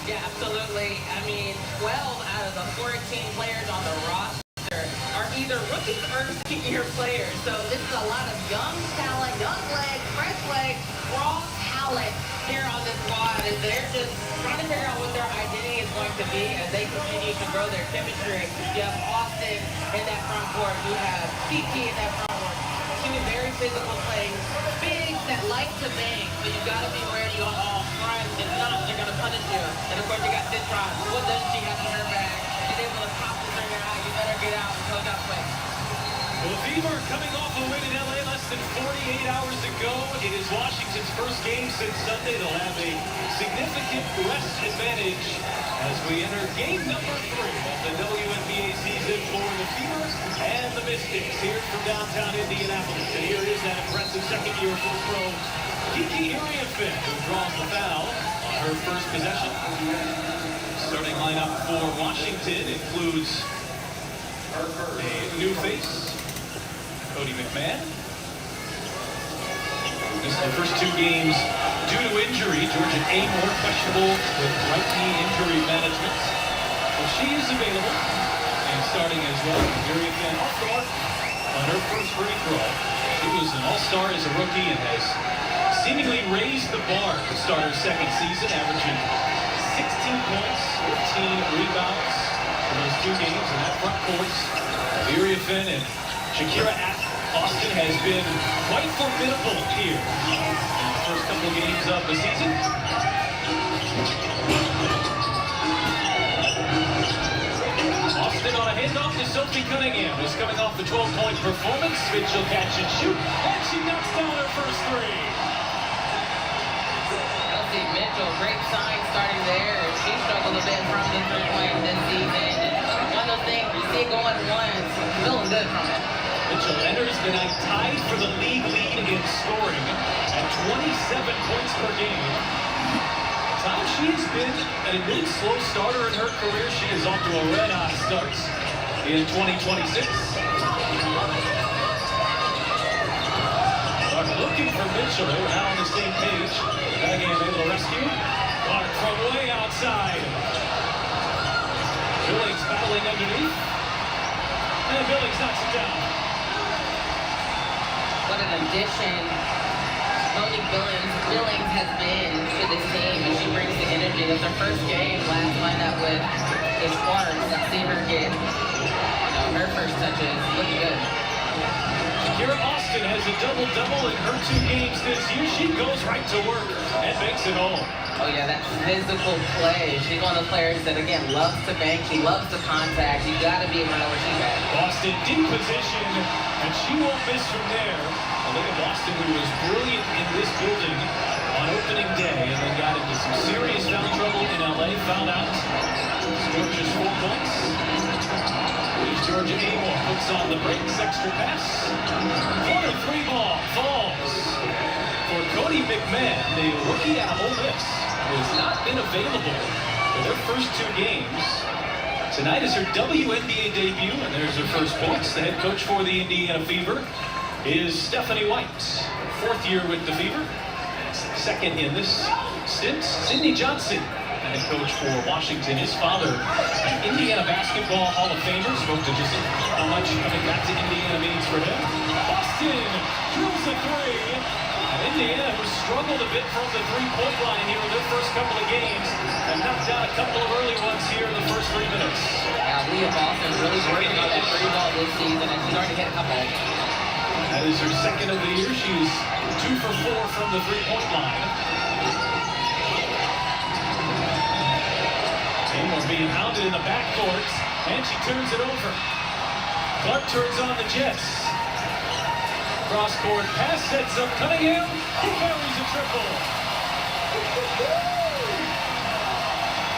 Yeah, absolutely. I mean, 12 out of the 14 players on the roster are either rookies or senior players. So this is a lot of young talent, young legs, fresh legs, raw talent here on this squad. And they're just trying to figure out what their identity is going to be as they continue to grow their chemistry. You have Austin in that front court. You have CT in that front court. Two very physical players, bigs that like to bang, but you got to be ready on all fronts. If not, they're going to punish you. And of course, you got Citron. What does she have in her bag? She's able to pop the trigger out. You better get out and close out quick. Well, the Fever coming off a win in LA less than 48 hours ago. It is Washington's first game since Sunday. They'll have a significant rest advantage as we enter game number 3 of the WNBA season for the Fever and the Mystics here from downtown Indianapolis. And here is that impressive second-year first pro, Kiki Iriafen, who draws the foul on her first possession. Starting lineup for Washington includes a new face, Cody McMahon. Missed the first 2 games due to injury. Georgia Amore questionable with right knee injury management. Well, she is available and starting as well. Iriafen off the mark on her first free throw. She was an all-star as a rookie and has seemingly raised the bar to start her second season, averaging 16 points, 15 rebounds in those 2 games in that front court. Iriafen and Shakira Austin has been quite formidable here in the first couple of games of the season. Austin on a handoff to Sophie Cunningham, who's coming off the 12-point performance. Mitchell catch and shoot, and she knocks down her first 3. Elsie Mitchell, great sign starting there. She struggled a bit from the three-point this season. One of those things, you see it going once, feeling good from it. Mitchell enters the night tied for the league lead in scoring at 27 points per game. Time she has been an admitted slow starter in her career. She is off to a red-hot start in 2026. Clark looking for Mitchell. They were now on the same page. Cunningham able to rescue. Clark from way outside. Billings battling underneath. And Billings knocks it down. What an addition Monique Billings has been to this team, and she brings the energy. That's her first game last lineup with the Sparks. See her get her first touches. Looking good. Shakira Austin has a double-double in her 2 games this year. She goes right to work and makes it home. Oh yeah, that physical play. She's one of the players that, again, loves to bank. She loves the contact. You got to be able to know where she's at. Austin deep position, and she won't miss from there. Look at Austin, who was brilliant in this building on opening day, and then got into some serious foul trouble in LA. Found out. Scored just 4 points. Here's Georgia Amore, puts on the brakes, extra pass. Corner 3 ball falls for Cody McMahon, the rookie out of Ole Miss, who has not been available for their first 2 games. Tonight is her WNBA debut, and there's her first points. The head coach for the Indiana Fever is Stephanie White, 4th year with the Fever, 2nd in this stint. Sydney Johnson, the head coach for Washington. His father, an Indiana basketball Hall of Famer, spoke to just how much coming back to Indiana means for him. Austin drills a 3. And Indiana, who struggled a bit from the 3-point line here in their first couple of games, and knocked down a couple of early ones here in the first 3 minutes. Yeah, Leah Boston really working on that 3 ball this season, and she's already hit a couple. That is her 2nd of the year. She's 2 for 4 from the 3-point line. Amore being hounded in the backcourt, and she turns it over. Clark turns on the Jets. Cross-court pass sets up Cunningham, who carries a triple.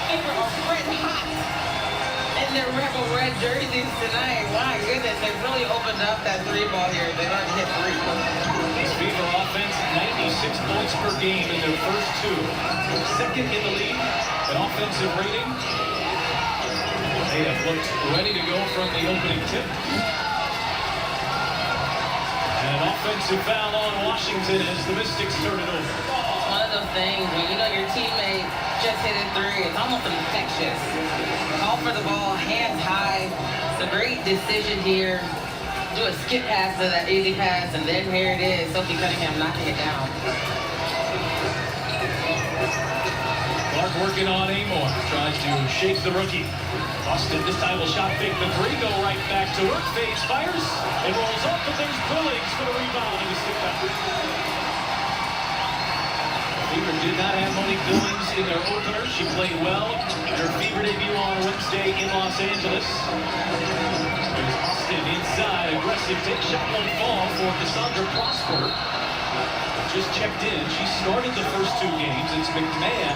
Fever are red hot in their rebel red jerseys tonight. My goodness, they really opened up that 3 ball here. They've already hit 3. This Fever offense, 96 points per game in their first 2. 2nd in the league in offensive rating. They have looked ready to go from the opening tip. And an offensive foul on Washington as the Mystics turn it over. One of those things when you know your teammate just hit a three. It's almost infectious. Call for the ball, hands high. It's a great decision here. Do a skip pass to that easy pass, and then here it is. Sophie Cunningham knocking it down. Clark working on Amor, tries to shake the rookie. Austin this time will shot fake the three, go right back to work, fades, fires, it rolls up, but there's Billings for the rebound and a stick back. Fever did not have Monique Billings in their opener. She played well at her Fever debut on Wednesday in Los Angeles. There's Austin inside, aggressive take shot, won't fall for Cassandra Prosper. Just checked in. She started the first two games. It's McMahon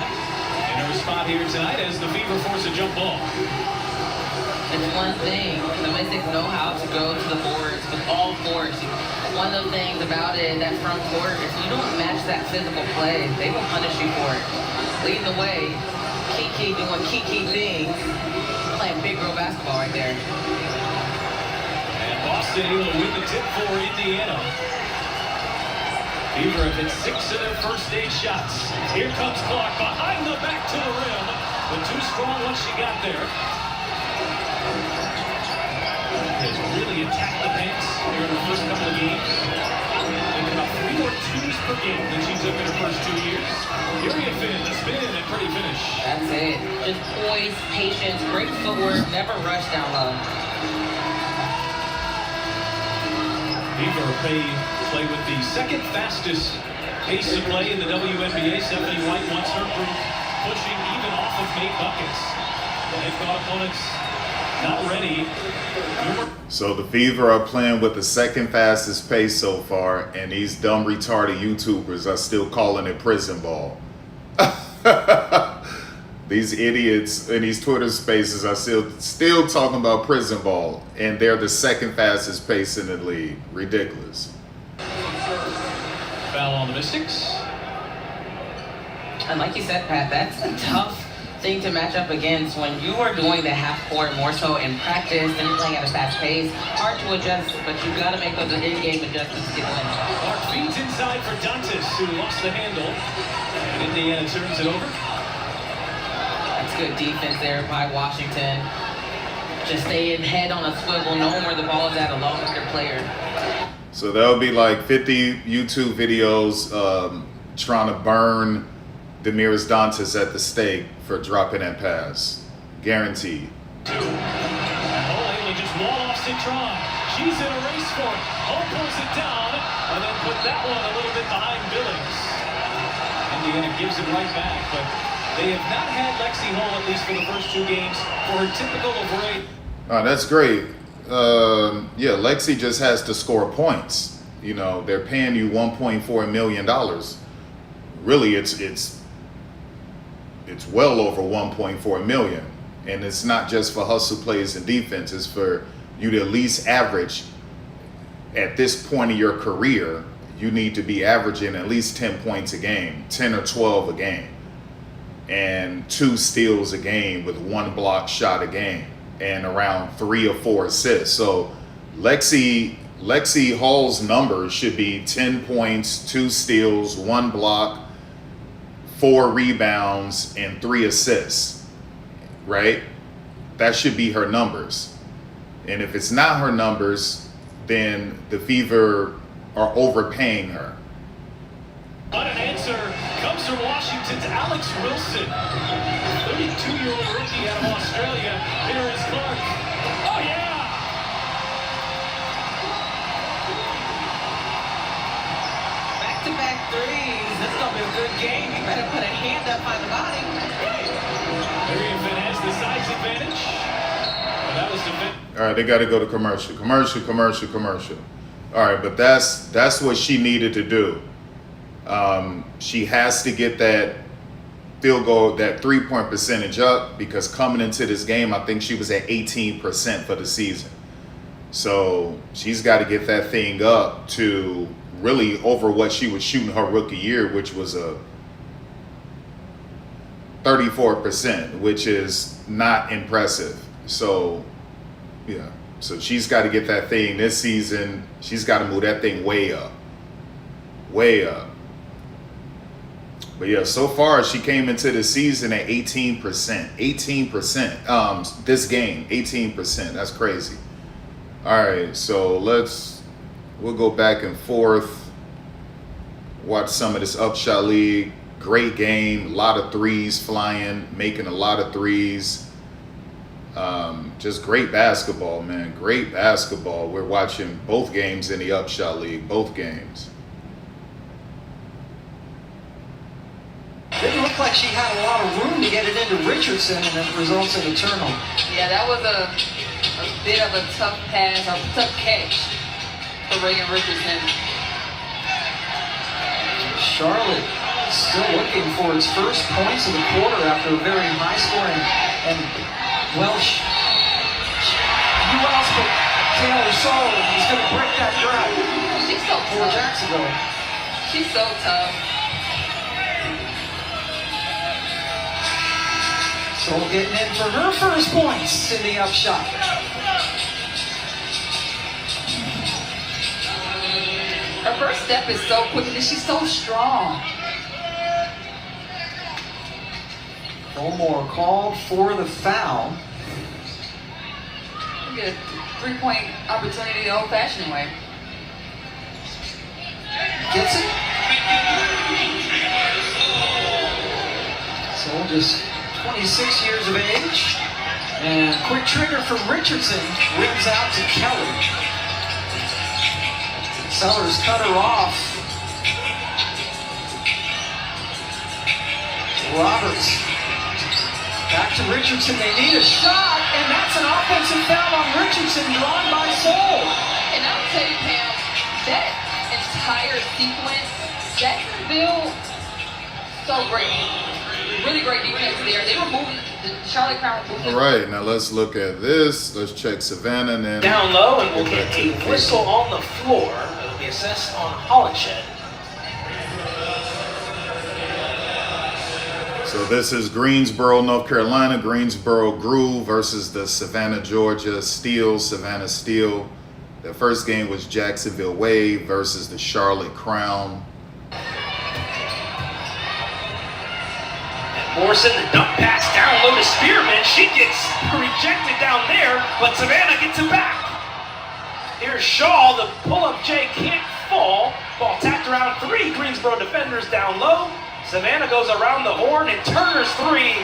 in her spot here tonight as the Fever force a jump ball. It's one thing. The Mystics know how to go to the boards with all force. One of the things about it, that front court, if you don't match that physical play, they will punish you for it. Leading the way, Kiki doing Kiki things, playing big girl basketball right there. And Boston able to win the tip for Indiana. Fever have hit 6 of their first 8 shots. Here comes Clark behind the back to the rim. The too strong once she got there. Has really attacked the paints here in the first couple of games. Taking about 3 more twos per game than she took in her first 2 years. Uriah Finn, the spin, and pretty finish. That's it. Just poise, patience, great footwork, never rush down low. Fever play with the second fastest pace of play in the WNBA. Stephanie White wants her group pushing even off of 8 buckets. They've got opponents not ready. So the Fever are playing with the second fastest pace so far, and these dumb retarded YouTubers are still calling it prison ball. These idiots in these Twitter spaces are still talking about prison ball, and they're the second fastest pace in the league. Ridiculous. Foul on the Mystics. And like you said, Pat, that's a tough thing to match up against when you are doing the half court more so in practice and playing at a fast pace. Hard to adjust, but you got to make those in-game adjustments to get wins. Clark feeds inside for Dantas, who lost the handle. And Indiana turns it over. That's good defense there by Washington. Just staying head on a swivel, knowing where the ball is at along with your player. So there'll be like 50 YouTube videos trying to burn Demiris Dantas at the stake for dropping that pass. Guaranteed. And Hull able to just wall off Citron. She's in a race for it. Hull pulls it down and then put that one a little bit behind Billings. Indiana gives it right back, but they have not had Lexi Hull, at least for the first 2 games, for her typical of rate. Oh, that's great. Yeah, Lexi just has to score points. You know, they're paying you $1.4 million. Really, it's well over 1.4 million, and it's not just for hustle plays and defense. It's for you to at least average at this point of your career. You need to be averaging at least 10 points a game, 10 or 12 a game, and 2 steals a game with 1 block shot a game, and around 3 or 4 assists. So Lexi Hall's numbers should be 10 points, 2 steals, 1 block, 4 rebounds, and 3 assists, right? That should be her numbers. And if it's not her numbers, then the Fever are overpaying her. But an answer comes from Washington's Alex Wilson. 32-year-old rookie out of Australia. Here is Clark. Oh, yeah! Back-to-back threes. This is going to be a good game. You better put a hand up on the body. Uriah Finn has the size advantage. But that was defense. All right, they got to go to commercial. All right, but that's what she needed to do. She has to get that field goal, that 3-point percentage up, because coming into this game, I think she was at 18% for the season. So she's got to get that thing up to really over what she was shooting her rookie year, which was a 34%, which is not impressive. So, yeah. So she's got to get that thing this season. She's got to move that thing way up. Way up. But yeah, so far she came into the season at 18%. 18%. This game, 18%. That's crazy. All right, so we'll go back and forth. Watch some of this Upshot League. Great game. A lot of threes flying, making a lot of threes. Just great basketball, man. Great basketball. We're watching both games in the Upshot League. Both games. Didn't look like she had a lot of room to get it into Richardson, and it results in a turnover. Yeah, that was a bit of a tough pass, or tough catch for Reagan Richardson. Charlotte still looking for its first points of the quarter after a very high scoring and Welsh. But Taylor Sullivan, he's going to break that drought. She's so for tough. Jacksonville. She's so tough. So getting in for her first points in the upshot. Her first step is so quick and she's so strong. Fillmore called for the foul. You get a three-point opportunity the old-fashioned way. Gets it. So just 26 years of age. And quick trigger from Richardson. Wins out to Kelly. Sellers cut her off. Roberts. Back to Richardson. They need a shot, and that's an offensive foul on Richardson drawn by Soul. And I'll tell you, Pam, that entire sequence, Jacksonville, so great. Really great defense there. They were moving, Charlotte Crown was moving. All right, now let's look at this. Let's check Savannah and then Down low, and we'll get a whistle on the floor. It'll be assessed on Hollenshed. So this is Greensboro, North Carolina, Greensboro Groove versus the Savannah, Georgia Steel, Savannah Steel. The first game was Jacksonville Wave versus the Charlotte Crown. And Morrison, the dump pass down low to Spearman. She gets rejected down there, but Savannah gets it back. Here's Shaw, the pull-up J can't fall. Ball tapped around three. Greensboro defenders down low. Savannah goes around the horn, and Turner's three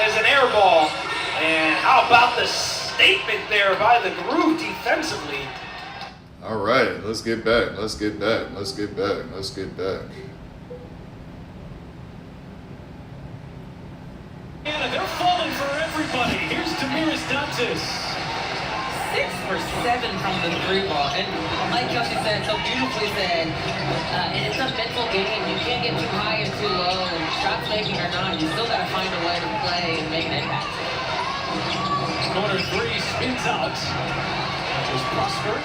is an air ball. And how about the statement there by the Groove defensively? All right, let's get back. Let's get back. Let's get back. Let's get back. And they're falling for everybody. Here's Damiris Dantas. 6 for 7 from the three ball. And like Kelsey said, so beautifully said, and it's a mental game. You can't get too high or too low. And shots making or not, you still got to find a way to play and make an impact. Corner three spins out. That was Prosper.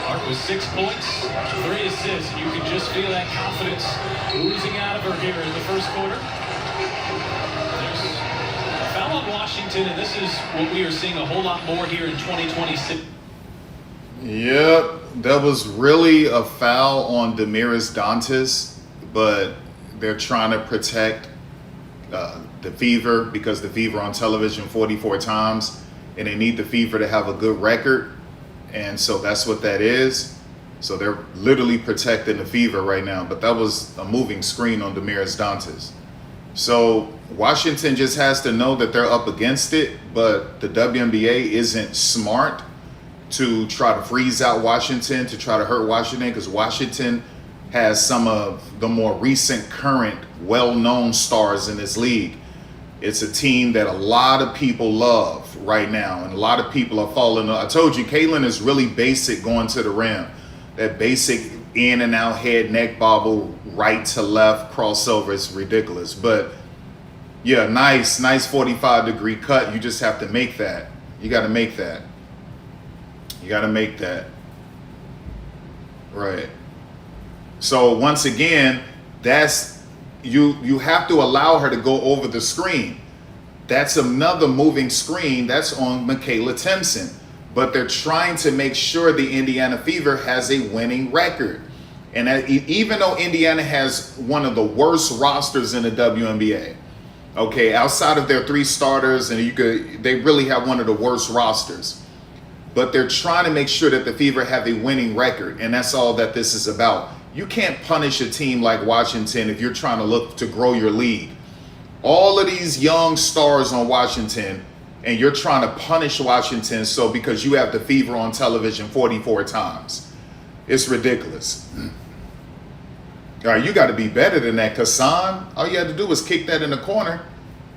Hart with 6 points, 3 assists. You can just feel that confidence oozing out of her here in the first quarter. There's a foul on Washington, and this is what we are seeing a whole lot more here in 2026. Yep, that was really a foul on Damiris Dantas, but they're trying to protect the Fever because the Fever on television 44 times, and they need the Fever to have a good record. And so that's what that is. So they're literally protecting the Fever right now. But that was a moving screen on Damiris Dantas. So Washington just has to know that they're up against it. But the WNBA isn't smart to try to freeze out Washington, to try to hurt Washington, because Washington has some of the more recent, current, well-known stars in this league. It's a team that a lot of people love right now, and a lot of people are falling. I told you, Caitlin is really basic going to the rim. That basic in and out head, neck bobble, right to left crossover is ridiculous. But yeah, nice 45-degree cut. You just have to make that. You got to make that. You got to make that. Right. So once again, that's you have to allow her to go over the screen. That's another moving screen. That's on Michaela Timpson. But they're trying to make sure the Indiana Fever has a winning record. And even though Indiana has one of the worst rosters in the WNBA, okay, outside of their 3 starters, and they really have one of the worst rosters. But they're trying to make sure that the Fever have a winning record, and that's all that this is about. You can't punish a team like Washington if you're trying to look to grow your league. All of these young stars on Washington, and you're trying to punish Washington because you have the Fever on television 44 times. It's ridiculous. All right, you got to be better than that. Kassan, all you had to do was kick that in the corner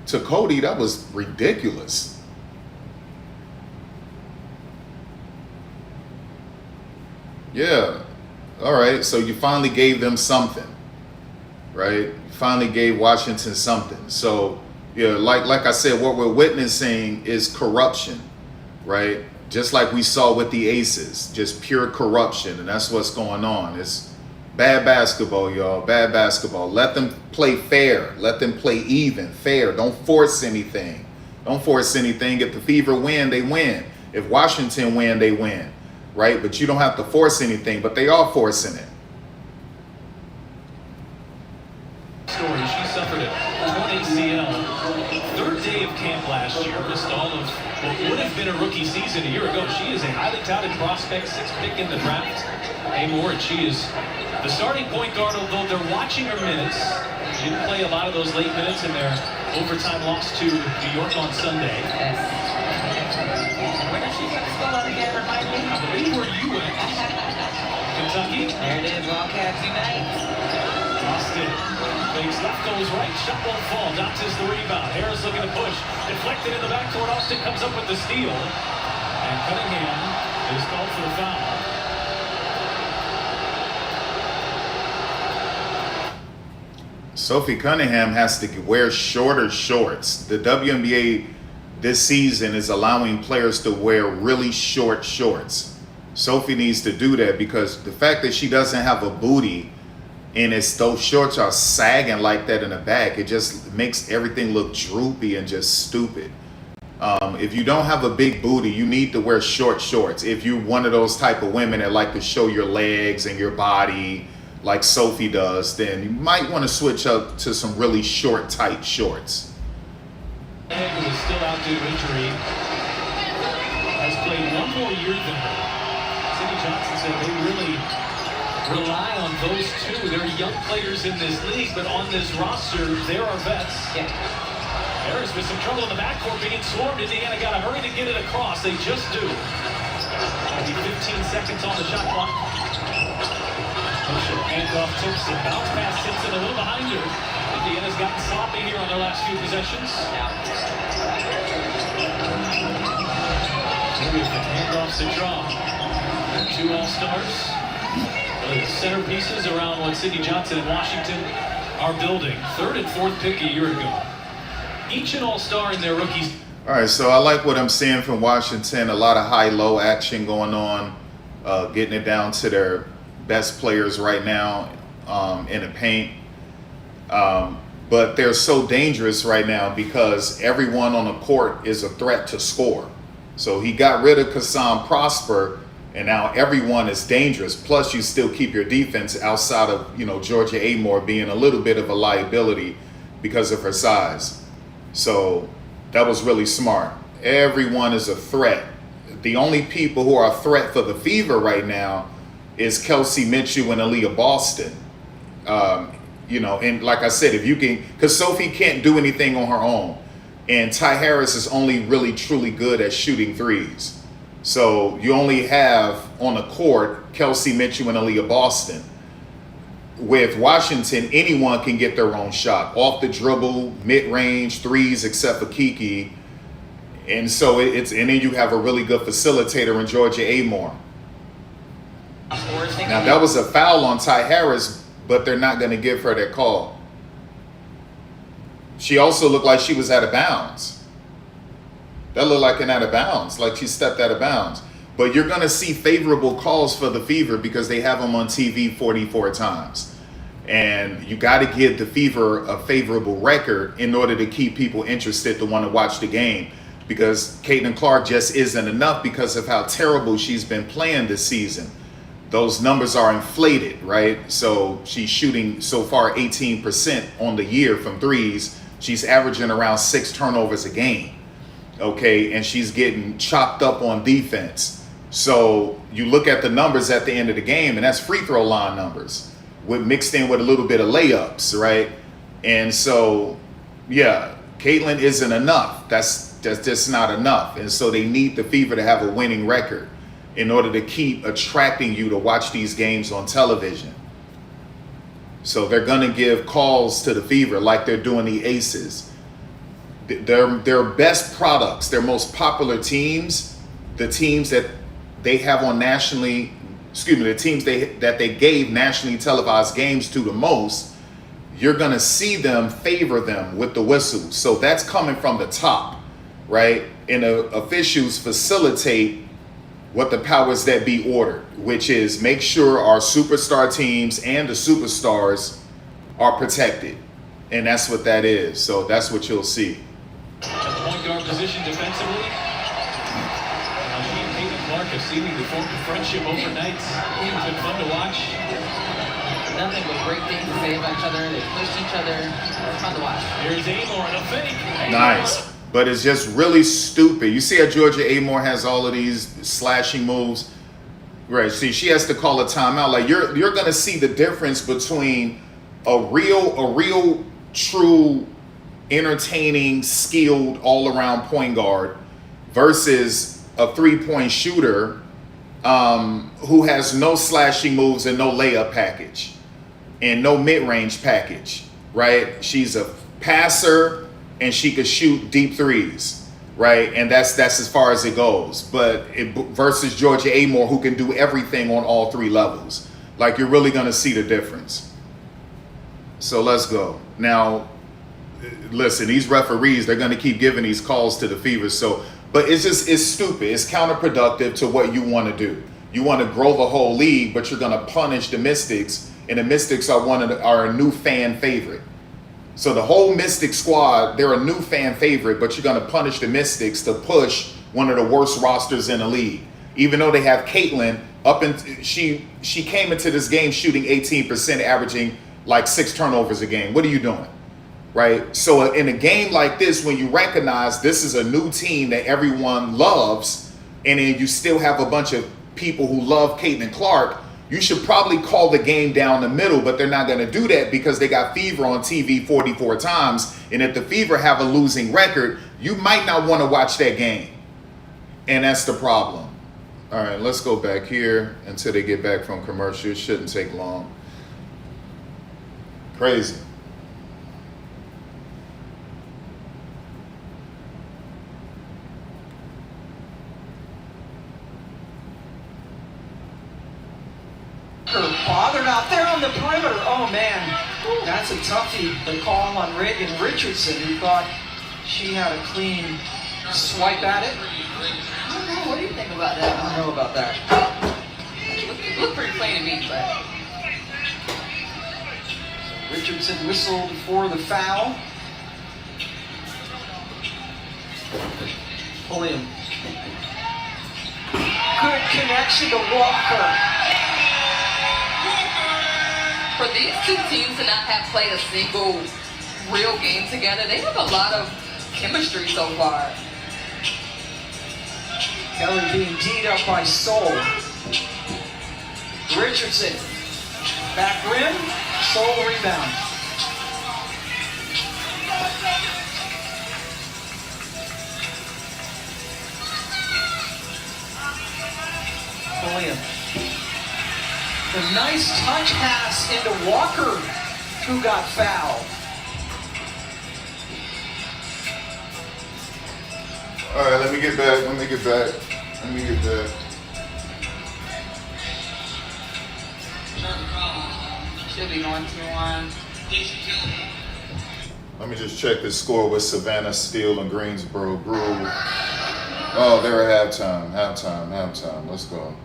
to Cody. That was ridiculous. Yeah. All right, so you finally gave them something, right? You finally gave Washington something. So, yeah, like I said, what we're witnessing is corruption, right? Just like we saw with the Aces, just pure corruption, and that's what's going on. It's bad basketball, y'all, bad basketball. Let them play fair. Let them play even, fair. Don't force anything. Don't force anything. If the Fever win, they win. If Washington win, they win, right? But you don't have to force anything, but they are forcing it. Story, she suffered a torn ACL. 3rd day of camp last year, missed all of what would have been a rookie season a year ago. She is a highly touted prospect, 6th pick in the draft. Amore, and she is the starting point guard, although they're watching her minutes. She didn't play a lot of those late minutes in their overtime loss to New York on Sunday. Yes. Where did she go to school again? Remind me. I believe where you went. Kentucky. There it is, Wildcats Unite. Austin fakes left, goes right, shot won't fall. Dantes the rebound. Harris looking to push. Deflected in the backcourt. Austin comes up with the steal. And Cunningham is called for the foul. Sophie Cunningham has to wear shorter shorts. The WNBA this season is allowing players to wear really short shorts. Sophie needs to do that because the fact that she doesn't have a booty and those shorts are sagging like that in the back, it just makes everything look droopy and just stupid. If you don't have a big booty, you need to wear short shorts. If you're one of those type of women that like to show your legs and your body like Sophie does, then you might want to switch up to some really short, tight shorts. Who is still out due to injury, has played 1 more year than her. Cindy Johnson said they really rely on those 2. They're young players in this league, but on this roster, there are vets. Yeah. Harris with some trouble in the backcourt being swarmed. Indiana got to hurry to get it across. They just do. That'll be 15 seconds on the shot clock. Handoff tips and bounce pass tips it a little behind her. Indiana's gotten sloppy here on their last few possessions. Maybe if the handoffs are drawn. 2 All-Stars. The centerpieces around what Cindy Johnson and Washington are building. 3rd and 4th pick a year ago. Each an All-Star in their rookies. All right, so I like what I'm seeing from Washington. A lot of high-low action going on, getting it down to their best players right now in the paint. But they're so dangerous right now because everyone on the court is a threat to score. So he got rid of Kassan Prosper, and now everyone is dangerous. Plus, you still keep your defense outside of, Georgia Amore being a little bit of a liability because of her size. So that was really smart. Everyone is a threat. The only people who are a threat for the Fever right now is Kelsey Mitchell and Aaliyah Boston. And like I said, if you can, because Sophie can't do anything on her own. And Ty Harris is only really truly good at shooting threes. So you only have on the court Kelsey Mitchell and Aaliyah Boston. With Washington, anyone can get their own shot. Off the dribble, mid-range, threes, except for Kiki. And so and then you have a really good facilitator in Georgia Amore. Now that was a foul on Ty Harris, but they're not going to give her that call. She also looked like she was out of bounds. That looked like an out of bounds, like she stepped out of bounds. But you're going to see favorable calls for the Fever because they have them on TV 44 times. And you got to give the Fever a favorable record in order to keep people interested to want to watch the game. Because Caitlin Clark just isn't enough because of how terrible she's been playing this season. those numbers are inflated, right? So she's shooting so far 18% on the year from threes. She's averaging around 6 turnovers a game, okay? And she's getting chopped up on defense. So you look at the numbers at the end of the game, and that's free throw line numbers mixed in with a little bit of layups, right? And so, yeah, Caitlin isn't enough. That's just not enough. And so they need the Fever to have a winning record in order to keep attracting you to watch these games on television. So they're going to give calls to the Fever like they're doing the Aces. Their best products, their most popular teams, the teams that they have on nationally, the teams that they gave nationally televised games to the most, you're going to see them favor them with the whistles. So that's coming from the top, right? And the officials facilitate what the powers that be ordered, which is make sure our superstar teams and the superstars are protected. And that's what that is. So that's what you'll see. At the point guard position defensively, she and Caitlin Clark have seemingly formed a friendship overnight. It's been fun to watch. Nothing but great things to say about each other. They push each other. It's fun to watch. Here's Amor and a fake. Nice. But it's just really stupid. You see how Georgia Amor has all of these slashing moves? Right. See, she has to call a timeout. Like you're gonna see the difference between a real, true, entertaining, skilled, all-around point guard versus a three-point shooter who has no slashing moves and no layup package and no mid-range package. Right? She's a passer. And she could shoot deep threes, right? And that's as far as it goes. But versus Georgia Amor, who can do everything on all 3 levels. Like, you're really going to see the difference. So let's go. Now, listen, these referees, they're going to keep giving these calls to the Fever. So, but it's stupid. It's counterproductive to what you want to do. You want to grow the whole league, but you're going to punish the Mystics. And the Mystics are a new fan favorite. So the whole Mystic squad, they're a new fan favorite, but you're going to punish the Mystics to push one of the worst rosters in the league. Even though they have Caitlin she came into this game shooting 18%, averaging like 6 turnovers a game. What are you doing? Right? So in a game like this, when you recognize this is a new team that everyone loves, and then you still have a bunch of people who love Caitlin Clark, you should probably call the game down the middle, but they're not going to do that because they got Fever on TV 44 times. And if the Fever have a losing record, you might not want to watch that game. And that's the problem. All right, let's go back here until they get back from commercial. It shouldn't take long. Crazy. Bothered out there on the perimeter. Oh man, that's a toughie. They call him on Reagan Richardson, who thought she had a clean swipe at it. I don't know. What do you think about that? I don't know about that. It looked pretty plain to me, but Richardson whistled for the foul. Pulliam. Good connection to Walker. for these 2 teams to not have played a single real game together, they have a lot of chemistry so far. Kelly being teed up by Soul. Richardson, back rim, Soul rebound. Pulliam. A nice touch pass into Walker, who got fouled. All right, let me get back. Should be going 2-1. Let me just check the score with Savannah, Steele, and Greensboro Brew. Oh, they're at halftime. Let's go.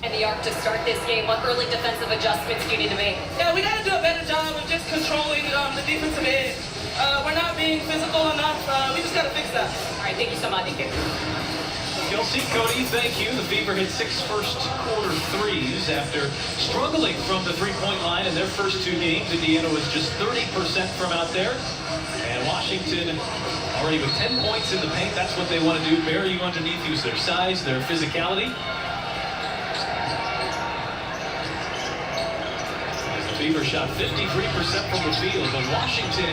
In New York to start this game, what early defensive adjustments do you need to make? Yeah, we got to do a better job of just controlling the defensive edge. We're not being physical enough. We just got to fix that. All right, thank you so much. Thank you. Chelsea, Cody, thank you. The Fever hit 6 first-quarter threes after struggling from the three-point line in their first 2 games. Indiana was just 30% from out there. And Washington already with 10 points in the paint. That's what they want to do. Bury you underneath, use their size, their physicality. As the Fever shot 53% from the field, but Washington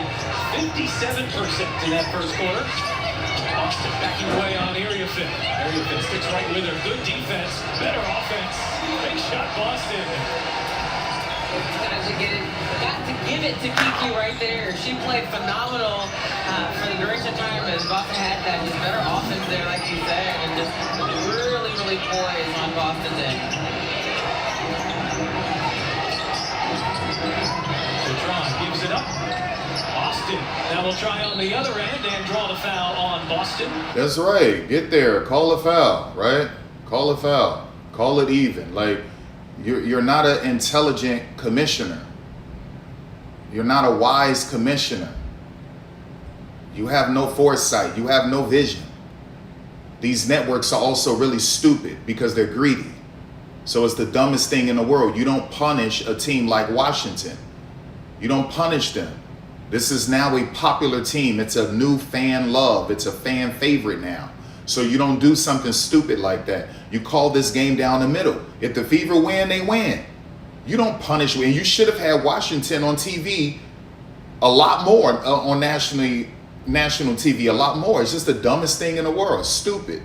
57% in that first quarter. Boston backing away on Area Fit. Area Fit sticks right with her. Good defense, better offense. Big shot, Boston. Got to give it to Kiki right there. She played phenomenal for the duration of time as Boston had that just better offense there, like you said, and just really poised on Boston's end. Bertrand gives it up. Boston now will try on the other end and draw the foul on Boston. That's right. Get there. Call a foul, right? Call a foul. Call it even. Like, you're not an intelligent commissioner. You're not a wise commissioner. You have no foresight. You have no vision. These networks are also really stupid because they're greedy. So it's the dumbest thing in the world. You don't punish a team like Washington. You don't punish them. This is now a popular team. It's a new fan love. It's a fan favorite now. So you don't do something stupid like that. You call this game down the middle. If the Fever win, they win. You don't punish. And you should have had Washington on TV a lot more, on national TV a lot more. It's just the dumbest thing in the world. Stupid.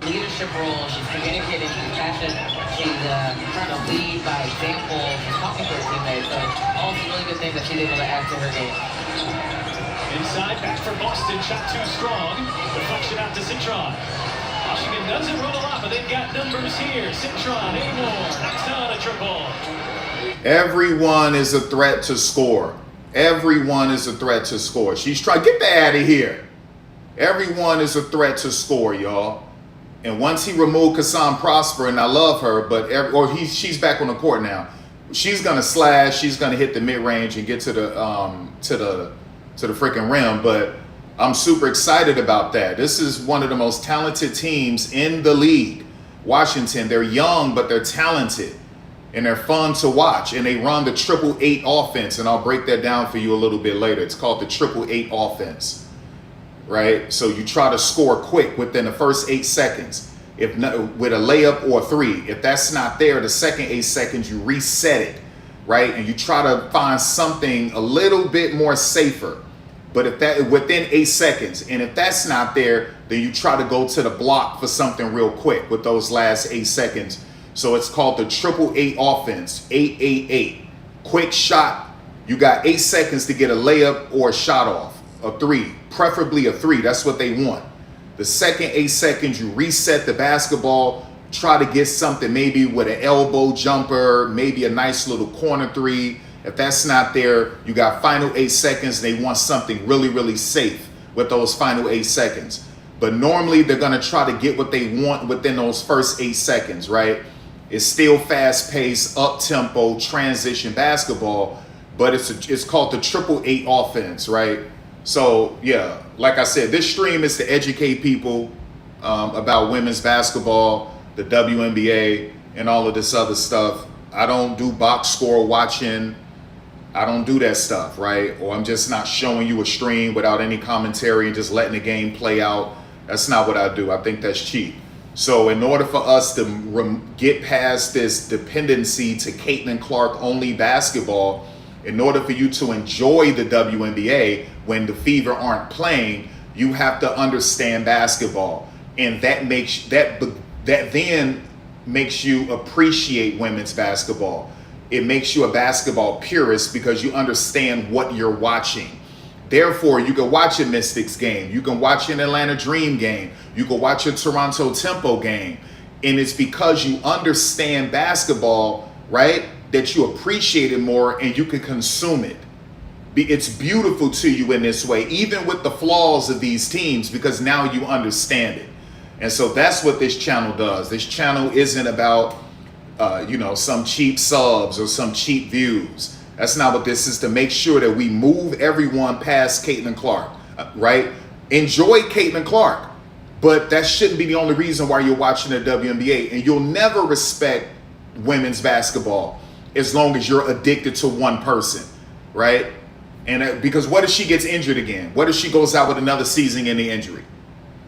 Leadership role. She's communicating, she's passionate, she's trying to lead by example, she's talking to her teammates. So all these really good things that she's able to add to her game. Inside, back for Boston, shot too strong. Deflection out to Citron. Washington doesn't run a lot, but they've got numbers here. Citron, Amor, knocks down a triple. Everyone is a threat to score. Everyone is a threat to score. She's trying, get that out of here. Everyone is a threat to score, y'all. And once he removed Kassan Prosper, and I love her, but she's back on the court now. She's gonna slash. She's gonna hit the mid range and get to the freaking rim. But I'm super excited about that. This is one of the most talented teams in the league. Washington. They're young, but they're talented, and they're fun to watch. And they run the 888 offense, and I'll break that down for you a little bit later. It's called the 888 offense. Right? So you try to score quick within the first 8 seconds. If not, with a layup or a 3, if that's not there, the second 8 seconds, you reset it, right? And you try to find something a little bit more safer. But if that within 8 seconds, and if that's not there, then you try to go to the block for something real quick with those last 8 seconds. So it's called the 888 offense, 888. Quick shot. You got 8 seconds to get a layup or a shot off, a 3. Preferably a 3. That's what they want. The second 8 seconds, you reset the basketball, try to get something maybe with an elbow jumper, maybe a nice little corner 3. If that's not there, you got final 8 seconds. They want something really safe with those final 8 seconds. But normally they're going to try to get what they want within those first 8 seconds, right? It's still fast paced, up tempo, transition basketball, but it's called the 888 offense, right? So, yeah, like I said, this stream is to educate people about women's basketball, the WNBA, and all of this other stuff. I don't do box score watching. I don't do that stuff, right? Or I'm just not showing you a stream without any commentary and just letting the game play out. That's not what I do. I think that's cheap. So in order for us to get past this dependency to Caitlin Clark only basketball, in order for you to enjoy the WNBA when the Fever aren't playing, you have to understand basketball, and that then makes you appreciate women's basketball. It makes you a basketball purist because you understand what you're watching. Therefore, you can watch a Mystics game, you can watch an Atlanta Dream game, you can watch a Toronto Tempo game, and it's because you understand basketball, right, that you appreciate it more and you can consume it. It's beautiful to you in this way, even with the flaws of these teams, because now you understand it. And so that's what this channel does. This channel isn't about, some cheap subs or some cheap views. That's not what this is, to make sure that we move everyone past Caitlin Clark, right? Enjoy Caitlin Clark. But that shouldn't be the only reason why you're watching the WNBA. And you'll never respect women's basketball as long as you're addicted to one person, right? And because what if she gets injured again? What if she goes out with another season-ending injury?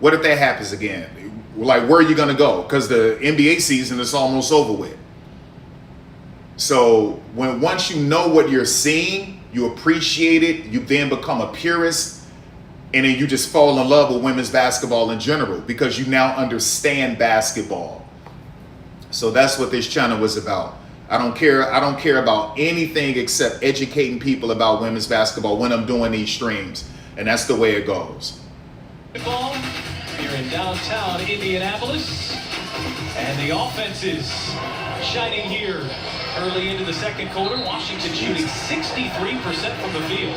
What if that happens again? Like, where are you going to go? Because the NBA season is almost over with. So once you know what you're seeing, you appreciate it, you then become a purist, and then you just fall in love with women's basketball in general because you now understand basketball. So that's what this channel was about. I don't care about anything except educating people about women's basketball when I'm doing these streams, and that's the way it goes. Ball here in downtown Indianapolis, and the offense is shining here early into the second quarter. Washington shooting 63% from the field.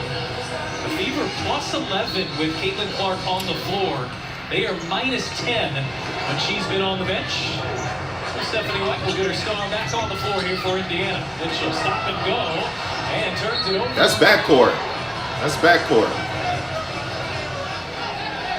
The Fever plus 11 with Caitlin Clark on the floor. They are minus 10 when she's been on the bench. Stephanie White will get her star back on the floor here for Indiana. Then she'll stop and go and turns it over. That's backcourt. That's backcourt.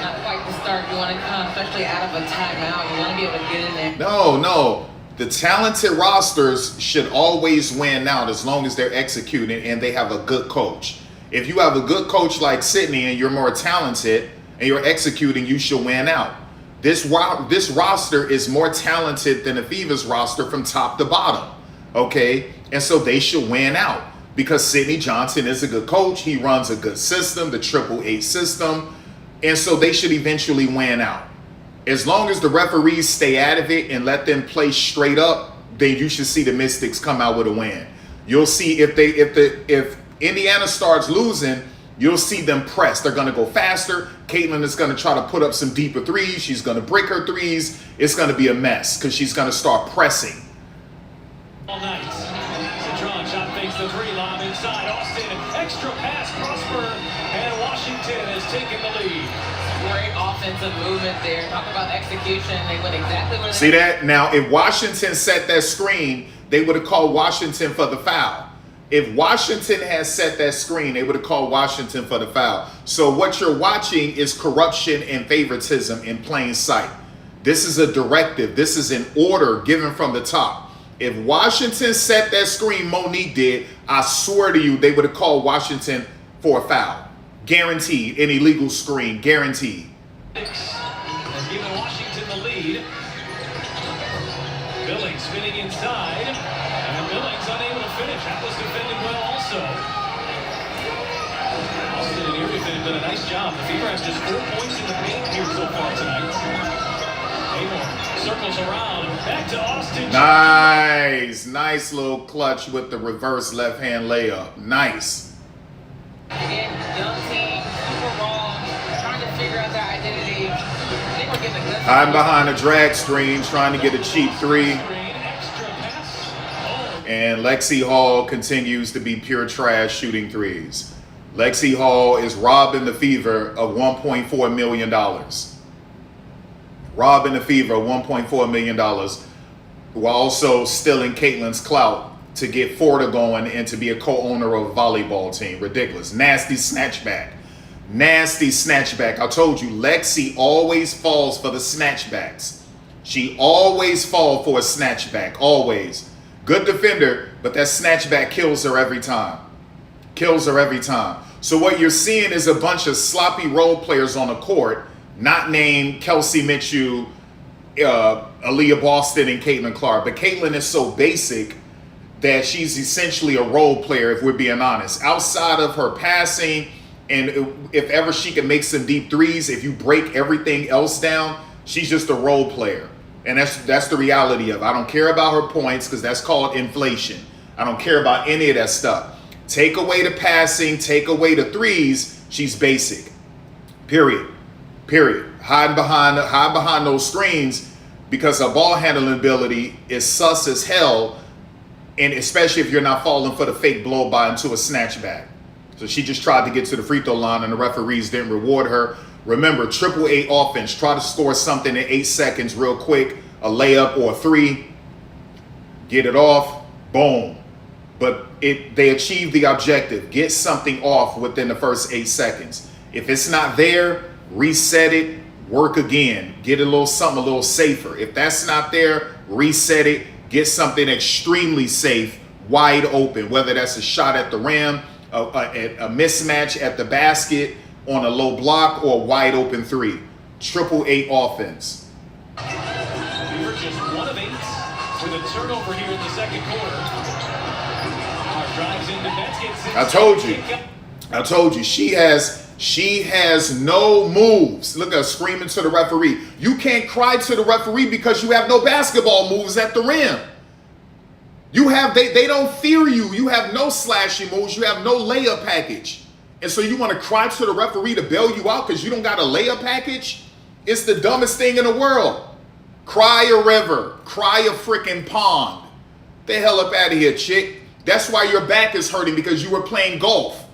Not quite the start you want to come, especially out of a timeout. You want to be able to get in there. No. The talented rosters should always win out as long as they're executing and they have a good coach. If you have a good coach like Sydney and you're more talented and you're executing, you should win out. This roster is more talented than the Fever's roster from top to bottom, okay? And so they should win out because Sidney Johnson is a good coach. He runs a good system, the 888 system, and so they should eventually win out. As long as the referees stay out of it and let them play straight up, then you should see the Mystics come out with a win. You'll see if Indiana starts losing, you'll see them press. They're going to go faster. Caitlin is going to try to put up some deeper threes. She's going to break her threes. It's going to be a mess because she's going to start pressing. All night. Citron shot fakes the three, lob inside. Austin, extra pass, Prosper, and Washington has taken the lead. Great offensive movement there. Talk about execution. They went exactly where they See that? Now, if Washington set that screen, they would have called Washington for the foul. If Washington has set that screen, they would have called Washington for the foul. So what you're watching is corruption and favoritism in plain sight. This is a directive. This is an order given from the top. If Washington set that screen, Monique did, I swear to you, they would have called Washington for a foul. Guaranteed. An illegal screen. Guaranteed. Has given Washington the lead. Billings spinning inside. And Billings unable to finish. That was defended well also. Austin and Erie have done a nice job. The Fever has just 4 points in the paint here so far tonight. Abel circles around. Back to Austin. Nice little clutch with the reverse left-hand layup. Nice. Again, young team, super raw, trying to figure out their identity. I think we're getting a good Hiding behind a drag screen, trying to get a cheap three. And Lexi Hall continues to be pure trash shooting threes. Lexi Hall is robbing the Fever of $1.4 million. Robbing the Fever of $1.4 million while also stealing Caitlin's clout to get Forda going and to be a co-owner of a volleyball team. Ridiculous. Nasty snatchback. Nasty snatchback. I told you, Lexi always falls for the snatchbacks. She always falls for a snatchback. Always. Good defender, but that snatchback kills her every time. Kills her every time. So what you're seeing is a bunch of sloppy role players on the court, not named Kelsey Mitchell, Aaliyah Boston, and Caitlin Clark. But Caitlin is so basic that she's essentially a role player, if we're being honest. Outside of her passing, and if ever she can make some deep threes, if you break everything else down, she's just a role player. And that's the reality of it. I don't care about her points because that's called inflation. I don't care about any of that stuff. Take away the passing, take away the threes, she's basic. Period. Hide behind those screens because her ball handling ability is sus as hell, and especially if you're not falling for the fake blow by into a snatchback. So she just tried to get to the free throw line and the referees didn't reward her. Remember, 888 offense. Try to score something in 8 seconds real quick. A layup or a three. Get it off. Boom. But they achieved the objective. Get something off within the first 8 seconds. If it's not there, reset it. work again, get a little something a little safer. If that's not there, reset it, get something extremely safe, wide open, whether that's a shot at the rim, a mismatch at the basket on a low block, or a wide open three. 888 offense. We were just 1 of 8 with a turnover here in the second quarter. Our drives into Betts gets it. I told you, she has no moves. Look at her screaming to the referee. You can't cry to the referee because you have no basketball moves at the rim. They don't fear you. You have no slashing moves. You have no layup package. And so you want to cry to the referee to bail you out because you don't got a layup package? It's the dumbest thing in the world. Cry a river. Cry a freaking pond. The hell up out of here, chick. That's why your back is hurting, because you were playing golf.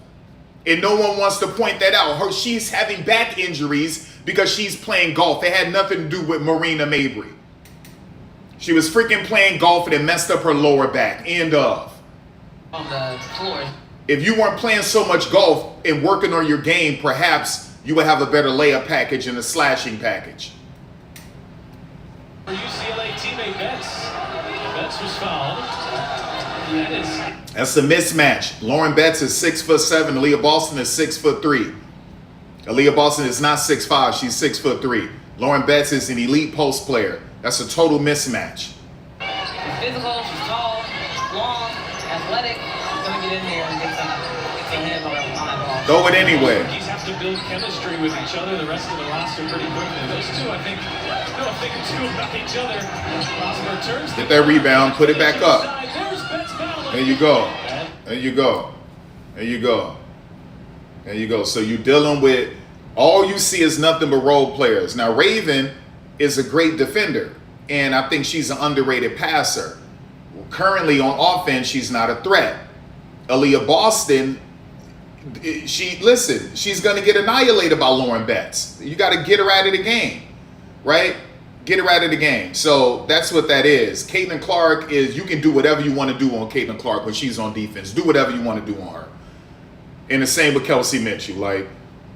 And no one wants to point that out. She's having back injuries because she's playing golf. It had nothing to do with Marina Mabry. She was freaking playing golf and it messed up her lower back. End of. On the floor. If you weren't playing so much golf and working on your game, perhaps you would have a better layup package and a slashing package. For UCLA teammate Betts was fouled. That's a mismatch. Lauren Betts is 6'7". Aaliyah Boston is 6'3". Aaliyah Boston is not 6'5". She's 6'3". Lauren Betts is an elite post player. That's a total mismatch. She's physical, she's tall, long, athletic. She's gonna get in there and get some hands on that ball. Throw it anyway. Rookies have to build chemistry with each other. The rest of the roster pretty quickly. Those two, I think, know a thing or two about each other. Oscar turns. Get that rebound, put it back up. There you go. There you go. There you go. There you go. So you're dealing with, all you see is nothing but role players. Now, Raven is a great defender, and I think she's an underrated passer. Currently on offense, she's not a threat. Aaliyah Boston, she's going to get annihilated by Lauren Betts. You got to get her out of the game, right? Get her out of the game. So that's what that is. Caitlin Clark is, you can do whatever you want to do on Caitlin Clark when she's on defense. Do whatever you want to do on her. And the same with Kelsey Mitchell. Like,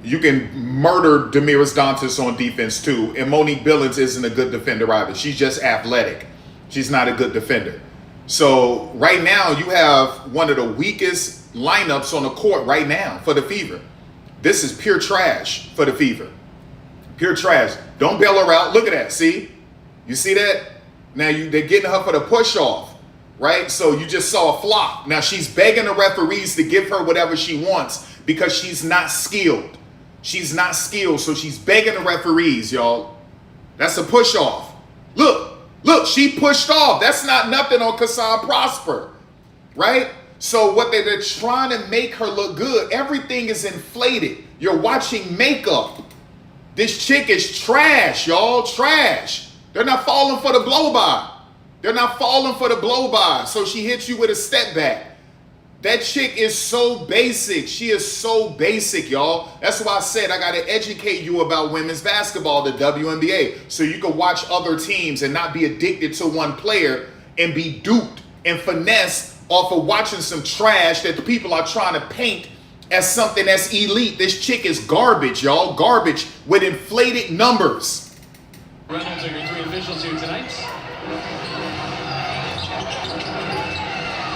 you can murder Damiris Dantas on defense too. And Monique Billings isn't a good defender either. She's just athletic. She's not a good defender. So right now you have one of the weakest lineups on the court right now for the Fever. This is pure trash for the Fever. Pure trash. Don't bail her out. Look at that. See? You see that? Now they're getting her for the push off, right? So you just saw a flop. Now she's begging the referees to give her whatever she wants because she's not skilled. She's not skilled, so she's begging the referees, y'all. That's a push off. Look, she pushed off. That's not nothing on Kassan Prosper, right? So what they're trying to make her look good. Everything is inflated. You're watching makeup. This chick is trash, y'all. Trash. They're not falling for the blow-by. They're not falling for the blow-by. So she hits you with a step back. That chick is so basic. She is so basic, y'all. That's why I said I got to educate you about women's basketball, the WNBA, so you can watch other teams and not be addicted to one player and be duped and finessed off of watching some trash that the people are trying to paint as something that's elite. This chick is garbage, y'all. Garbage with inflated numbers. Reynolds are your 3 officials here tonight.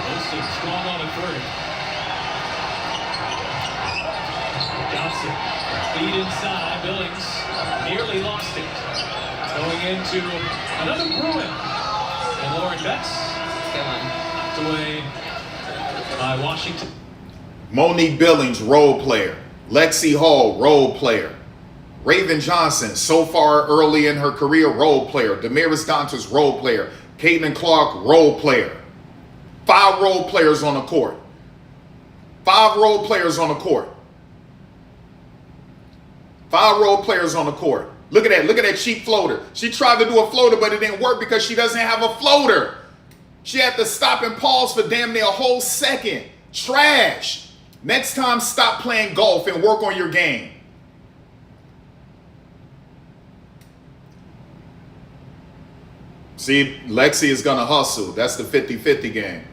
Wilson strong on a 3. Johnson, feed inside. Billings nearly lost it. Going into another Bruin. And Lauren Betts knocked away by Washington. Monique Billings, role player. Lexi Hall, role player. Raven Johnson, so far early in her career, role player. Damiris Dantas, role player. Caitlin Clark, role player. 5 role players on the court. 5 role players on the court. 5 role players on the court. Look at that. Look at that cheap floater. She tried to do a floater, but it didn't work because she doesn't have a floater. She had to stop and pause for damn near a whole second. Trash. Next time, stop playing golf and work on your game. See, Lexi is going to hustle. That's the 50-50 game.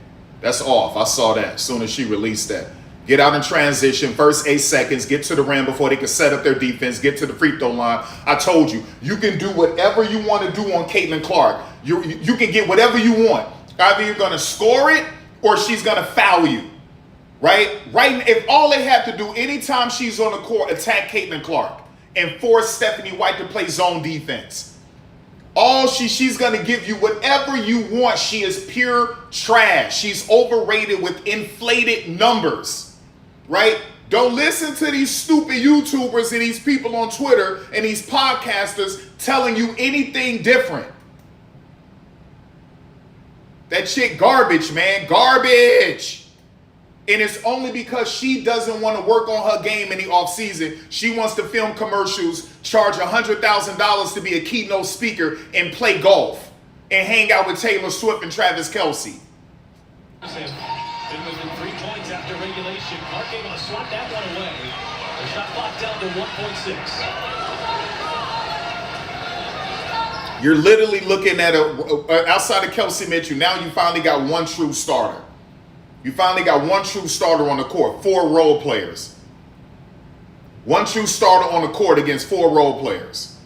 That's off. I saw that as soon as she released that. Get out in transition, first 8 seconds, get to the rim before they can set up their defense, get to the free throw line. I told you, you can do whatever you want to do on Caitlin Clark. You can get whatever you want. Either you're going to score it or she's going to foul you. Right? If all they have to do anytime she's on the court, attack Caitlin Clark and force Stephanie White to play zone defense. She's going to give you whatever you want. She is pure trash. She's overrated with inflated numbers. Right? Don't listen to these stupid YouTubers and these people on Twitter and these podcasters telling you anything different. That shit garbage, man. Garbage. And it's only because she doesn't want to work on her game in the offseason. She wants to film commercials, charge $100,000 to be a keynote speaker, and play golf and hang out with Taylor Swift and Travis Kelce. Been within 3 points after regulation. Clark able to swat that one away. The shot clock down to 1.6. You're literally looking at outside of Kelce Mitchell, now you finally got one true starter. You finally got one true starter on the court, 4 role players. One true starter on the court against 4 role players.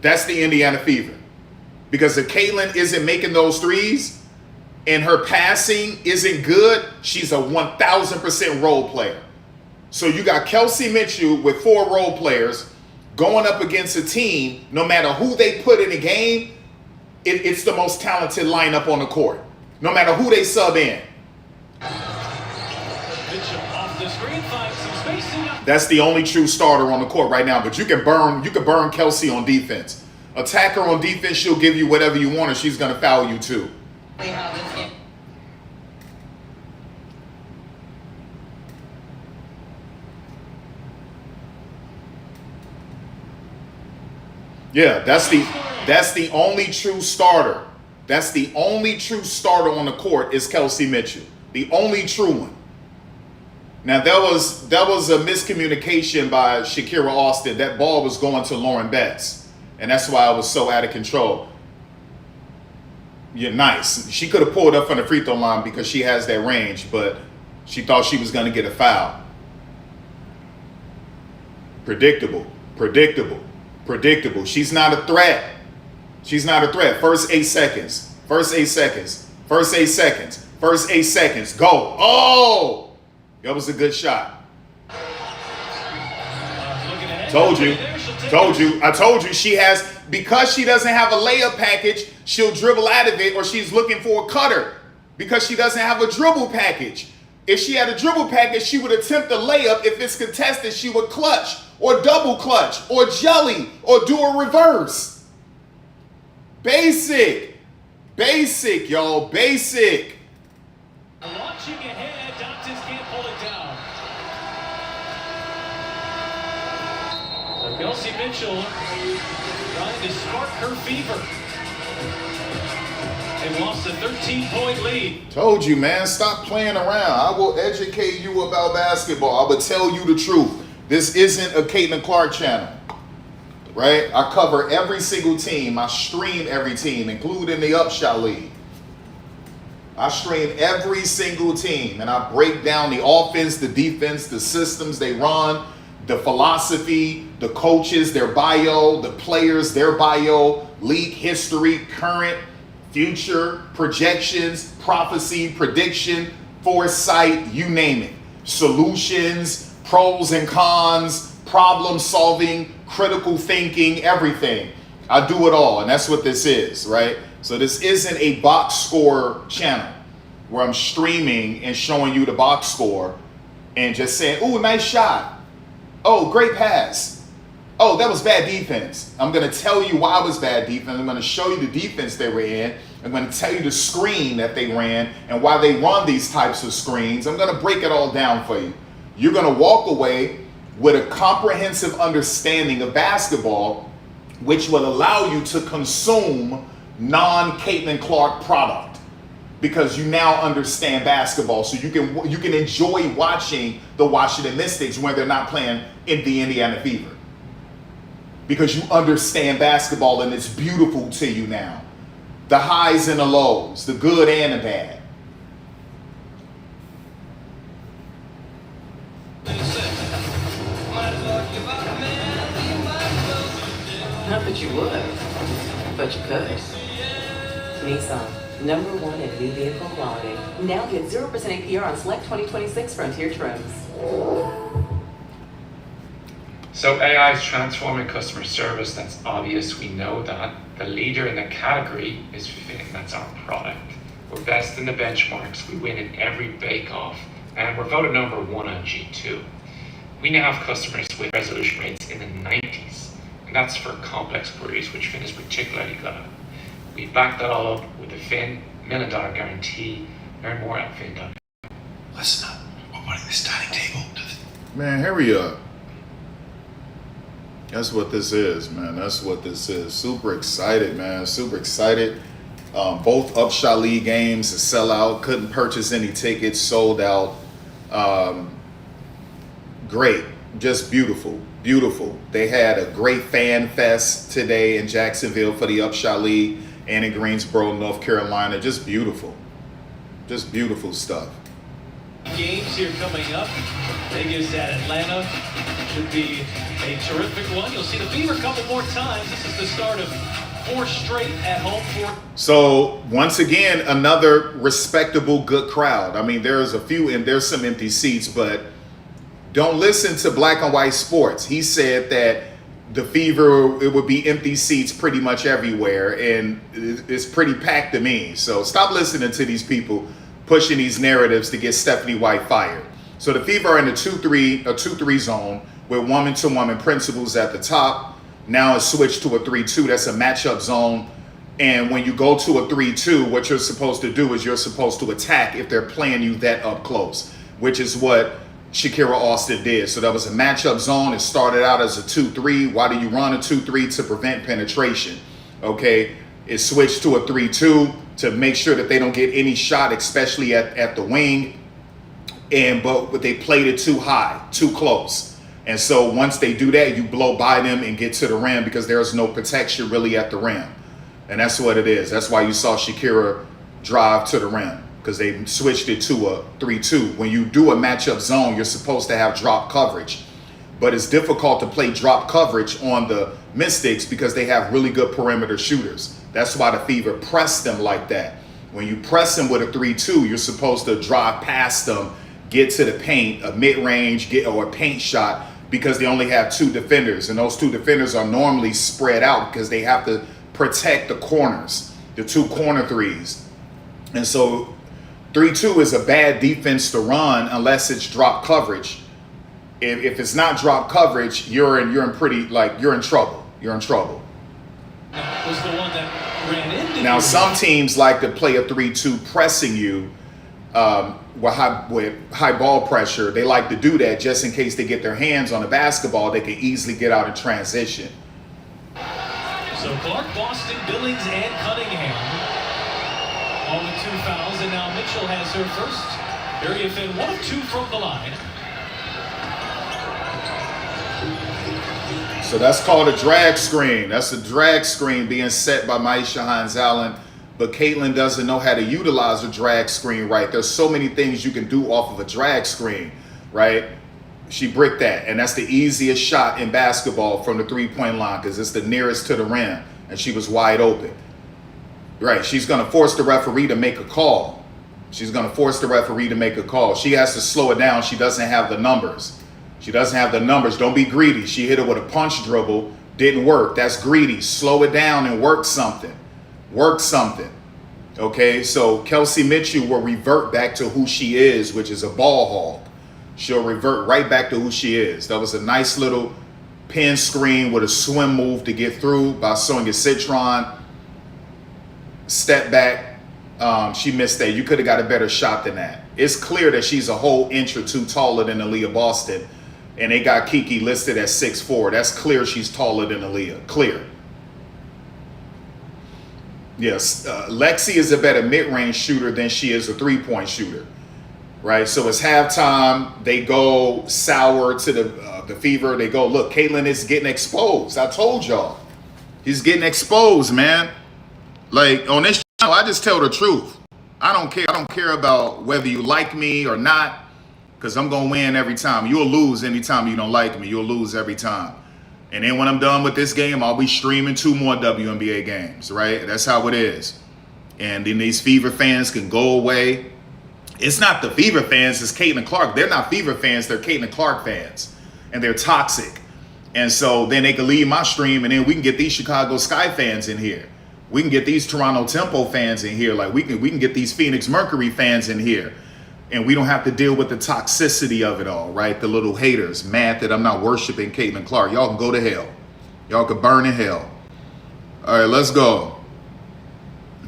That's the Indiana Fever. Because if Caitlin isn't making those threes and her passing isn't good, she's a 1,000% role player. So you got Kelce Mitchell with 4 role players going up against a team, no matter who they put in the game, it's the most talented lineup on the court. No matter who they sub in. That's the only true starter on the court right now. But you can burn Kelce on defense. Attack her on defense, she'll give you whatever you want, and she's gonna foul you too. Yeah, that's the only true starter. That's the only true starter on the court is Kelce Mitchell. The only true one. Now that was a miscommunication by Shakira Austin. That ball was going to Lauren Betts, and that's why it was so out of control. Yeah, nice. She could have pulled up from the free throw line because she has that range, but she thought she was going to get a foul. Predictable. She's not a threat. She's not a threat. First 8 seconds. Go. Oh! That was a good shot. Told you. I told you she has, because she doesn't have a layup package, she'll dribble out of it, or she's looking for a cutter because she doesn't have a dribble package. If she had a dribble package, she would attempt a layup. If it's contested, she would clutch or double clutch or jelly or do a reverse. Basic, y'all, basic. Launching ahead, Dantes can't pull it down. So Kelce Mitchell trying to spark her fever. They lost a 13-point lead. Told you, man, stop playing around. I will educate you about basketball. I will tell you the truth. This isn't a Caitlin Clark channel. Right? I cover every single team. I stream every team, including the Upshot League. I stream every single team, and I break down the offense, the defense, the systems they run, the philosophy, the coaches, their bio, the players, their bio, league history, current, future, projections, prophecy, prediction, foresight, you name it. Solutions, pros and cons, problem solving, critical thinking, everything. I do it all, and that's what this is, right? So this isn't a box score channel where I'm streaming and showing you the box score and just saying, ooh, nice shot. Oh, great pass. Oh, that was bad defense. I'm going to tell you why it was bad defense. I'm going to show you the defense they were in. I'm going to tell you the screen that they ran and why they run these types of screens. I'm going to break it all down for you. You're going to walk away with a comprehensive understanding of basketball, which will allow you to consume non-Caitlin Clark product because you now understand basketball. So you can enjoy watching the Washington Mystics when they're not playing in the Indiana Fever because you understand basketball and it's beautiful to you now. The highs and the lows, the good and the bad. that you would, but you could. Nissan, #1 in new vehicle quality. Now get 0% APR on select 2026 Frontier trims. So AI is transforming customer service. That's obvious. We know that. The leader in the category is Finn. That's our product. We're best in the benchmarks. We win in every bake-off. And we're voted #1 on G2. We now have customers with resolution rates in the 90s. And that's for complex queries, which Finn is particularly good at. We back that all up with the Finn $1 million guarantee. Learn more at Finn.com. Listen up. We're putting this dining table to the... Man, hurry up. That's what this is, man. That's what this is. Super excited, man. Super excited. Both Upshot League games a sellout. Couldn't purchase any tickets. Sold out. Great. Just beautiful. Beautiful. They had a great fan fest today in Jacksonville for the Upshot League and in Greensboro, North Carolina. Just beautiful. Just beautiful stuff. Games here coming up. Vegas at Atlanta should be a terrific one. You'll see the Fever a couple more times. This is the start of 4 straight at home for. So once again, another respectable, good crowd. I mean, there's a few and there's some empty seats, but don't listen to Black and White Sports. He said that the Fever, it would be empty seats pretty much everywhere, and it's pretty packed to me. So stop listening to these people pushing these narratives to get Stephanie White fired. So the Fever are in the 2-3 zone with woman-to-woman principals at the top. Now it's switched to a 3-2. That's a matchup zone. And when you go to a 3-2, what you're supposed to do is you're supposed to attack if they're playing you that up close, which is what Shakira Austin did. So that was a matchup zone. It started out as a 2-3. Why do you run a 2-3? To prevent penetration. Okay. It switched to a 3-2 to make sure that they don't get any shot, especially at the wing. But they played it too high, too close. And so once they do that, you blow by them and get to the rim because there's no protection really at the rim. And that's what it is. That's why you saw Shakira drive to the rim, because they switched it to a 3-2. When you do a matchup zone, you're supposed to have drop coverage. But it's difficult to play drop coverage on the Mystics because they have really good perimeter shooters. That's why the Fever press them like that. When you press them with a 3-2, you're supposed to drive past them, get to the paint, a mid-range, or a paint shot, because they only have 2 defenders. And those 2 defenders are normally spread out because they have to protect the corners, the 2 corner threes. And so 3-2 is a bad defense to run unless it's drop coverage. If it's not drop coverage, you're in trouble. You're in trouble. Was the one that ran into. Now some teams like to play a 3-2 pressing you with high ball pressure. They like to do that just in case they get their hands on the basketball. They can easily get out in transition. So Clark, Boston, Billings, and Cunningham all with 2 fouls, and now Mitchell has her first. Area Finn 1 of 2 from the line. So that's called a drag screen. That's a drag screen being set by Maisha Hines-Allen. But Caitlin doesn't know how to utilize a drag screen right. There's so many things you can do off of a drag screen, right? She bricked that, and that's the easiest shot in basketball from the 3-point line because it's the nearest to the rim, and she was wide open. Right, she's going to force the referee to make a call. She's going to force the referee to make a call. She has to slow it down. She doesn't have the numbers. She doesn't have the numbers. Don't be greedy. She hit it with a punch dribble. Didn't work. That's greedy. Slow it down and work something. Work something. Okay, so Kelsey Mitchell will revert back to who she is, which is a ball hog. She'll revert right back to who she is. That was a nice little pin screen with a swim move to get through by Sonia Citron. Step back. She missed that. You could have got a better shot than that. It's clear that she's a whole inch or 2 taller than Aaliyah Boston. And they got Kiki listed at 6'4". That's clear she's taller than Aaliyah. Clear. Yes, Lexi is a better mid-range shooter than she is a 3-point shooter. Right? So it's halftime. They go sour to the Fever. They go, look, Caitlin is getting exposed. I told y'all. He's getting exposed, man. Like, on this channel, I just tell the truth. I don't care. I don't care about whether you like me or not, because I'm going to win every time. You'll lose anytime you don't like me. You'll lose every time. And then when I'm done with this game, I'll be streaming 2 more WNBA games, right? That's how it is. And then these Fever fans can go away. It's not the Fever fans, it's Caitlin Clark. They're not Fever fans, they're Caitlin Clark fans. And they're toxic. And so then they can leave my stream, and then we can get these Chicago Sky fans in here. We can get these Toronto Tempo fans in here. Like we can get these Phoenix Mercury fans in here. And we don't have to deal with the toxicity of it all, right? The little haters mad that I'm not worshiping Caitlin Clark. Y'all can go to hell. Y'all can burn in hell. All right, let's go.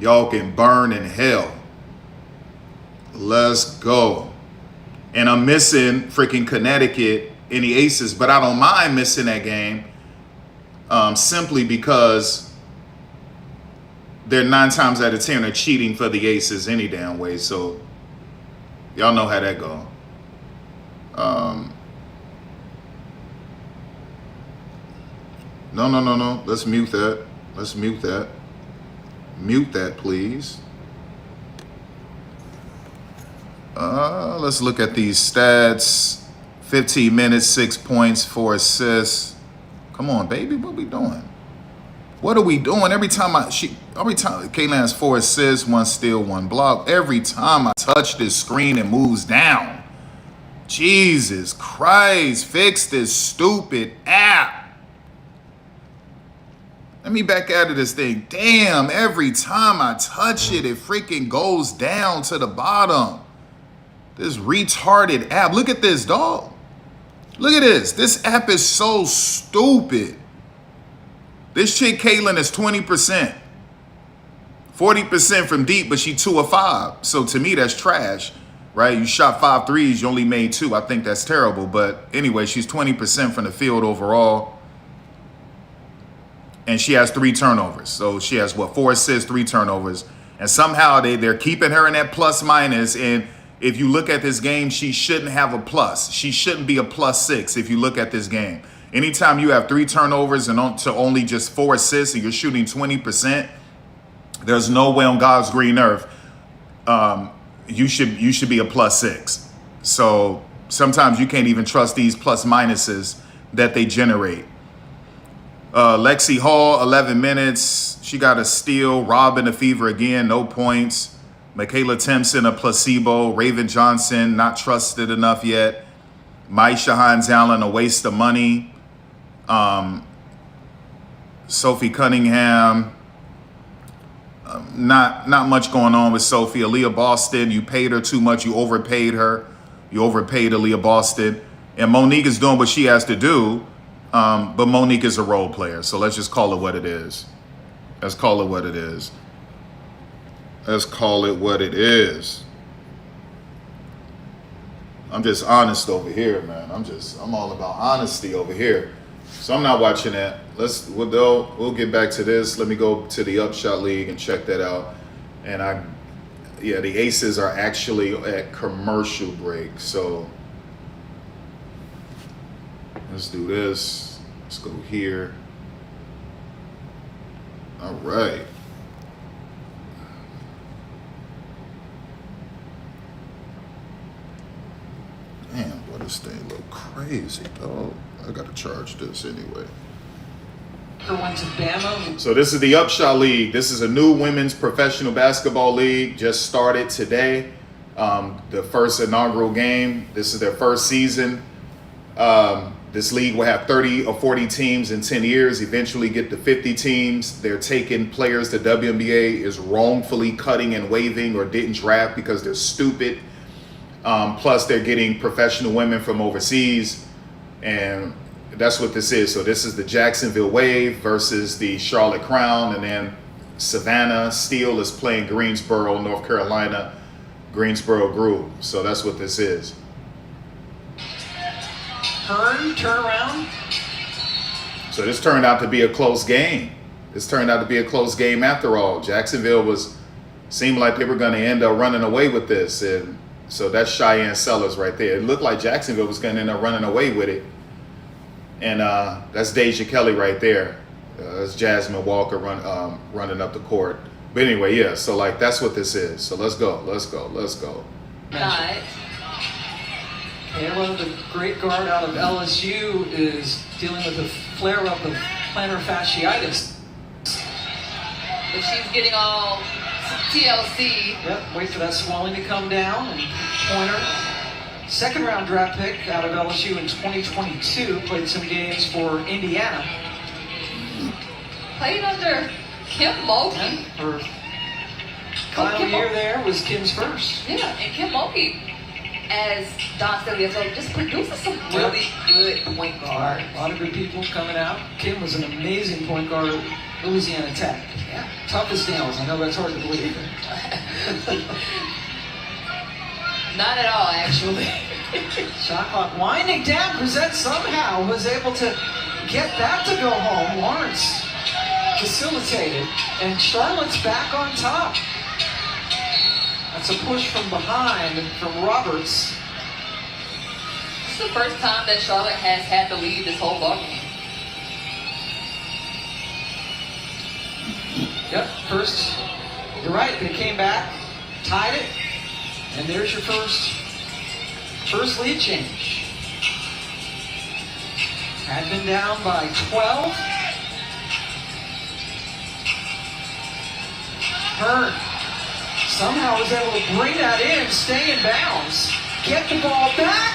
Y'all can burn in hell. Let's go. And I'm missing freaking Connecticut in the Aces, but I don't mind missing that game simply because they're 9 times out of 10 are cheating for the Aces any damn way. So y'all know how that go. No. Let's mute that. Let's mute that. Mute that, please. Let's look at these stats. 15 minutes, 6 points, 4 assists. Come on, baby, what we doing? What are we doing? Every time Caitlin has 4 assists, 1 steal, 1 block. Every time I touch this screen, it moves down. Jesus Christ, fix this stupid app. Let me back out of this thing. Damn, every time I touch it, it freaking goes down to the bottom. This retarded app. Look at this, dog. Look at this. This app is so stupid. This chick, Caitlin, is 20%. 40% from deep, but she 2 of 5. So to me, that's trash, right? You shot 5 threes, you only made 2. I think that's terrible. But anyway, she's 20% from the field overall. And she has 3 turnovers. So she has, 4 assists, 3 turnovers. And somehow they're keeping her in that plus minus. And if you look at this game, she shouldn't have a plus. She shouldn't be a +6 if you look at this game. Anytime you have 3 turnovers and to only just 4 assists and you're shooting 20%, there's no way on God's green earth you should be a +6. So sometimes you can't even trust these plus minuses that they generate. Lexi Hall, 11 minutes. She got a steal. Robin, a Fever again, no points. Michaela Timpson, a placebo. Raven Johnson, not trusted enough yet. Maisha Hines Allen, a waste of money. Sophie Cunningham, not much going on with Sophie. Aaliyah Boston, you paid her too much. You overpaid her. You overpaid Aaliyah Boston. And Monique is doing what she has to do. But Monique is a role player. So let's just call it what it is. Let's call it what it is. Let's call it what it is. I'm just honest over here, man. I'm all about honesty over here. So I'm not watching that. We'll get back to this. Let me go to the Upshot League and check that out. And the Aces are actually at commercial break. So let's do this. Let's go here. All right. Damn, boy, this thing look crazy, dog. I gotta charge this anyway. So this is the Upshot League. This is a new women's professional basketball league. Just started today. The first inaugural game. This is their first season. This league will have 30 or 40 teams in 10 years, eventually get to 50 teams. They're taking players the WNBA is wrongfully cutting and waiving or didn't draft because they're stupid. Plus, they're getting professional women from overseas. And that's what this is. So this is the Jacksonville Wave versus the Charlotte Crown. And then Savannah Steel is playing Greensboro, North Carolina, Greensboro Group. So that's what this is. Turn around. So this turned out to be a close game. This turned out to be a close game after all. Jacksonville seemed like they were going to end up running away with this. And so that's Cheyenne Sellers right there. It looked like Jacksonville was going to end up running away with it. And that's Deja Kelly right there. That's Jasmine Walker running up the court. But anyway, yeah, so that's what this is. So let's go. But Kayla, the great guard out of LSU, is dealing with a flare-up of plantar fasciitis. But she's getting all TLC. Yep, wait for that swelling to come down. And Pointer, second-round draft pick out of LSU in 2022, played some games for Indiana. Played under Kim Mulkey. Her final year there was Kim's first. Yeah, and Kim Mulkey, as Don said, just produces some really good point guards. A lot of good people coming out. Kim was an amazing point guard at Louisiana Tech. Yeah. Tough as nails. I know that's hard to believe. Not at all, actually. Shot clock winding down. Brissett somehow was able to get that to go home. Lawrence facilitated, and Charlotte's back on top. That's a push from behind from Roberts. This is the first time that Charlotte has had the lead this whole ball game. Yep, first, you're right, they came back, tied it, and there's your first lead change. Had been down by 12. Hearn somehow was able to bring that in, stay in bounds, get the ball back.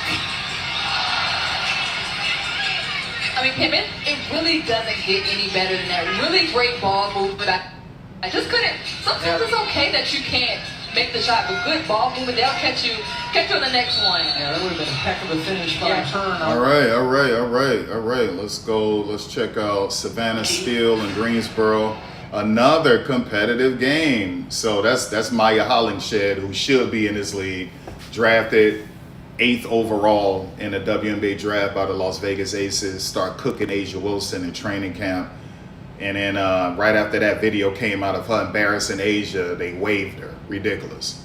I mean, Kim, it really doesn't get any better than that. Really great ball movement. I just couldn't. Sometimes it's okay that you can't make the shot, but good ball movement, they'll catch you on the next one. Yeah, that would have been a heck of a finish by Hearn. All right. Let's go. Let's check out Savannah Steele and Greensboro. Another competitive game. So that's Maya Hollingshed, who should be in this league, drafted 8th overall in the WNBA draft by the Las Vegas Aces. Start cooking Asia Wilson in training camp. And then right after that video came out of her embarrassing Asia, they waived her. Ridiculous.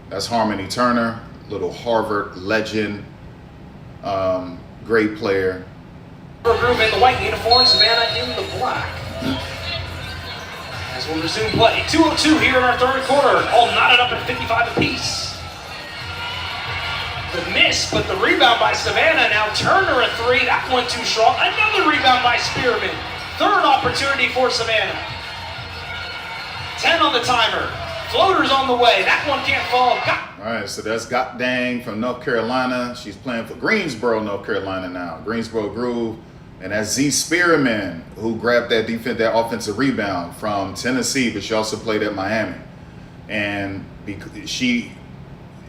That's Harmony Turner, little Harvard legend, great player. Group in the white uniform, Savannah in the black. As we'll resume play. 2:02 here in our third quarter. All knotted up at 55 apiece. The miss, but the rebound by Savannah. Now Turner a three. That one too strong. Another rebound by Spearman. Third opportunity for Savannah. 10 on the timer. Floaters on the way. That one can't fall. All right, so that's Got Dang from North Carolina. She's playing for Greensboro, North Carolina now. Greensboro Groove. And that's Z Spearman, who grabbed that offensive rebound from Tennessee, but she also played at Miami. And if she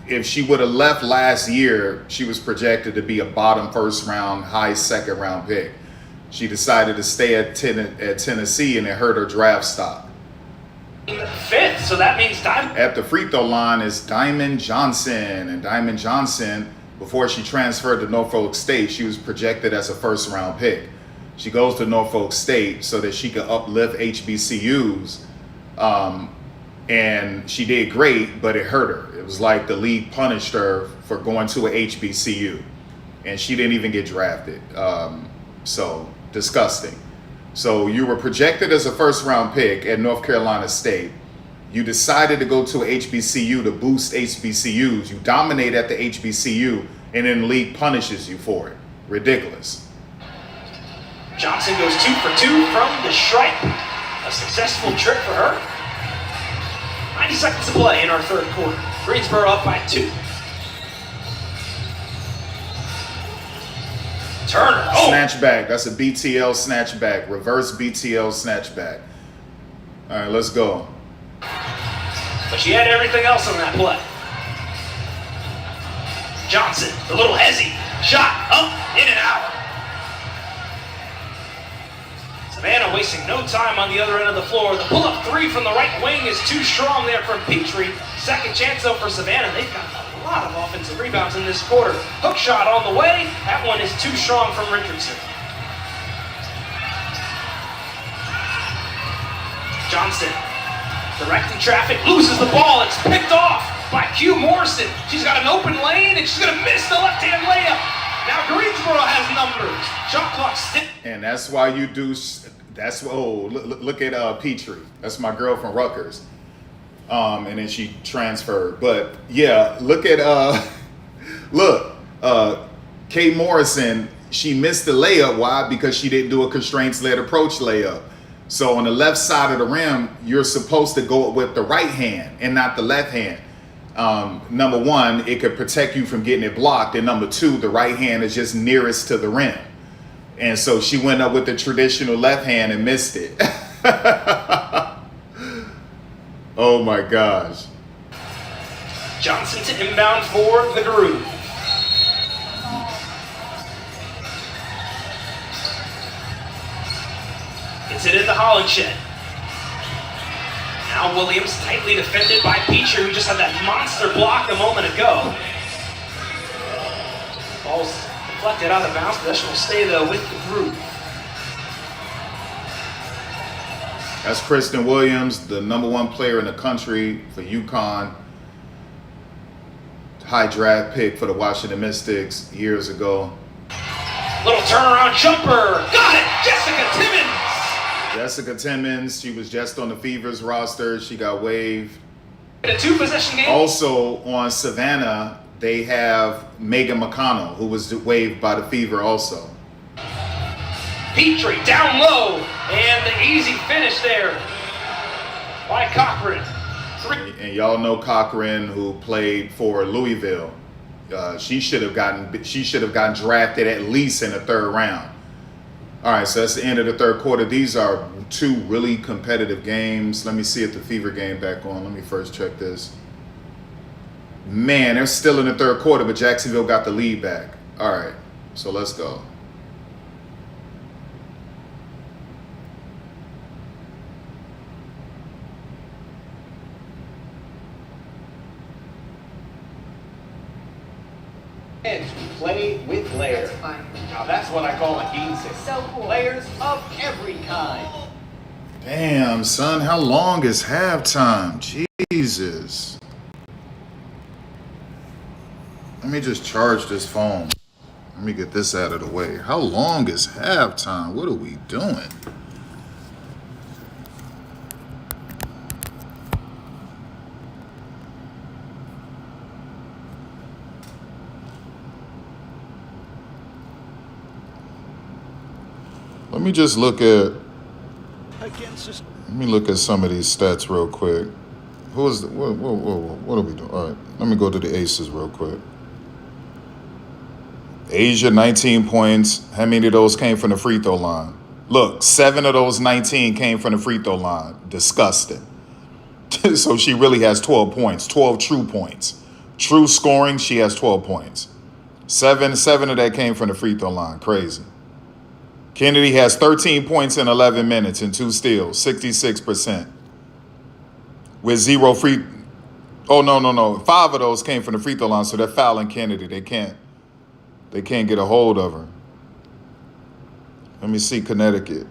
would have left last year, she was projected to be a bottom first round, high second round pick. She decided to stay at Tennessee, and it hurt her draft stock. 5th, so that means Diamond. At the free throw line is Diamond Johnson. And Diamond Johnson, before she transferred to Norfolk State, she was projected as a first round pick. She goes to Norfolk State so that she could uplift HBCUs. And she did great, but it hurt her. It was like the league punished her for going to a HBCU. And she didn't even get drafted. So disgusting. So you were projected as a first round pick at North Carolina State. You decided to go to a HBCU to boost HBCUs. You dominate at the HBCU, and then the league punishes you for it. Ridiculous. Johnson goes 2 for 2 from the stripe. A successful trip for her. 90 seconds to play in our third quarter. Greensboro up by 2. Turner. Oh. Snatchback. That's a BTL snatchback. Reverse BTL snatchback. All right, let's go. But she had everything else on that play. Johnson, the little hezzy. Shot up, in and out. Savannah wasting no time on the other end of the floor. The pull-up three from the right wing is too strong there from Petrie. Second chance though for Savannah. They've got a lot of offensive rebounds in this quarter. Hook shot on the way. That one is too strong from Richardson. Johnson, directing traffic, loses the ball. It's picked off by Q Morrison. She's got an open lane and she's gonna miss the left-hand layup. Now Greensboro has numbers. Shot clock stick. And that's why you do. Look at Petrie. That's my girl from Rutgers. And then she transferred. But yeah, look at Kay Morrison, she missed the layup. Why? Because she didn't do a constraints-led approach layup. So on the left side of the rim, you're supposed to go with the right hand and not the left hand. Number one, it could protect you from getting it blocked. And number two, the right hand is just nearest to the rim. And so she went up with the traditional left hand and missed it. Oh my gosh. Johnson to inbound for the Groove. Gets it into Hollenshed. Now Williams tightly defended by Peacher, who just had that monster block a moment ago. Ball's deflected out of bounds. Possession will stay though with the Groove. That's Kristen Williams, the #1 player in the country for UConn. High draft pick for the Washington Mystics years ago. Little turnaround jumper. Got it! Jessica Timmons! Jessica Timmons, she was just on the Fever's roster. She got waived. In a 2-possession game. Also on Savannah, they have Megan McConnell, who was waived by the Fever also. Petrie down low, and the easy finish there by Cochran. And y'all know Cochran, who played for Louisville. She should have gotten drafted at least in the 3rd round. All right, so that's the end of the 3rd quarter. These are 2 really competitive games. Let me see if the Fever game back on. Let me first check this. Man, they're still in the 3rd quarter, but Jacksonville got the lead back. All right, so let's go. Play with layers. That's fine. Now that's what I call a game system. So cool. Layers of every kind. Damn, son, how long is halftime? Jesus. Let me just charge this phone. Let me get this out of the way. How long is halftime? What are we doing? Let me just look at. Let me look at some of these stats real quick. Who is the, what are we doing? All right, let me go to the Aces real quick. Asia, 19 points. How many of those came from the free throw line? Look, 7 of those 19 came from the free throw line. Disgusting. So she really has 12 points, 12 true points. True scoring, she has 12 points. 7 of that came from the free throw line. Crazy. Kennedy has 13 points in 11 minutes and 2 steals, 66%. With 0 free. Oh, no. 5 of those came from the free throw line, so they're fouling Kennedy. They can't get a hold of her. Let me see Connecticut.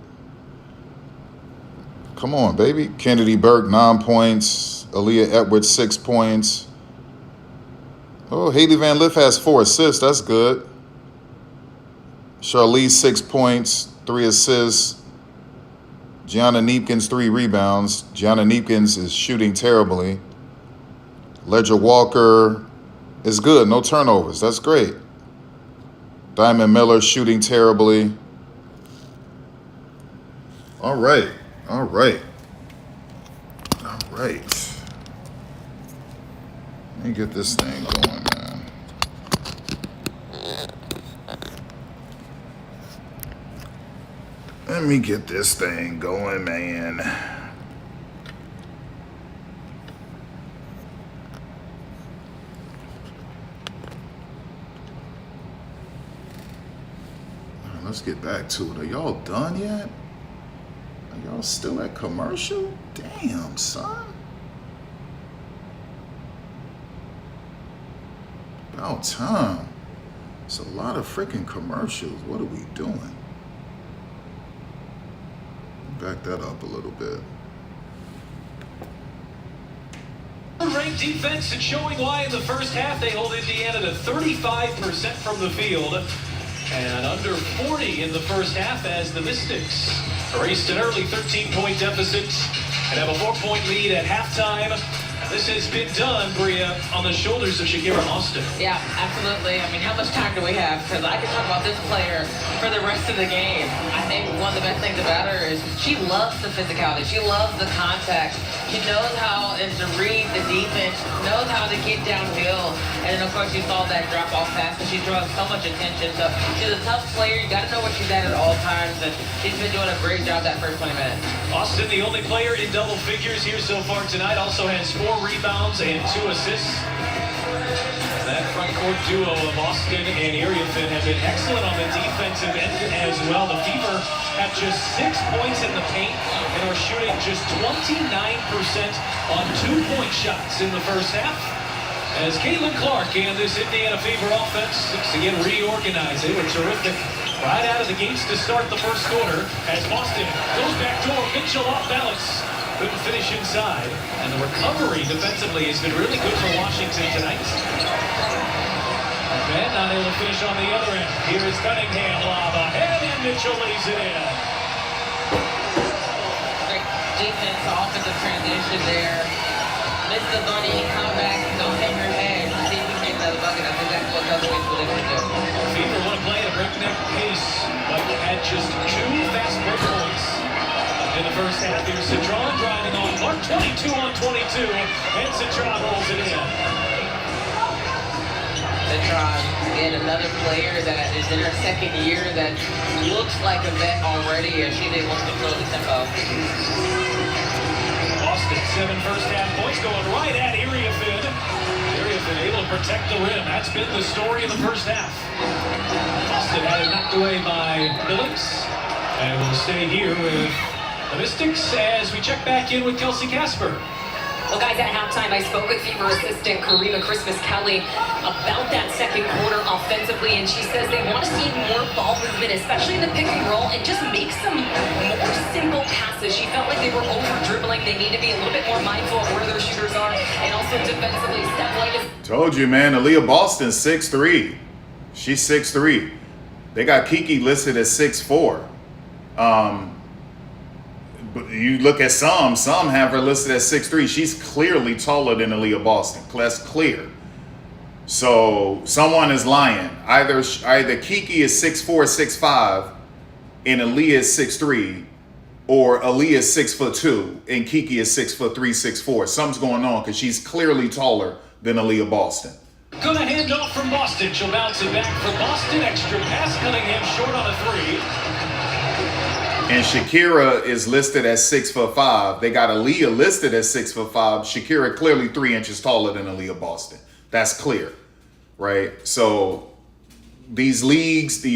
Come on, baby. Kennedy Burke, 9 points. Aaliyah Edwards, 6 points. Oh, Haley Van Lith has 4 assists. That's good. Charlize, 6 points, 3 assists. Gianna Neepkins, 3 rebounds. Gianna Neepkins is shooting terribly. Ledger Walker is good. No turnovers. That's great. Diamond Miller shooting terribly. All right. Let me get this thing going, man. Let me get this thing going, man. All right, let's get back to it. Are y'all done yet? Are y'all still at commercial? Damn, son. About time. It's a lot of freaking commercials. What are we doing? Back that up a little bit. Ranked defense and showing why in the first half they hold Indiana to 35% from the field and under 40 in the first half as the Mystics erased an early 13-point deficit and have a 4-point lead at halftime. This has been done, Bria, on the shoulders of Shakira Austin. Yeah, absolutely. I mean, how much time do we have? Because I could talk about this player for the rest of the game. I think one of the best things about her is she loves the physicality. She loves the contact. She knows how to read the defense, knows how to get downhill. And then, of course, you saw that drop-off pass, and she draws so much attention. So she's a tough player. You got to know what she's at all times. And she's been doing a great job that first 20 minutes. Austin, the only player in double figures here so far tonight, also has 4 rebounds and 2 assists. That front court duo of Austin and Iriafin have been excellent on the defensive end as well. The Fever have just 6 points in the paint and are shooting just 29% on 2-point shots in the first half. As Caitlin Clark and this Indiana Fever offense again reorganize. They were terrific right out of the gates to start the first quarter as Boston goes back door. Mitchell off balance. Couldn't finish inside. And the recovery defensively has been really good for Washington tonight. Ben not able to finish on the other end. Here is Cunningham lob ahead and Mitchell lays it in. Great defense, offensive transition there. Misses the bunny, come back, don't hit her head. See if we can get another bucket. I think that's what the other ways will do. Fever want to play at a breakneck pace, but had just 2 fast break points in the first half. Here's Citron driving on Clark, 22 on 22, and Citron rolls it in. Citron, again, another player that is in her second year that looks like a vet already as she's able to control the tempo. Austin, 7 first half points going right at Iriafin. Iriafin able to protect the rim. That's been the story of the first half. Austin had it knocked away by Billings. And we'll stay here with the Mystics as we check back in with Kelsey Casper. Well, guys, at halftime, I spoke with Fever assistant Karima Christmas-Kelly about that second quarter offensively, and she says they want to see more ball movement, especially in the pick and roll, and just make some more simple passes. She felt like they were over-dribbling. They need to be a little bit more mindful of where their shooters are, and also defensively, Steph White is... Told you, man, Aaliyah Boston 6'3". She's 6'3". They got Kiki listed as 6'4". But you look at some have her listed as 6'3". She's clearly taller than Aaliyah Boston. That's clear. So someone is lying. Either Kiki is 6'4", 6'5", and Aaliyah is 6'3", or Aaliyah is 6'2", and Kiki is 6'3", 6'4". Something's going on because she's clearly taller than Aaliyah Boston. Gonna hand off from Boston. She'll bounce it back for Boston. Extra pass. Cunningham short on a 3. And Shakira is listed as 6'5". They got Aaliyah listed as 6'5". Shakira clearly 3 inches taller than Aaliyah Boston. That's clear, right? So these leagues, the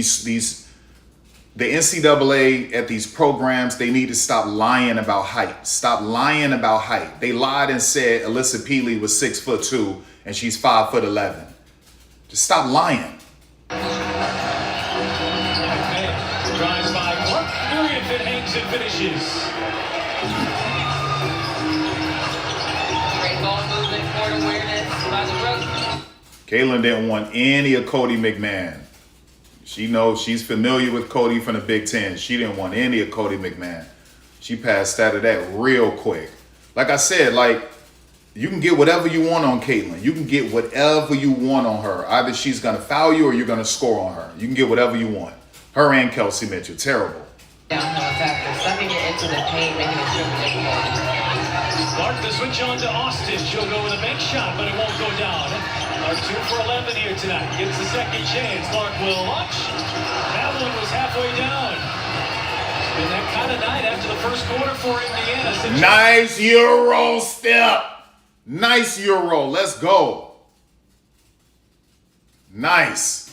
NCAA at these programs, they need to stop lying about height. Stop lying about height. They lied and said Alyssa Peely was 6'2" and she's 5'11". Just stop lying. Drives by Clark. Iriafin hangs and finishes. Great ball movement, court awareness by the rookie. Caitlin didn't want any of Cody McMahon. She knows she's familiar with Cody from the Big Ten. She didn't want any of Cody McMahon. She passed out of that real quick. Like I said, you can get whatever you want on Caitlin. You can get whatever you want on her. Either she's going to foul you or you're going to score on her. You can get whatever you want. Her and Kelsey Mitchell. Terrible. Downhill attacker, sucking it into the paint, making it super difficult. Clark the switch on to Austin. She'll go with a bank shot, but it won't go down. Clark 2 for 11 here tonight. Gets a second chance. Clark will launch. That one was halfway down. Been that kind of night after the first quarter for Indiana. Nice Euro step. Nice Euro. Let's go. Nice.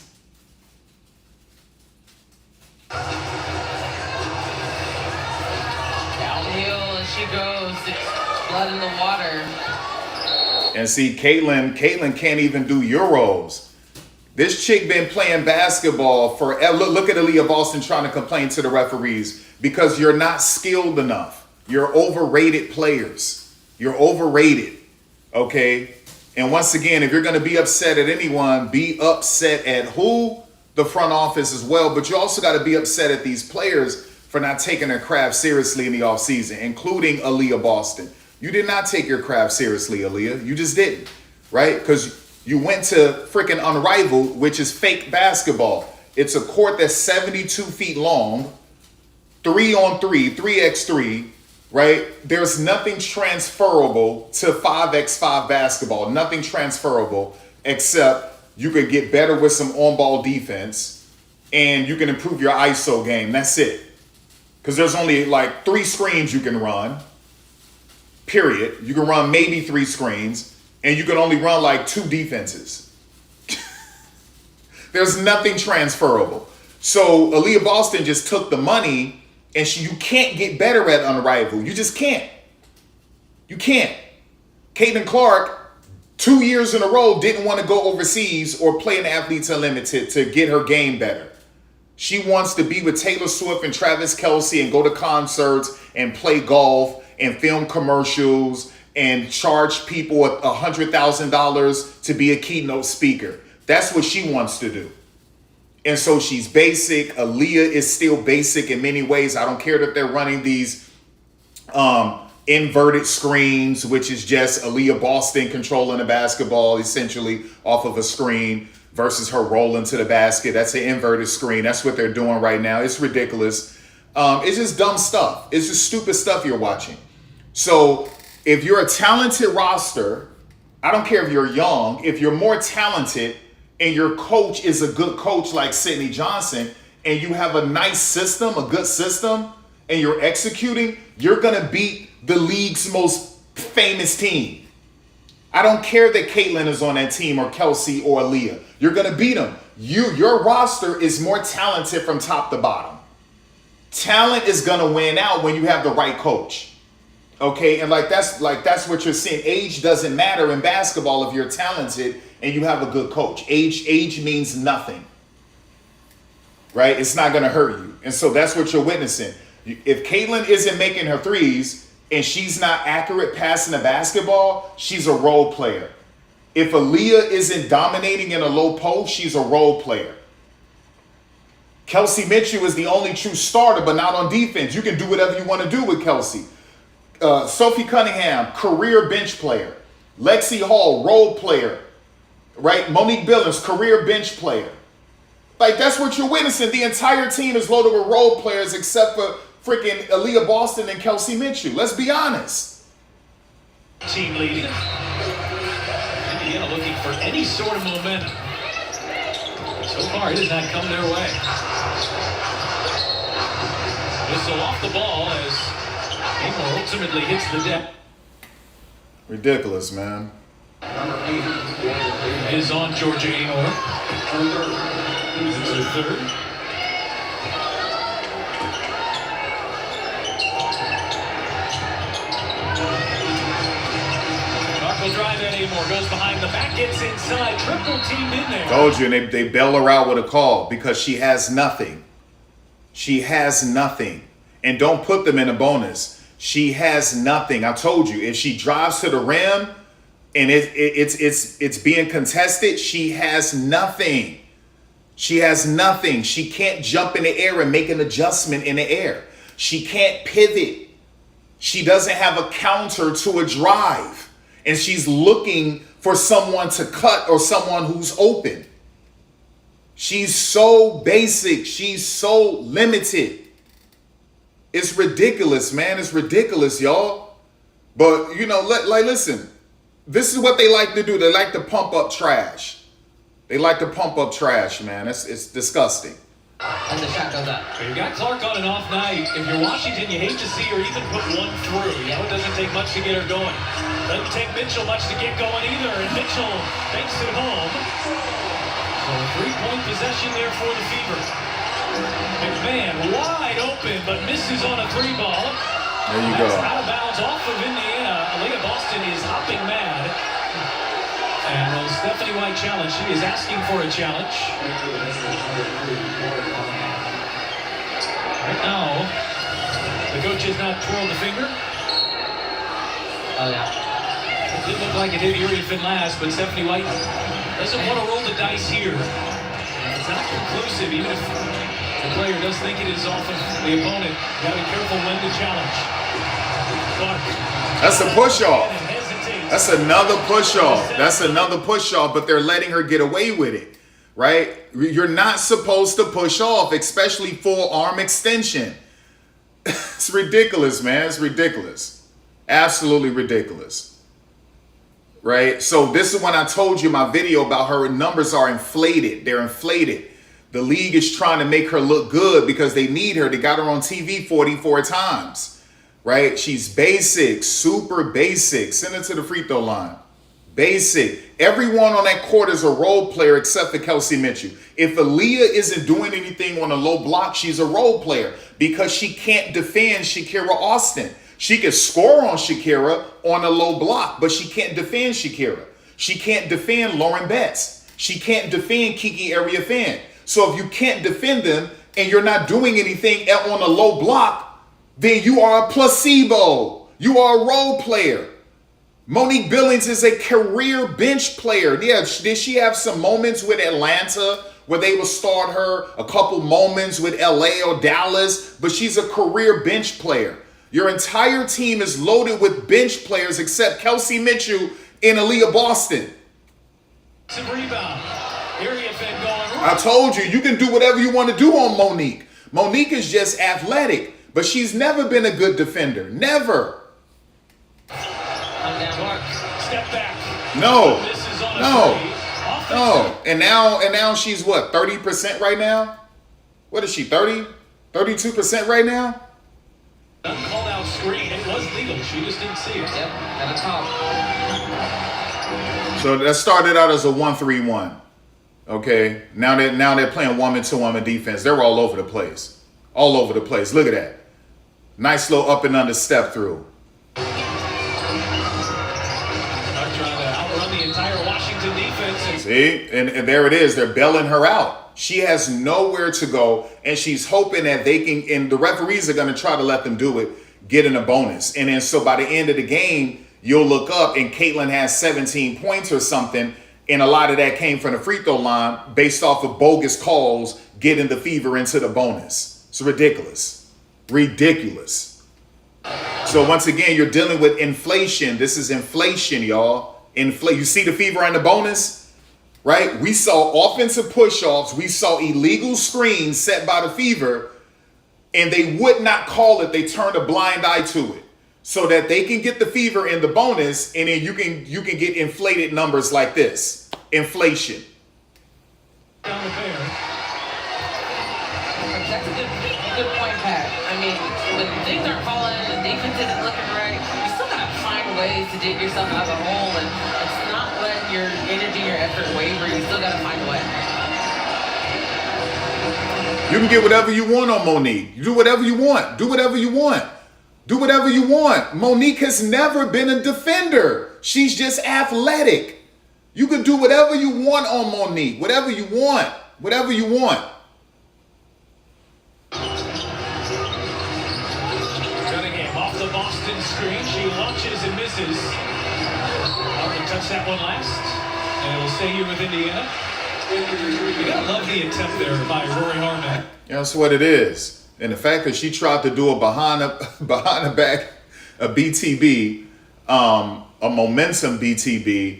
Downhill as she goes. It's blood in the water. And see, Caitlin can't even do Euros. This chick been playing basketball forever. Look at Aaliyah Boston trying to complain to the referees because you're not skilled enough. You're overrated players. You're overrated, okay? And once again, if you're going to be upset at anyone, be upset at who? The front office as well. But you also got to be upset at these players for not taking their craft seriously in the offseason, including Aaliyah Boston. You did not take your craft seriously, Aaliyah. You just didn't, right? Because you went to freaking Unrivaled, which is fake basketball. It's a court that's 72 feet long, 3-on-3, 3x3, right? There's nothing transferable to 5x5 basketball. Nothing transferable except you could get better with some on-ball defense and you can improve your ISO game. That's it. Because there's only like 3 screens you can run, period. You can run maybe 3 screens and you can only run like 2 defenses. There's nothing transferable. So Aaliyah Boston just took the money and you can't get better at Unrivaled. You just can't. You can't. Caitlin Clark, 2 years in a row, didn't want to go overseas or play in Athletes Unlimited to get her game better. She wants to be with Taylor Swift and Travis Kelce and go to concerts and play golf and film commercials and charge people $100,000 to be a keynote speaker. That's what she wants to do. And so she's basic. Aaliyah is still basic in many ways. I don't care that they're running these inverted screens, which is just Aaliyah Boston controlling the basketball essentially off of a screen versus her rolling to the basket. That's an inverted screen. That's what they're doing right now. It's ridiculous. It's just dumb stuff. It's just stupid stuff you're watching. So if you're a talented roster, I don't care if you're young, if you're more talented and your coach is a good coach like Sidney Johnson and you have a nice system, a good system, and you're executing, you're going to beat the league's most famous team. I don't care that Caitlin is on that team or Kelsey or Aaliyah. You're going to beat them. Your roster is more talented from top to bottom. Talent is going to win out when you have the right coach. Okay, and that's what you're seeing. Age doesn't matter in basketball if you're talented and you have a good coach. Age means nothing. Right? It's not going to hurt you. And so that's what you're witnessing. If Caitlin isn't making her threes and she's not accurate passing the basketball, she's a role player. If Aaliyah isn't dominating in a low post, she's a role player. Kelsey Mitchell is the only true starter, but not on defense. You can do whatever you want to do with Kelsey. Sophie Cunningham, career bench player. Lexi Hall, role player. Right? Monique Billings, career bench player. Like, that's what you're witnessing. The entire team is loaded with role players except for freaking Aaliyah Boston and Kelsey Mitchell. Let's be honest. Team leading. Indiana looking for any sort of momentum. So far, it has not come their way. Whistle off the ball as Amor ultimately hits the deck. Ridiculous, man. Is on Georgia Amor. Into the third. Clark will drive at Amor, goes behind the back, gets inside, triple teamed in there. Told you, and they bail her out with a call because she has nothing. She has nothing. And don't put them in a bonus. She has nothing. I told you, if she drives to the rim and it's being contested, she has nothing. She has nothing. She can't jump in the air and make an adjustment in the air. She can't pivot. She doesn't have a counter to a drive. And she's looking for someone to cut or someone who's open. She's so basic. She's so limited. It's ridiculous, man. It's ridiculous, y'all. But, listen. This is what they like to do. They like to pump up trash. They like to pump up trash, man. It's disgusting. And the shot goes up. You got Clark on an off night. If you're Washington, you hate to see her even put one through. You know, it doesn't take much to get her going. Doesn't take Mitchell much to get going either. And Mitchell takes it home. So a 3-point possession there for the Fever. McMahon wide open, but misses on a 3-ball. There you go. Out of bounds off of Indiana. Aaliyah Boston is hopping mad. And will Stephanie White challenge? She is asking for a challenge. Right now, the coach has not twirled the finger. Oh, yeah. It did look like it hit Uriah Finlast, but Stephanie White doesn't want to roll the dice here. It's not conclusive, even if the player does think it is off of the opponent. You got to be careful when to challenge. Clark That's a push-off. That's another push-off. That's another push-off, but they're letting her get away with it, right? You're not supposed to push off, especially full arm extension. It's ridiculous, man. It's ridiculous. Absolutely ridiculous. Right? So this is when I told you my video about her numbers are inflated. They're inflated. The league is trying to make her look good because they need her. They got her on TV 44 times. Right? She's basic, super basic. Send her to the free throw line. Basic. Everyone on that court is a role player except for Kelsey Mitchell. If Aaliyah isn't doing anything on a low block, she's a role player because she can't defend Shakira Austin. She can score on Shakira on a low block, but she can't defend Shakira. She can't defend Lauren Betts. She can't defend Kiki Ariafan. So if you can't defend them and you're not doing anything on a low block, then you are a placebo. You are a role player. Monique Billings is a career bench player. Yeah, did she have some moments with Atlanta where they would start her, a couple moments with LA or Dallas, but she's a career bench player. Your entire team is loaded with bench players except Kelsey Mitchell and Aaliyah Boston. I told you, you can do whatever you want to do on Monique. Monique is just athletic. But she's never been a good defender. Never. Step back. No. And now she's what, 30% right now? What is she, 30? 32% right now? Uncalled out screen. It was legal. She just didn't see it. Yep, at the top. So that started out as a 1-3-1. Okay. Now they're playing woman-to-woman defense. They're all over the place. All over the place. Look at that. Nice little up and under step through. Trying to outrun the entire Washington defense. See? And there it is. They're bailing her out. She has nowhere to go, and she's hoping that they can, and the referees are going to try to let them do it, getting a bonus. And then so by the end of the game, you'll look up and Caitlin has 17 points or something, and a lot of that came from the free throw line based off of bogus calls getting the Fever into the bonus. It's ridiculous. Ridiculous. So once again, you're dealing with inflation. This is inflation, y'all. You see the Fever and the bonus, right? We saw offensive push-offs. We saw illegal screens set by the Fever, and they would not call it. They turned a blind eye to it so that they can get the Fever in the bonus, and then you can get inflated numbers like this. Inflation. That's a good point, Pat. I mean, when things aren't falling and the defense isn't looking right, you still gotta find ways to dig yourself out of the hole, and it's not letting your energy, your effort waver. You still gotta find a way. You can get whatever you want on Monique. You do whatever you want. Do whatever you want. Do whatever you want. Monique has never been a defender. She's just athletic. You can do whatever you want on Monique. Whatever you want. Whatever you want. Off the Boston screen, she launches and misses. Harmon touched that one last, and it'll stay here with Indiana. You gotta love the attempt there by Rory Harmon. Yeah, that's what it is. And the fact that she tried to do a behind the back, a BTB, a momentum BTB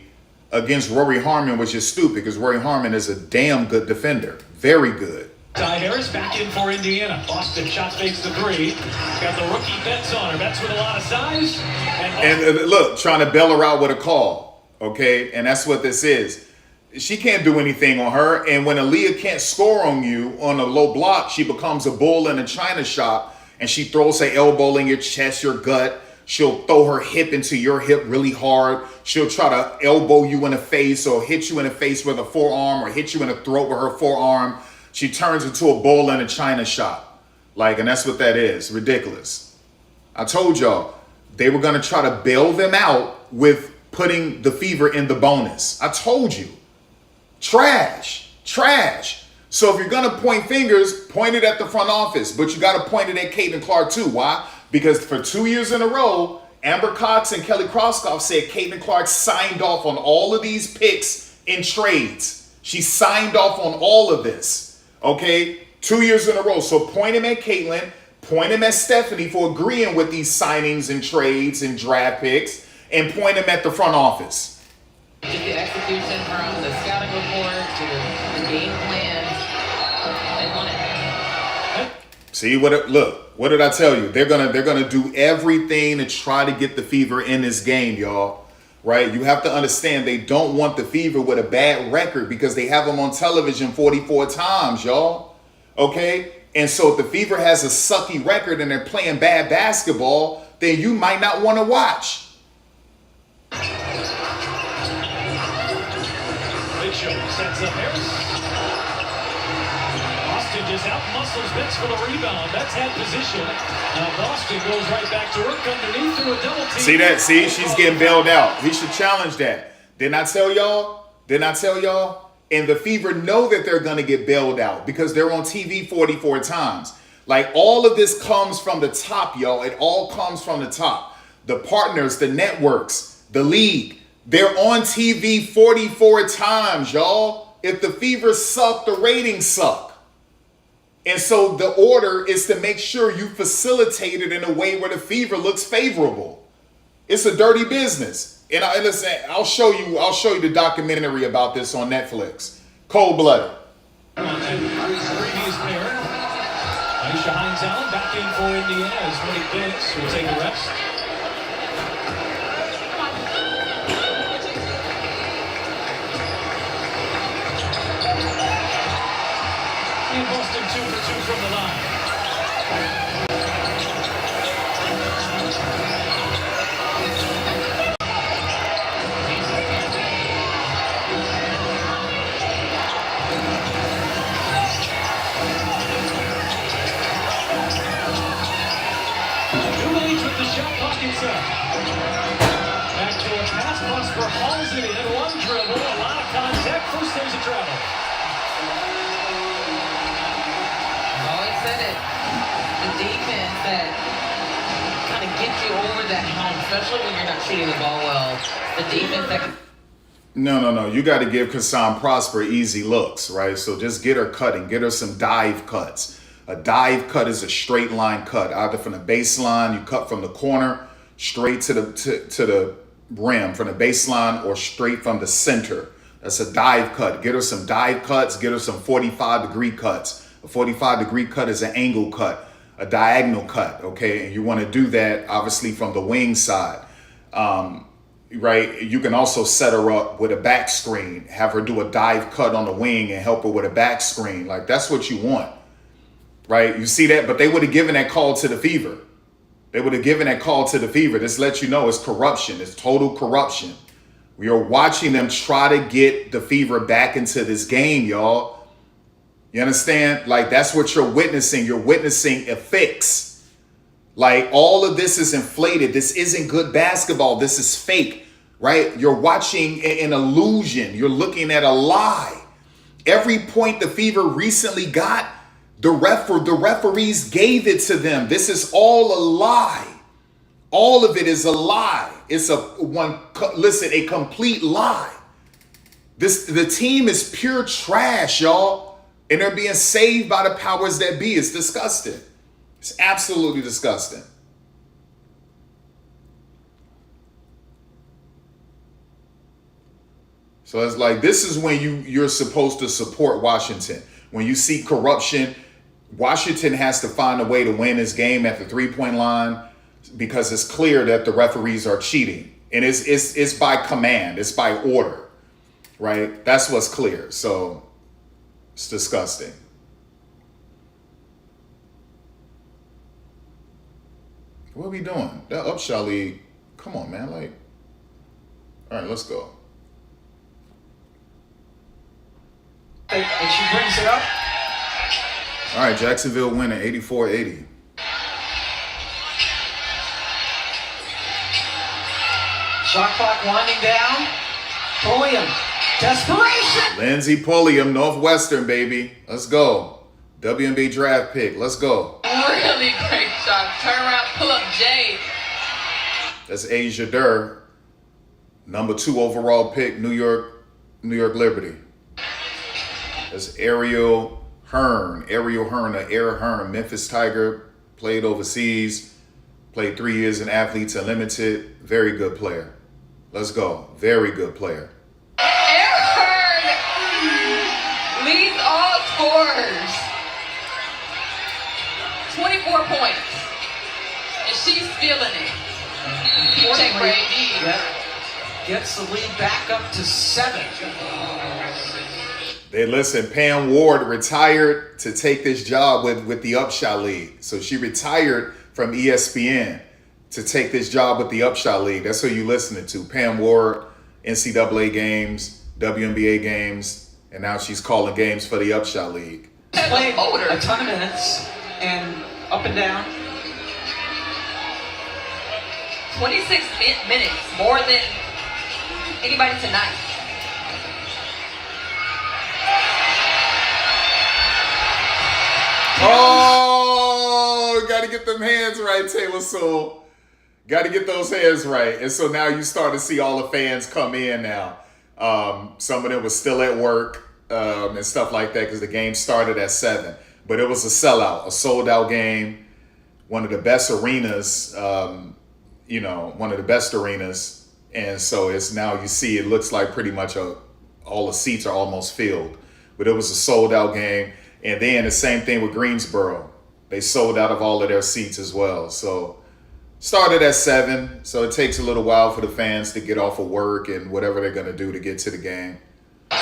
against Rory Harmon was just stupid because Rory Harmon is a damn good defender. Very good. Ty Harris back in for Indiana. Boston shot fakes the three. Got the rookie Betts on her. Betts with a lot of size. And look, trying to bail her out with a call. Okay? And that's what this is. She can't do anything on her. And when Aaliyah can't score on you on a low block, she becomes a bull in a china shop. And she throws her elbow in your chest, your gut. She'll throw her hip into your hip really hard. She'll try to elbow you in the face or hit you in the face with a forearm or hit you in the throat with her forearm. She turns into a bull in a china shop. And that's what that is. Ridiculous. I told y'all, they were going to try to bail them out with putting the Fever in the bonus. I told you. Trash. Trash. So if you're going to point fingers, point it at the front office. But you got to point it at Caitlin Clark too. Why? Because for 2 years in a row, Amber Cox and Kelly Kroskoff said Caitlin Clark signed off on all of these picks in trades. She signed off on all of this. Okay, 2 years in a row. So point him at Caitlin, Point him at Stephanie for agreeing with these signings and trades and draft picks, and point him at the front office. Just the execution from the scouting report to the game plan. They want it. See look, what did I tell you? They're gonna do everything to try to get the Fever in this game, y'all. Right? You have to understand they don't want the Fever with a bad record because they have them on television 44 times, y'all. Okay? And so if the Fever has a sucky record and they're playing bad basketball, then you might not want to watch. Big Show sets up Harris. Boston just out-muscles Betts for the rebound. Betts had position. Now Boston goes right back to work underneath through a double team. See that? See, she's getting bailed out. He should challenge that. Didn't I tell y'all? And the Fever know that they're going to get bailed out because they're on TV 44 times. Like, all of this comes from the top, y'all. It all comes from the top. The partners, the networks, the league. They're on TV 44 times, y'all. If the Fever suck, the ratings suck. And so the order is to make sure you facilitate it in a way where the Fever looks favorable. It's a dirty business. And listen, I'll show you the documentary about this on Netflix. Cold-blooded. Previous pair. Aisha Hines-Allen back in for Indiana as Monique Bennett will take a rest. And Boston 2 for 2 from the line. Back to a pass, Prosper hauls it in, one dribble, a lot of contact, first there's a travel. I've always said it. The defense that kind of gets you over that hump, especially when you're not shooting the ball well. The defense that... No. You got to give Kassan Prosper easy looks, right? So just get her cutting. Get her some dive cuts. A dive cut is a straight line cut, either from the baseline, you cut from the corner, straight to the rim, from the baseline, or straight from the center. That's a dive cut. Get her some dive cuts. Get her some 45-degree cuts. A 45-degree cut is an angle cut, a diagonal cut, okay? And you want to do that, obviously, from the wing side, right? You can also set her up with a back screen, have her do a dive cut on the wing and help her with a back screen. Like, that's what you want, right? You see that? But they would have given that call to the Fever. This lets you know it's corruption. It's total corruption. We are watching them try to get the Fever back into this game, y'all. You understand? Like, that's what you're witnessing. You're witnessing a fix. Like, all of this is inflated. This isn't good basketball. This is fake, right? You're watching an illusion. You're looking at a lie. Every point the Fever recently got, the referees gave it to them. This is all a lie. All of it is a lie. It's a complete lie. The team is pure trash, y'all. And they're being saved by the powers that be. It's disgusting. It's absolutely disgusting. So it's like, this is when you're supposed to support Washington. When you see corruption, Washington has to find a way to win this game at the three-point line because it's clear that the referees are cheating. And it's by command. It's by order, right? That's what's clear. So it's disgusting. What are we doing? That Upshaw League. Come on, man. Like, all right, let's go. And she brings it up. All right, Jacksonville winning 84-80. Shot clock winding down. Pulliam. Desperation. Lindsey Pulliam, Northwestern, baby. Let's go. WNBA draft pick. Let's go. Really great shot. Turn around, pull up Jay. That's Asia Durr, number 2 overall pick, New York Liberty. That's Ariel Hearn, the Air Hearn, Memphis Tiger, played overseas, played 3 years in Athletes Unlimited. Very good player. Let's go. Very good player. Earhart leads all scorers. 24 points. And she's feeling it. Check for AD. Gets the lead back up to 7. They listen, Pam Ward retired to take this job with the Upshot League. So she retired from ESPN to take this job with the Upshot League. That's who you listening to. Pam Ward, NCAA games, WNBA games, and now she's calling games for the Upshot League. Played a ton of minutes and up and down. 26 minutes, more than anybody tonight. Oh, got to get them hands right, Taylor Soul. Got to get those hands right. And so now you start to see all the fans come in now. Some of them were still at work and stuff like that because the game started at 7. But it was a sellout, a sold-out game. One of the best arenas, one of the best arenas. And so it's now you see it looks like pretty much all the seats are almost filled. But it was a sold-out game. And then the same thing with Greensboro. They sold out of all of their seats as well. So started at 7. So it takes a little while for the fans to get off of work and whatever they're going to do to get to the game. She's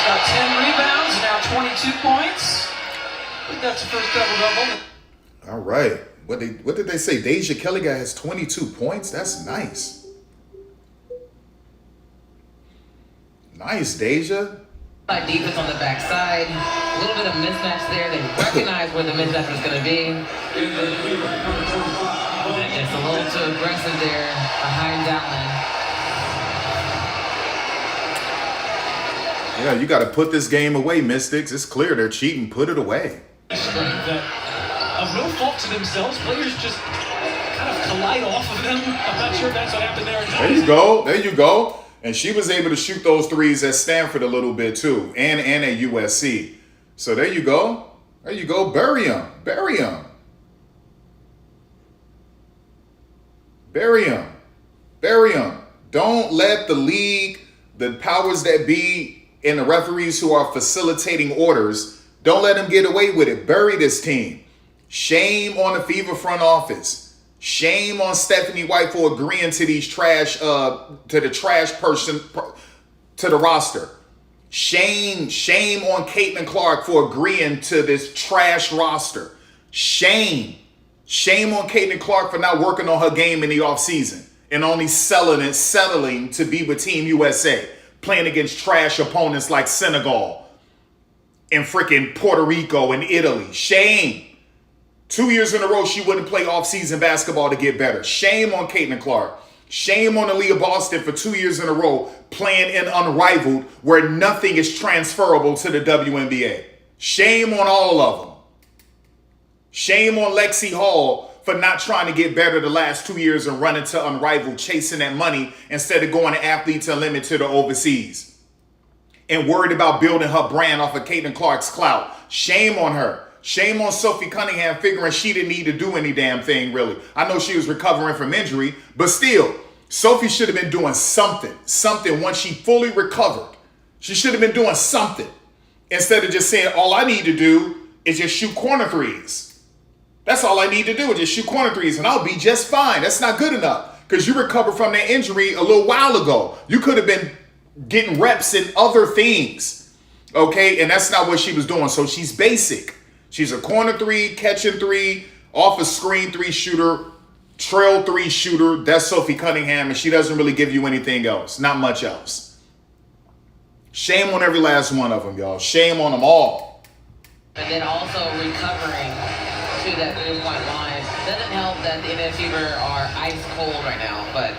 got 10 rebounds, now 22 points. I think that's the first double-double. All right. What did they say? Deja Kelly has 22 points? That's nice. Nice, Deja. Defense on the backside. A little bit of mismatch there. They recognize where the mismatch was going to be. Just a little too aggressive there behind Allen. Yeah, you got to put this game away, Mystics. It's clear they're cheating. Put it away. That of no fault to themselves, players just kind of collide off of them. I'm not sure if that's what happened there. There you go. There you go. And she was able to shoot those threes at Stanford a little bit too, and at USC. So there you go. There you go. Bury him. Bury him. Bury him. Bury him. Don't let the league, the powers that be, and the referees who are facilitating orders, don't let them get away with it. Bury this team. Shame on the Fever front office. Shame on Stephanie White for agreeing to these trash, to the trash person, to the roster. Shame on Caitlin Clark for agreeing to this trash roster. Shame on Caitlin Clark for not working on her game in the offseason and only settling to be with Team USA, playing against trash opponents like Senegal and freaking Puerto Rico and Italy. Shame. 2 years in a row, she wouldn't play off-season basketball to get better. Shame on Caitlin Clark. Shame on Aaliyah Boston for 2 years in a row playing in Unrivaled where nothing is transferable to the WNBA. Shame on all of them. Shame on Lexi Hall for not trying to get better the last 2 years and running to Unrivaled, chasing that money instead of going to Athletes Unlimited or overseas. And worried about building her brand off of Caitlin Clark's clout. Shame on her. Shame on Sophie Cunningham figuring she didn't need to do any damn thing, really. I know she was recovering from injury, but still, Sophie should have been doing something once she fully recovered. She should have been doing something instead of just saying, all I need to do is just shoot corner threes. That's all I need to do is just shoot corner threes and I'll be just fine. That's not good enough because you recovered from that injury a little while ago. You could have been getting reps in other things, okay? And that's not what she was doing. So she's basic. She's a corner three, catching three, off a screen three shooter, trail three shooter. That's Sophie Cunningham, and she doesn't really give you anything else. Not much else. Shame on every last one of them, y'all. Shame on them all. And then also recovering to that 3-point line. Doesn't help that the NF Fever are ice cold right now, but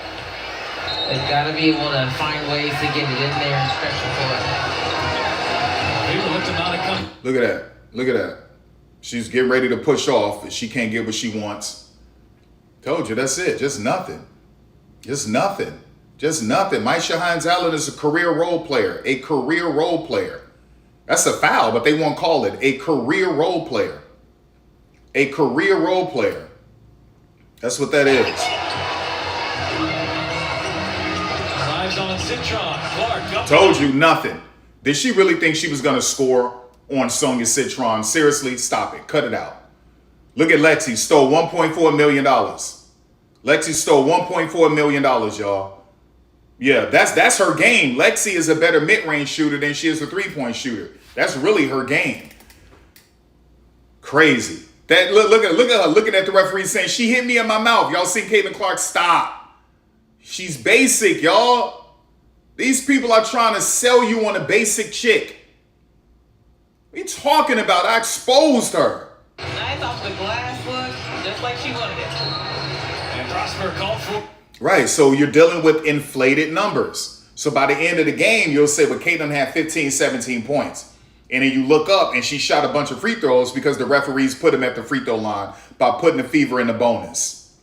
they've got to be able to find ways to get it in there and stretch the floor. Look at that. Look at that. She's getting ready to push off, and she can't get what she wants. Told you, that's it. Just nothing. Just nothing. Just nothing. Maisha Hines-Allen is a career role player. A career role player. That's a foul, but they won't call it a career role player. A career role player. That's what that is. Drives on Citron. Clark. Told you nothing. Did she really think she was going to score on Sonia Citron? Seriously, stop it. Cut it out. Look at Lexi. Stole $1.4 million. Lexi stole $1.4 million, y'all. Yeah, that's her game. Lexi is a better mid-range shooter than she is a three-point shooter. That's really her game. Crazy. That look at her looking at the referee saying, she hit me in my mouth. Y'all seen Caitlin Clark? Stop. She's basic, y'all. These people are trying to sell you on a basic chick. What are you talking about? I exposed her. Nice off the glass look, just like she wanted it. And Prosper called for. Right, so you're dealing with inflated numbers. So by the end of the game, you'll say, well, Caitlin had 15, 17 points. And then you look up and she shot a bunch of free throws because the referees put him at the free throw line by putting the fever in the bonus.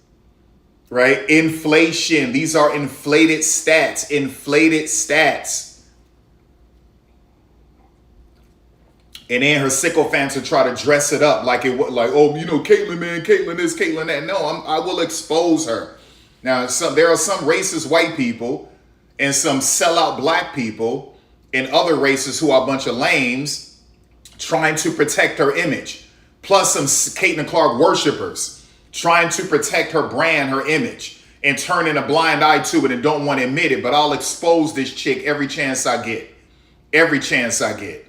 Right? Inflation. These are inflated stats. Inflated stats. And then her sycophants will try to dress it up like it was like, oh, you know, Caitlin, man, Caitlin this, Caitlin that. No, I will expose her. Now, there are some racist white people and some sellout black people and other races who are a bunch of lames trying to protect her image. Plus some Caitlin Clark worshipers trying to protect her brand, her image, and turning a blind eye to it and don't want to admit it. But I'll expose this chick every chance I get. Every chance I get.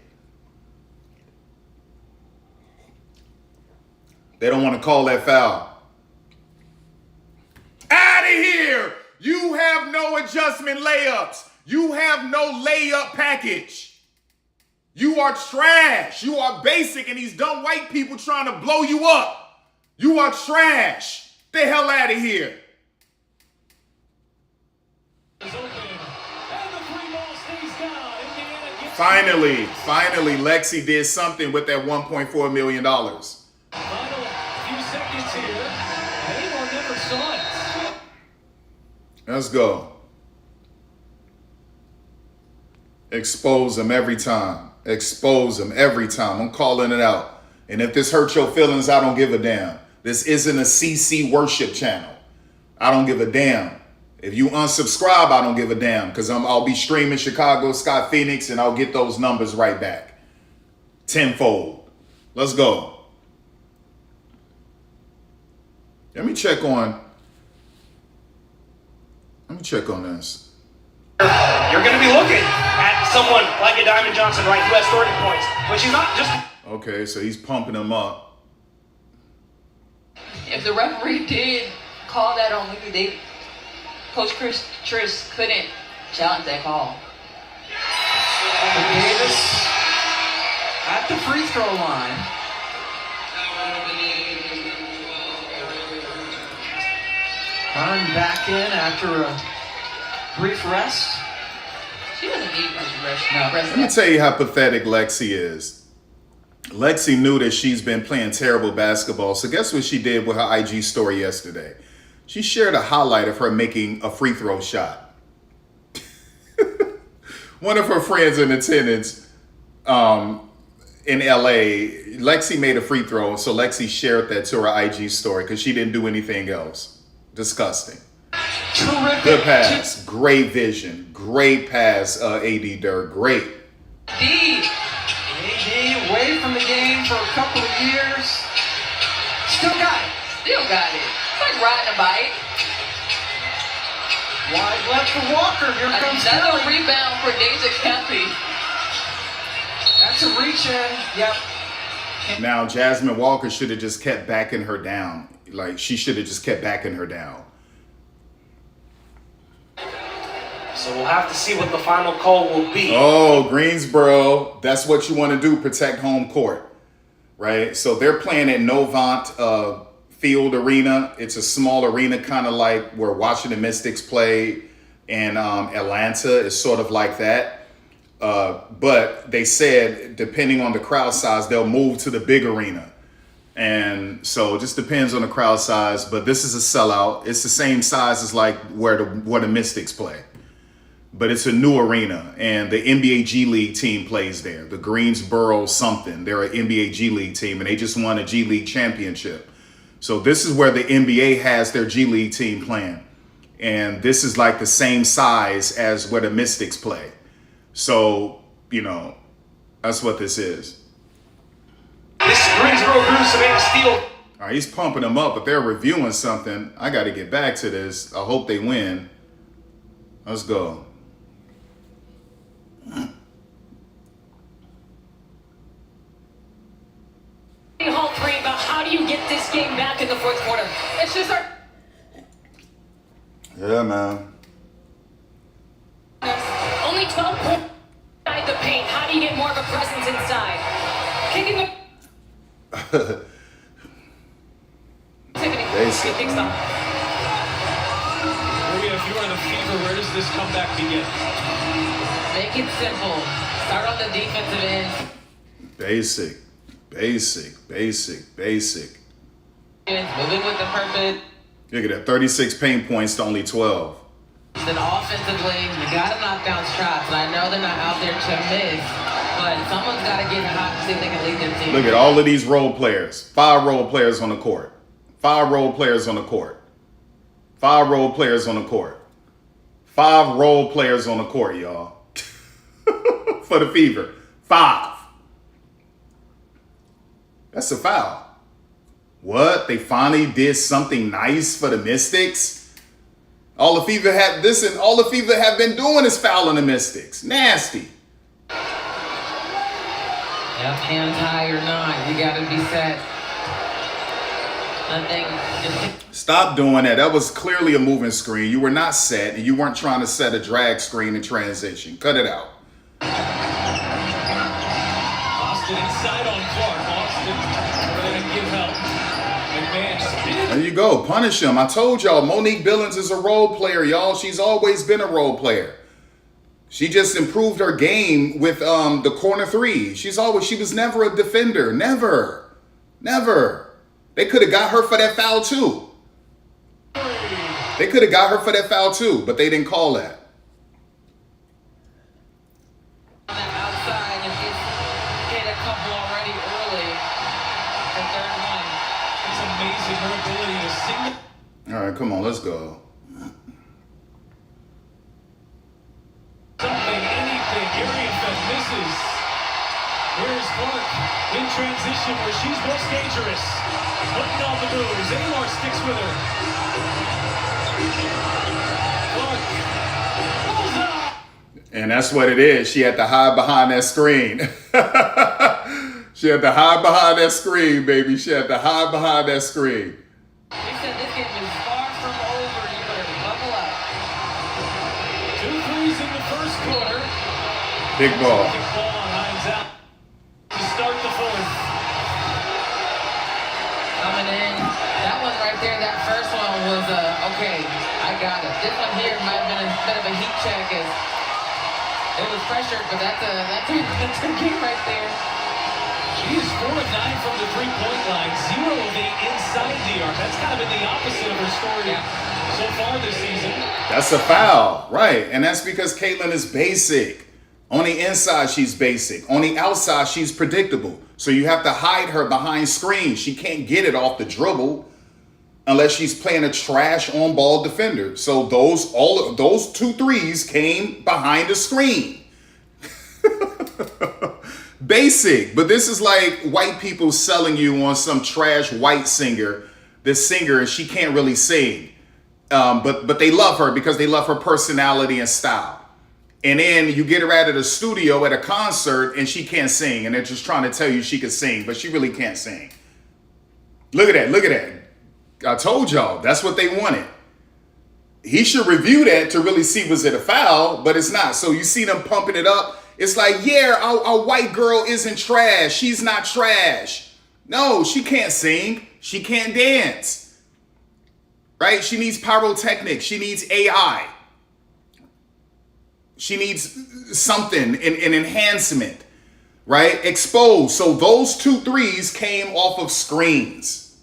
They don't want to call that foul. Out of here! You have no adjustment layups. You have no layup package. You are trash. You are basic, and these dumb white people trying to blow you up. You are trash. Get the hell out of here. Finally, Lexi did something with that $1.4 million. Final few seconds here. Baylor never saw it. Let's go. Expose them every time. Expose them every time. I'm calling it out. And if this hurts your feelings, I don't give a damn. This isn't a CC worship channel. I don't give a damn. If you unsubscribe, I don't give a damn because I'll be streaming Chicago, Scott Phoenix, and I'll get those numbers right back. Tenfold. Let's go. Let me check on this. You're going to be looking at someone like a Diamond Johnson, right, who has 30 points, but she's not just... Okay, so he's pumping them up. If the referee did call that on me, Coach Chris couldn't challenge that call. Davis at the free throw line. Run back in after a brief rest. She doesn't need much rest. No. Let me tell you how pathetic Lexi is. Lexi knew that she's been playing terrible basketball. So guess what she did with her IG story yesterday? She shared a highlight of her making a free throw shot. One of her friends in attendance in LA, Lexi made a free throw. So Lexi shared that to her IG story because she didn't do anything else. Disgusting. Terrific. Good pass. Great vision. Great pass, AD Dirk. Great. D. AD away from the game for a couple of years. Still got it. Still got it. It's like riding a bike. Wide left for Walker. Here comes Another Kelly. rebound for Deja Kempe. That's a reach in. Yep. Now, Jasmine Walker should have just kept backing her down. Like, she should have just kept backing her down. So we'll have to see what the final call will be. Oh, Greensboro. That's what you want to do, protect home court. Right? So they're playing at Novant Field Arena. It's a small arena, kind of like where Washington Mystics play in Atlanta. It's sort of like that. But they said, depending on the crowd size, they'll move to the big arena. And so it just depends on the crowd size. But this is a sellout. It's the same size as like where the Mystics play. but it's a new arena, and the NBA G League team plays there. The Greensboro something. They're an NBA G League team, and they just won a G League championship. So this is where the NBA has their G League team playing. And this is like the same size as where the Mystics play. So, you know, that's what this is. This is Greensboro Brews, Savannah Steel. All right, he's pumping them up, but they're reviewing something. I got to get back to this. I hope they win. Let's go. Hall 3 about how do you get this game back in the fourth quarter? It's just our... Yeah, man. Only 12 points inside the paint. How do you get more of a presence inside? Kicking the... Basic. If you are the Fever, where does this comeback begin? Make it simple. Start on the defensive end. Basic. Moving with the purpose. Look at that, 36 paint points to only 12. Then offensively, you got to knock down shots. And I know they're not out there to miss, but someone's got to get hot and see if they can lead their team. Look at all of these role players. 5 role players on the court. 5 role players on the court. 5 role players on the court. 5 role players on the court, y'all. For the Fever. 5. That's a foul. What? They finally did something nice for the Mystics? All the Fever have been doing is fouling the Mystics. Nasty. Yep, hands high or not, you got to be set. Nothing. Stop doing that. That was clearly a moving screen. You were not set, and you weren't trying to set a drag screen in transition. Cut it out. Austin inside on Clark. Austin ready to give help. McMahon spins. There you go. Punish him. I told y'all, Monique Billings is a role player, y'all. She's always been a role player. She just improved her game with the corner 3. She was never a defender. Never. They could have got her for that foul too. But they didn't call that. Outside, and he's hit a couple already early. The third one. It's amazing her ability to single. All right, come on, let's go. Something, anything. Arianfeld misses. Here's Clark in transition where she's most dangerous. Putting on the moves. Amar sticks with her. Clark. Bullseye. And that's what it is. She had to hide behind that screen. She had to hide behind that screen, baby. She had to hide behind that screen. He said this game is far from over. You better buckle up. 2 threes in the first quarter. Big ball. Big ball on Hines out to start the fourth. Coming in. That one right there, that first one was, okay, I got it. This one here might have been a bit of a heat check. It was pressured, but that's a game right there. She is 4 of 9 from the 3-point line, 0 of 8 inside the arc. That's kind of been the opposite of her story so far this season. That's a foul, right? And that's because Caitlin is basic. On the inside, she's basic. On the outside, she's predictable. So you have to hide her behind screens. She can't get it off the dribble unless she's playing a trash on-ball defender. So all of those 2 threes came behind the screen. Basic. But this is like white people selling you on some trash white singer. This singer, and she can't really sing. But they love her because they love her personality and style. And then you get her out of the studio at a concert and she can't sing. And they're just trying to tell you she can sing, but she really can't sing. Look at that. Look at that. I told y'all, that's what they wanted. He should review that to really see was it a foul, but it's not. So you see them pumping it up. It's like, yeah, our white girl isn't trash. She's not trash. No, she can't sing. She can't dance. Right? She needs pyrotechnics. She needs AI. She needs something, an enhancement, right? Exposed. So those 2 threes came off of screens.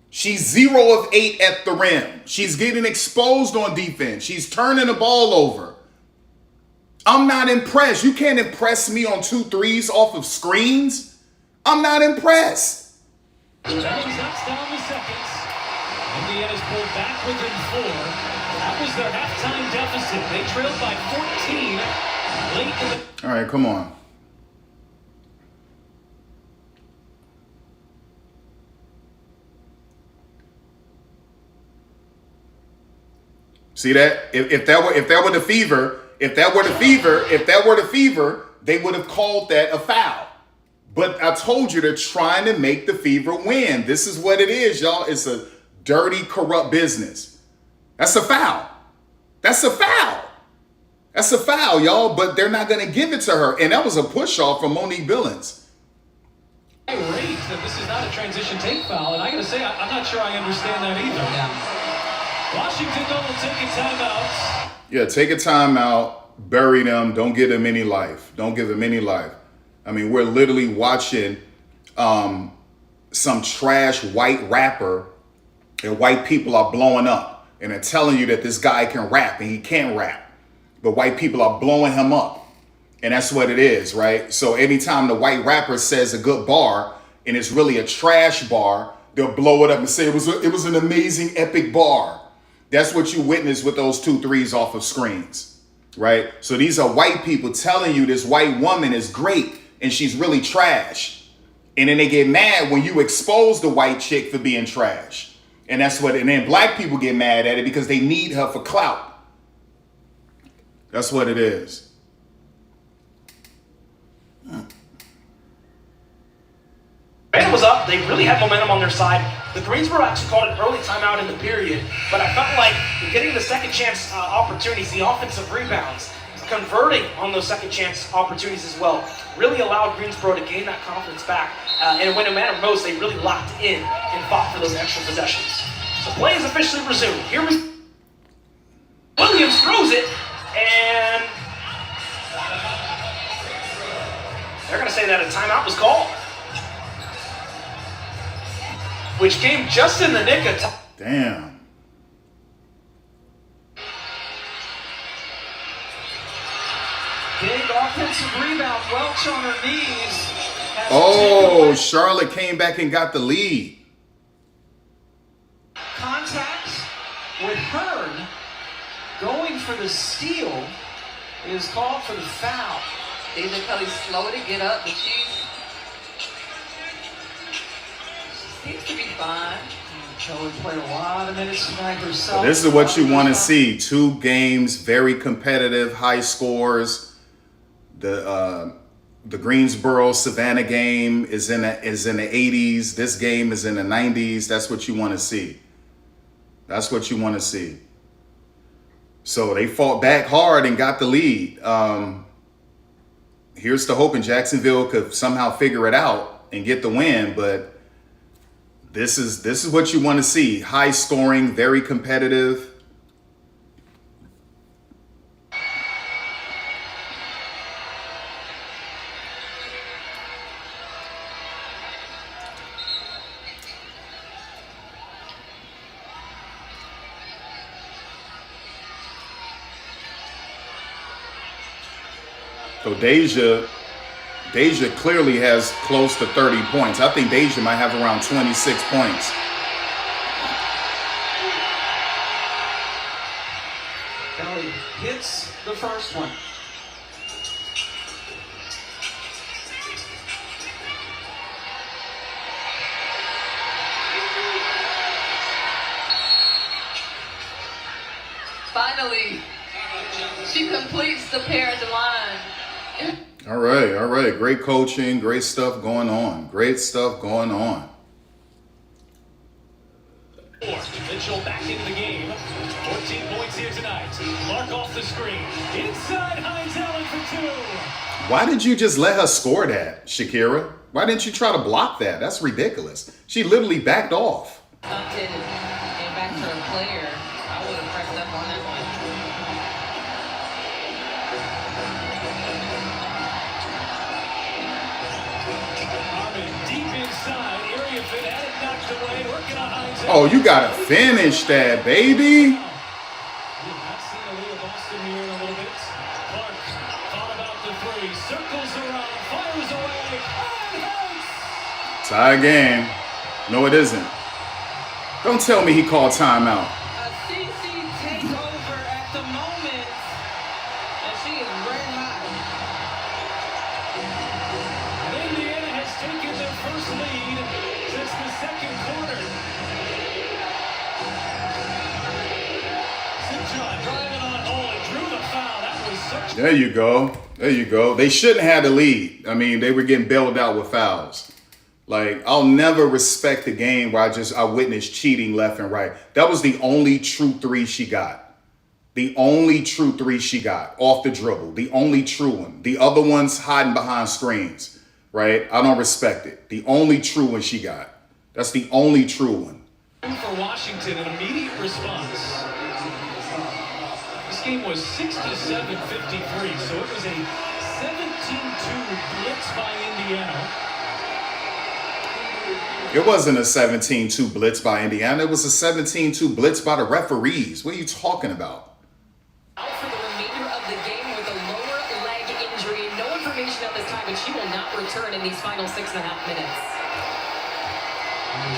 She's 0 of 8 at the rim. She's getting exposed on defense. She's turning the ball over. I'm not impressed. You can't impress me on 2 threes off of screens. I'm not impressed. That knocks down the seconds. Indiana's pulled back within 4. That was their halftime deficit. They trailed by 14 late in the... All right, come on. See that? If that were the fever, they would have called that a foul. But I told you they're trying to make the Fever win. This is what it is, y'all. It's a dirty, corrupt business. That's a foul. That's a foul. That's a foul, y'all. But they're not going to give it to her. And that was a push-off from Monique Billings. I rate that this is not a transition take foul. And I got to say, I'm not sure I understand that either. Yeah. Washington will take a timeout. Yeah, take a timeout. Bury them. Don't give them any life. Don't give them any life. I mean, we're literally watching some trash white rapper and white people are blowing up and they're telling you that this guy can rap and he can't rap. But white people are blowing him up. And that's what it is, right? So anytime the white rapper says a good bar and it's really a trash bar, they'll blow it up and say it was an amazing, epic bar. That's what you witness with those 2 threes off of screens, right? So these are white people telling you this white woman is great and she's really trash. And then they get mad when you expose the white chick for being trash. And then black people get mad at it because they need her for clout. That's what it is. Band was up. They really had momentum on their side. The Greensboro actually called an early timeout in the period, but I felt like getting the second chance opportunities, the offensive rebounds, converting on those second chance opportunities as well, really allowed Greensboro to gain that confidence back. And when it mattered most, they really locked in and fought for those extra possessions. So play is officially resumed. Here we Williams throws it, and they're going to say that a timeout was called, which came just in the nick of time. Damn. Big offensive rebound. Welch on her knees. Oh, Charlotte came back and got the lead. Contact with Hearn going for the steal is called for the foul. Deja Kelly's slow to get up, but she seems to be fine. Kelly played a lot of minutes tonight herself. This is what you want to see. 2 games, very competitive, high scores. The Greensboro Savannah game is in the 80s. This game is in the 90s. That's what you want to see. That's what you want to see. So they fought back hard and got the lead. Here's the hope in Jacksonville could somehow figure it out and get the win, but this is what you want to see. High scoring, very competitive. So Deja clearly has close to 30 points. I think Deja might have around 26 points. Kelly hits the first one. Finally, she completes the pair at the line. All right. Great coaching, great stuff going on. Great stuff going on. Mitchell back in the game. 14 points here tonight. Mark off the screen. Inside Hines Allen for 2. Why did you just let her score that, Shakira? Why didn't you try to block that? That's ridiculous. She literally backed off. Hunted and back to her player. I would have pressed up on that one. Deep inside, area fit had it knocked away. Working on Hines. Oh, you gotta finish that, baby. We have not seen a Leah Boston here in a little bit. Clark Circles around, fires away, and hits! Tie game. No, it isn't. Don't tell me he called timeout. A CC takeover at the moment, and she is red hot. And Indiana has taken their first lead since the second quarter. Citron driving on hole and drew the foul. That was such. There you go. There you go. They shouldn't have the lead. I mean, they were getting bailed out with fouls. Like, I'll never respect a game where I witnessed cheating left and right. That was the only true three she got. The only true three she got off the dribble. The only true one. The other ones hiding behind screens, right? I don't respect it. The only true one she got. That's the only true one. For Washington, an immediate response. This game was 67-53, so it was a 17-2 blitz by Indiana. It wasn't a 17-2 blitz by Indiana. It was a 17-2 blitz by the referees. What are you talking about? Out for the remainder of the game with a lower leg injury. No information at this time, but she will not return in these final 6.5 minutes.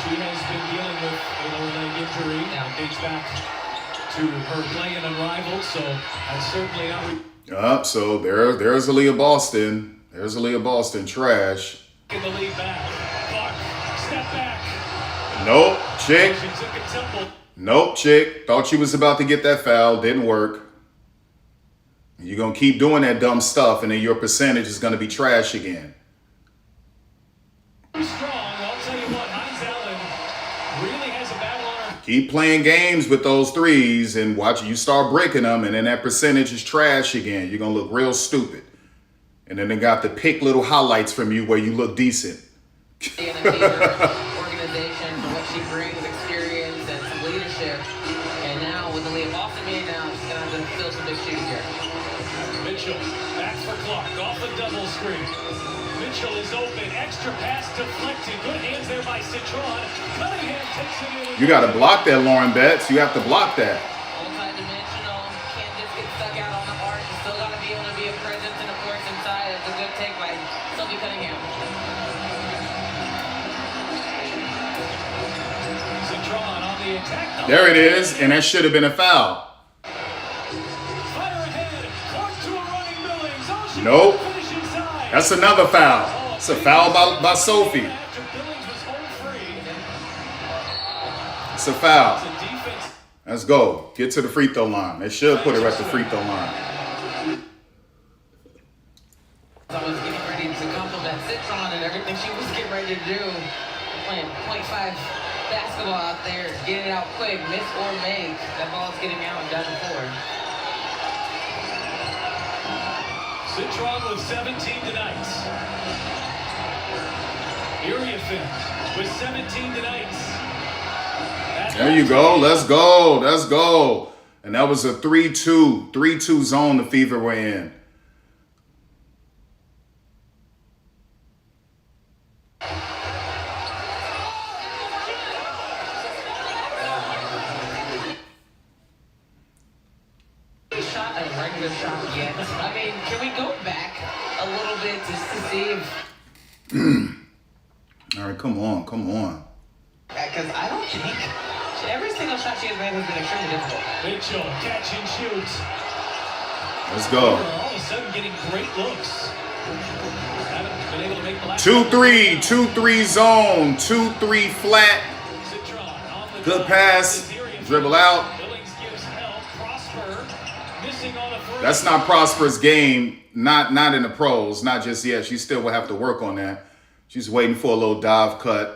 She has been dealing with a lower leg injury. Now dates back to her play in Unrivaled, so that's certainly not. So there's Aaliyah Boston. There's Aaliyah Boston. Trash. In the lead back. Clark, step back. Nope, chick. Nope, chick. Thought you was about to get that foul. Didn't work. You're going to keep doing that dumb stuff, and then your percentage is going to be trash again. Strong, I'll tell you what, Hines Allen really has a battle on her. Keep playing games with those threes and watch you start breaking them, and then that percentage is trash again. You're going to look real stupid. And then they got the pick little highlights from you where you look decent. In a major organization for what she brings, experience and some leadership. And now with the lead Boston being down, she's going to have to fill some big shoes here. Mitchell, back for Clark, off a double screen. Mitchell is open, extra pass deflected. Good hands there by Citron. Cunningham takes it in. You got to block that, Lauren Betts. You have to block that. Multi-dimensional, can't just get stuck out on the arc. You still got to be able to be a presence and a force inside. It's a good take by Sylvie Cunningham. Citron on the attack. There it is, and that should have been a foul. Fire ahead, Clark to a running Billings. Oh, she Nope. finish inside. That's another foul. It's a foul by Sophie. After Billings was home free. It's a foul. It's a defense. Let's go. Get to the free throw line. They should put her at the free throw line. I was getting ready to compliment Citron and everything she was getting ready to do. Playing .5 basketball out there, get it out quick, miss or make. That ball's getting out and down the floor. Citron with 17 tonight. Iriafin with 17 tonight. There you go. Let's go. Let's go. And that was a 3-2 zone the Fever were in. Shot a regular shot yet. I mean, can we go back a little bit just to see if... All right, come on. Because I don't think... Every single shot she has made has been extremely difficult. Mitchell, catch and shoot. Let's go. All of a sudden getting great looks. Haven't been able to make the last 2-3, 2-3 zone, 2-3 flat. Citron on the Good drive. pass. Dribble out. Billings gives help. Prosper missing on the first. That's not Prosper's game. Not in the pros. Not just yet. She still will have to work on that. She's waiting for a little dive cut.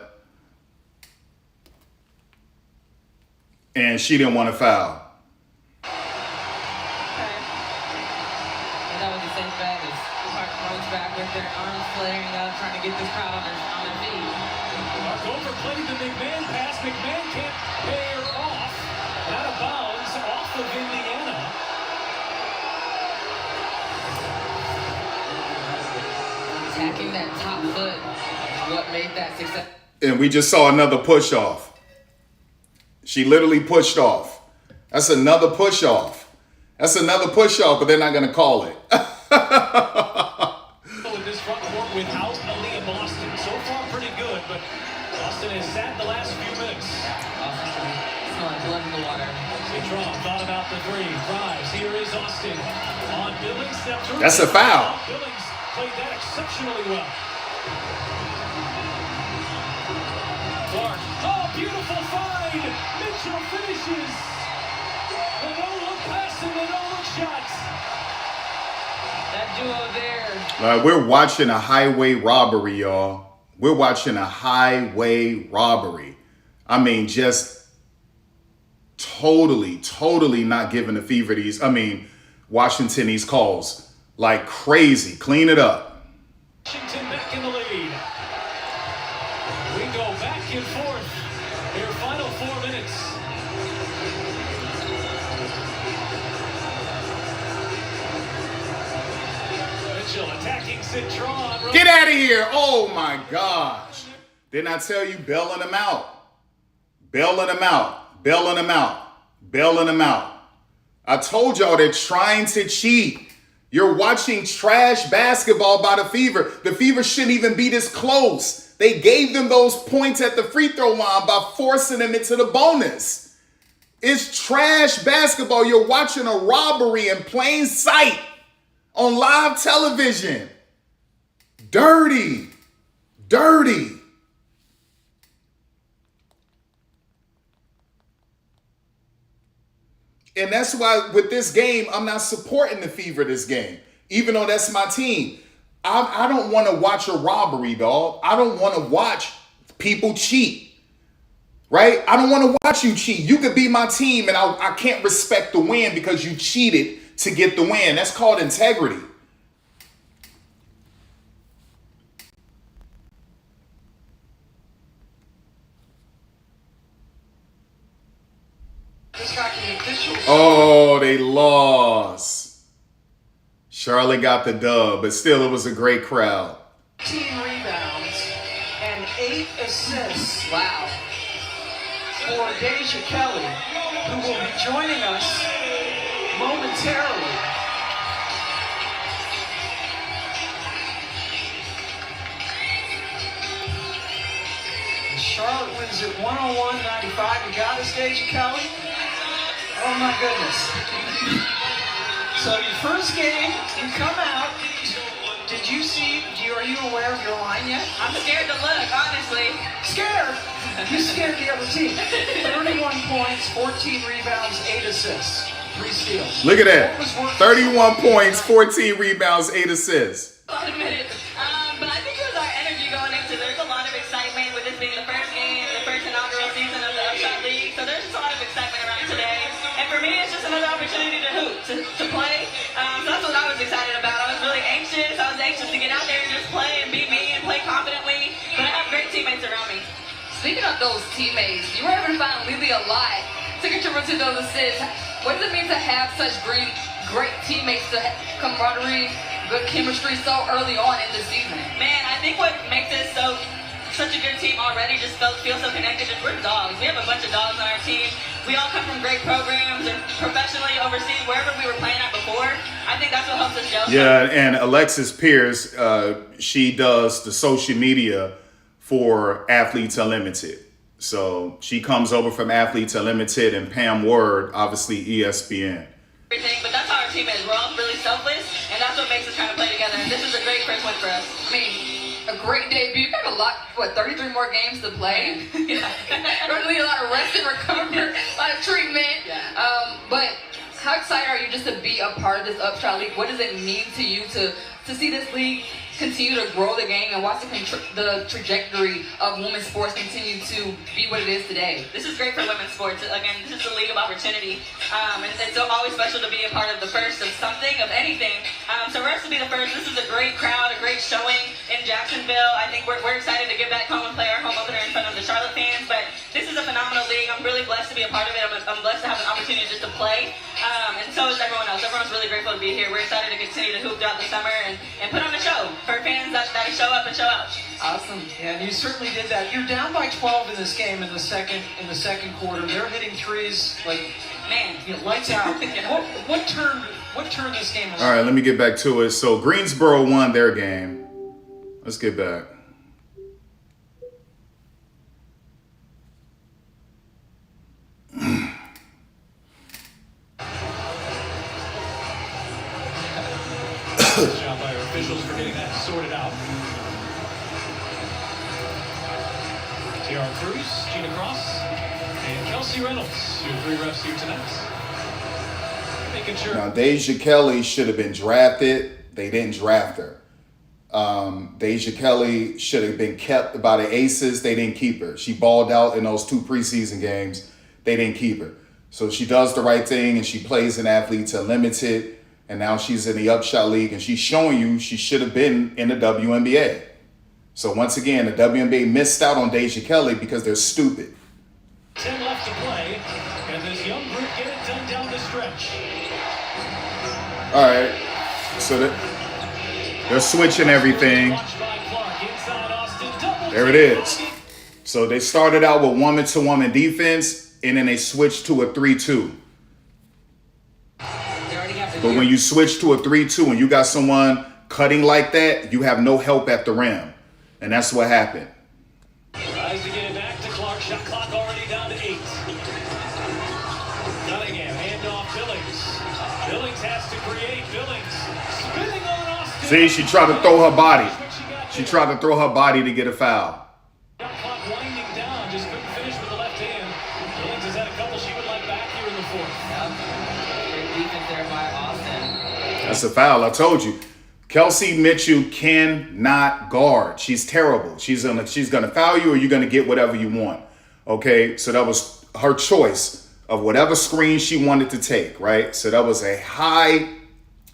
And she didn't want to foul. Okay. And that was the same bag as Park runs back with their arms flaring up, trying to get this crowd on their feet. Mark overplayed the McMahon pass. McMahon can't pay her off. Out of bounds, off of Indiana. Attacking that top foot is what made that success. And we just saw another push off. She literally pushed off. That's another push off. But they're not going to call it. without Aaliyah Boston. So far, pretty good, but Boston has sat the last few minutes. Smelling blood in the water. Citron thought about the three. Drives. Here is Austin on Billings. That's a foul. Billings played that exceptionally well. Clark. Oh, beautiful find. Mitchell finishes. The no-look pass and the no-look shot. That duo there. We're watching a highway robbery, y'all. We're watching a highway robbery. I mean, just totally not giving the Fever Washington these calls like crazy. Clean it up. Washington back in the lead. We go back and forth. Their final 4 minutes. Mitchell attacking Citron. Get out of here. Oh my gosh. Didn't I tell you, bailing them out? Bailing them out. Bailing them out. Bailing them out. I told y'all they're trying to cheat. You're watching trash basketball by the Fever. The Fever shouldn't even be this close. They gave them those points at the free throw line by forcing them into the bonus. It's trash basketball. You're watching a robbery in plain sight on live television. Dirty. Dirty. And that's why with this game, I'm not supporting the Fever this game, even though that's my team. I don't want to watch a robbery, dog. I don't want to watch people cheat, right? I don't want to watch you cheat. You could be my team, and I can't respect the win because you cheated to get the win. That's called integrity. Oh, they lost. Charlotte got the dub, but still, it was a great crowd. 15 rebounds and 8 assists. Wow. For Deja Kelly, who will be joining us momentarily. And Charlotte wins at 101-95. You got us, Deja Kelly? Oh my goodness. So your first game, you come out. Did you see, are you aware of your line yet? I'm scared to look, honestly. Scared? You scared the other team. 31 points, 14 rebounds, 8 assists, 3 steals. Look at that. 31 points, 14 rebounds, 8 assists. A lot of minutes. But I think it was our energy going into. There's a lot of excitement with this being the first game, the first inaugural season of the Upshot League. So there's just a lot of excitement around today. And for me, it's just another opportunity to hoop, to play. So that's what I was excited about. I was really anxious. I was anxious to get out there and just play and be me and play confidently. But I have great teammates around me. Speaking of those teammates, you were able to find Lily a lot to contribute to those assists. What does it mean to have such great teammates, to have camaraderie, good chemistry so early on in the season? Man, I think what makes us such a good team already, just feel so connected. We're dogs. We have a bunch of dogs on our team. We all come from great programs and professionally overseas, wherever we were playing at before. I think that's what helps us gel. Yeah, and Alexis Pierce, she does the social media for Athletes Unlimited. So she comes over from Athletes Unlimited, and Pam Word, obviously ESPN. Everything, but that's how our team is. We're all really selfless, and that's what makes us kind of play together. And this is a great first win for us. I mean, a great debut. You got a lot, 33 more games to play? Yeah. Really a lot of rest and recovery, a lot of treatment. Yeah. But how excited are you just to be a part of this Upshot League? What does it mean to you to see this league continue to grow the game and watch the trajectory of women's sports continue to be what it is today? This is great for women's sports. Again, this is a league of opportunity. And it's always special to be a part of the first of something, of anything. So for us to be the first, this is a great crowd, a great showing in Jacksonville. I think we're excited to get back home and play our home opener in front of the Charlotte fans. But this is a phenomenal league. I'm really blessed to be a part of it. I'm blessed to have an opportunity just to play. And so is everyone else. Everyone's really grateful to be here. We're excited to continue to hoop throughout the summer and put on a show for fans that show up and show out. Awesome. Yeah, and you certainly did that. You're down by 12 in this game in the second quarter. They're hitting threes like, man, lights out. What turned this game around? All right, let me get back to it. So Greensboro won their game. Let's get back. Good job by our officials for getting that sorted out. T.R. Cruz, Gina Cross, and Kelsey Reynolds, your 3 refs here tonight. Making sure. Now, Deja Kelly should have been drafted. They didn't draft her. Deja Kelly should have been kept by the Aces. They didn't keep her. She balled out in those 2 preseason games. They didn't keep her. So she does the right thing, and she plays an athlete to limited. And now she's in the Upshot League, and she's showing you she should have been in the WNBA. So once again, the WNBA missed out on Deja Kelly because they're stupid. 10 left to play, and this young group get it done down the stretch. All right, so they're switching everything. There it is. So they started out with woman-to-woman defense, and then they switched to a 3-2. But when you switch to a 3-2 and you got someone cutting like that, you have no help at the rim. And that's what happened. Tries to get it back to Clark. Shot clock already down to 8. Cunningham, handoff Billings. Billings has to create. Billings spinning on Austin. See, she tried to throw her body. She tried to throw her body to get a foul. Shot clock winding down. Just couldn't finish with the left hand. Billings has had a couple she would like back here in the 4th. Great defense there by Austin. That's a foul. I told you. Kelsey Mitchell cannot guard. She's terrible. She's gonna foul you, or you're gonna get whatever you want. Okay, so that was her choice of whatever screen she wanted to take, right? So that was a high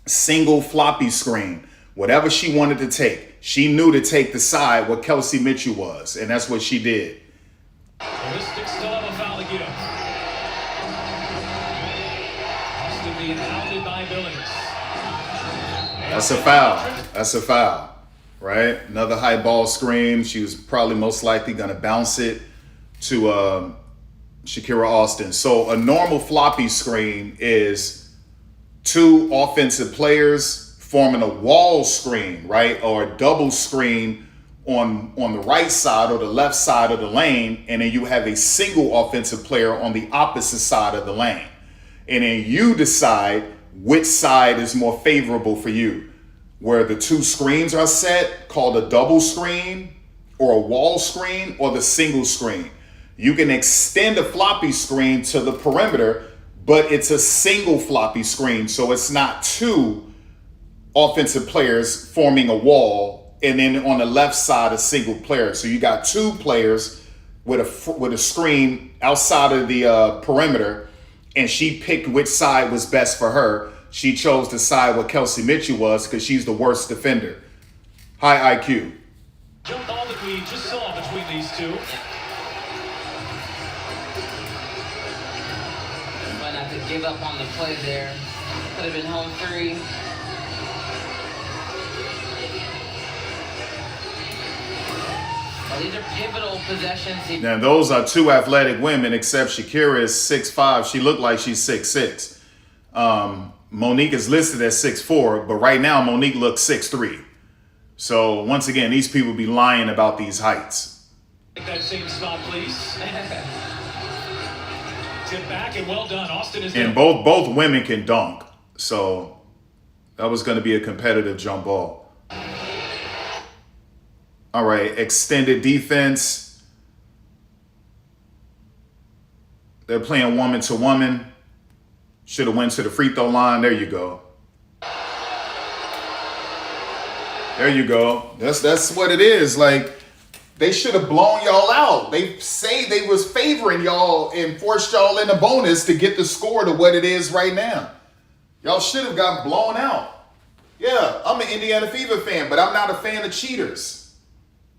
single floppy screen. Whatever she wanted to take, she knew to take the side what Kelsey Mitchell was, and that's what she did. Mystics still have a foul to give. Austin being hounded by Billings. That's a foul. That's a foul, right? Another high ball screen. She was probably most likely going to bounce it to Shakira Austin. So a normal floppy screen is 2 offensive players forming a wall screen, right? Or a double screen on the right side or the left side of the lane. And then you have a single offensive player on the opposite side of the lane. And then you decide which side is more favorable for you, where the 2 screens are set, called a double screen or a wall screen, or the single screen. You can extend a floppy screen to the perimeter, but it's a single floppy screen, so it's not 2 offensive players forming a wall, and then on the left side a single player. So you got 2 players with a screen outside of the perimeter, and she picked which side was best for her. She chose the side where Kelsey Mitchell was because she's the worst defender. High IQ. Jump ball that we just saw between these 2. Might have to give up on the play there. Could have been home 3. Well, these are pivotal possessions. Now, those are 2 athletic women, except Shakira is 6'5". She looked like she's 6'6". Monique is listed as 6'4", but right now Monique looks 6'3". So once again, these people be lying about these heights. Take that same spot, please. Tip back and well done. Austin is there. And both women can dunk. So that was going to be a competitive jump ball. All right, extended defense. They're playing woman to woman. Should have went to the free throw line. There you go. There you go. That's what it is. Like, they should have blown y'all out. They say they was favoring y'all and forced y'all in a bonus to get the score to what it is right now. Y'all should have got blown out. Yeah, I'm an Indiana Fever fan, but I'm not a fan of cheaters.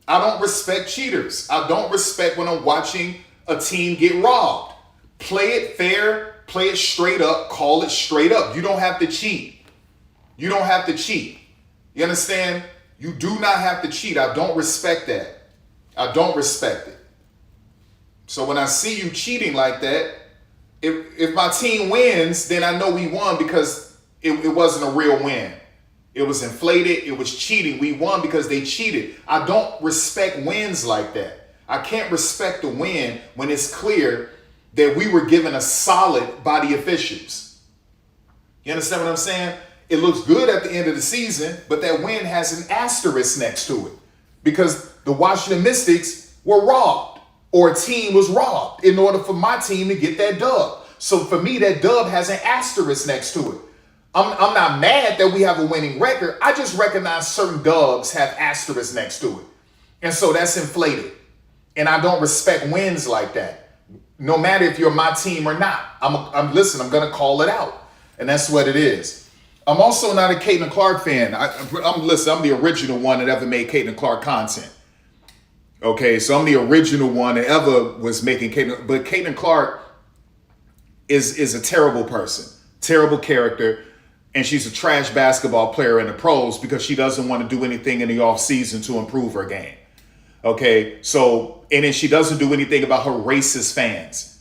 I don't respect cheaters. I don't respect when I'm watching a team get robbed. Play it fair, play it straight up, call it straight up. You don't have to cheat. You don't have to cheat. You understand? You do not have to cheat. I don't respect that. I don't respect it. So when I see you cheating like that, if my team wins, then I know we won because it wasn't a real win. It was inflated. It was cheating. We won because they cheated. I don't respect wins like that. I can't respect the win when it's clear that we were given a solid by the officials. You understand what I'm saying? It looks good at the end of the season, but that win has an asterisk next to it because the Washington Mystics were robbed, or a team was robbed in order for my team to get that dub. So for me, that dub has an asterisk next to it. I'm not mad that we have a winning record. I just recognize certain dubs have asterisks next to it. And so that's inflated. And I don't respect wins like that. No matter if you're my team or not. I'm going to call it out. And that's what it is. I'm also not a Caitlin Clark fan. I'm the original one that ever made Caitlin Clark content. Okay, so I'm the original one that ever was making Caitlin. But Caitlin Clark is a terrible person, terrible character. And she's a trash basketball player in the pros because she doesn't want to do anything in the offseason to improve her game. Okay, so, and then she doesn't do anything about her racist fans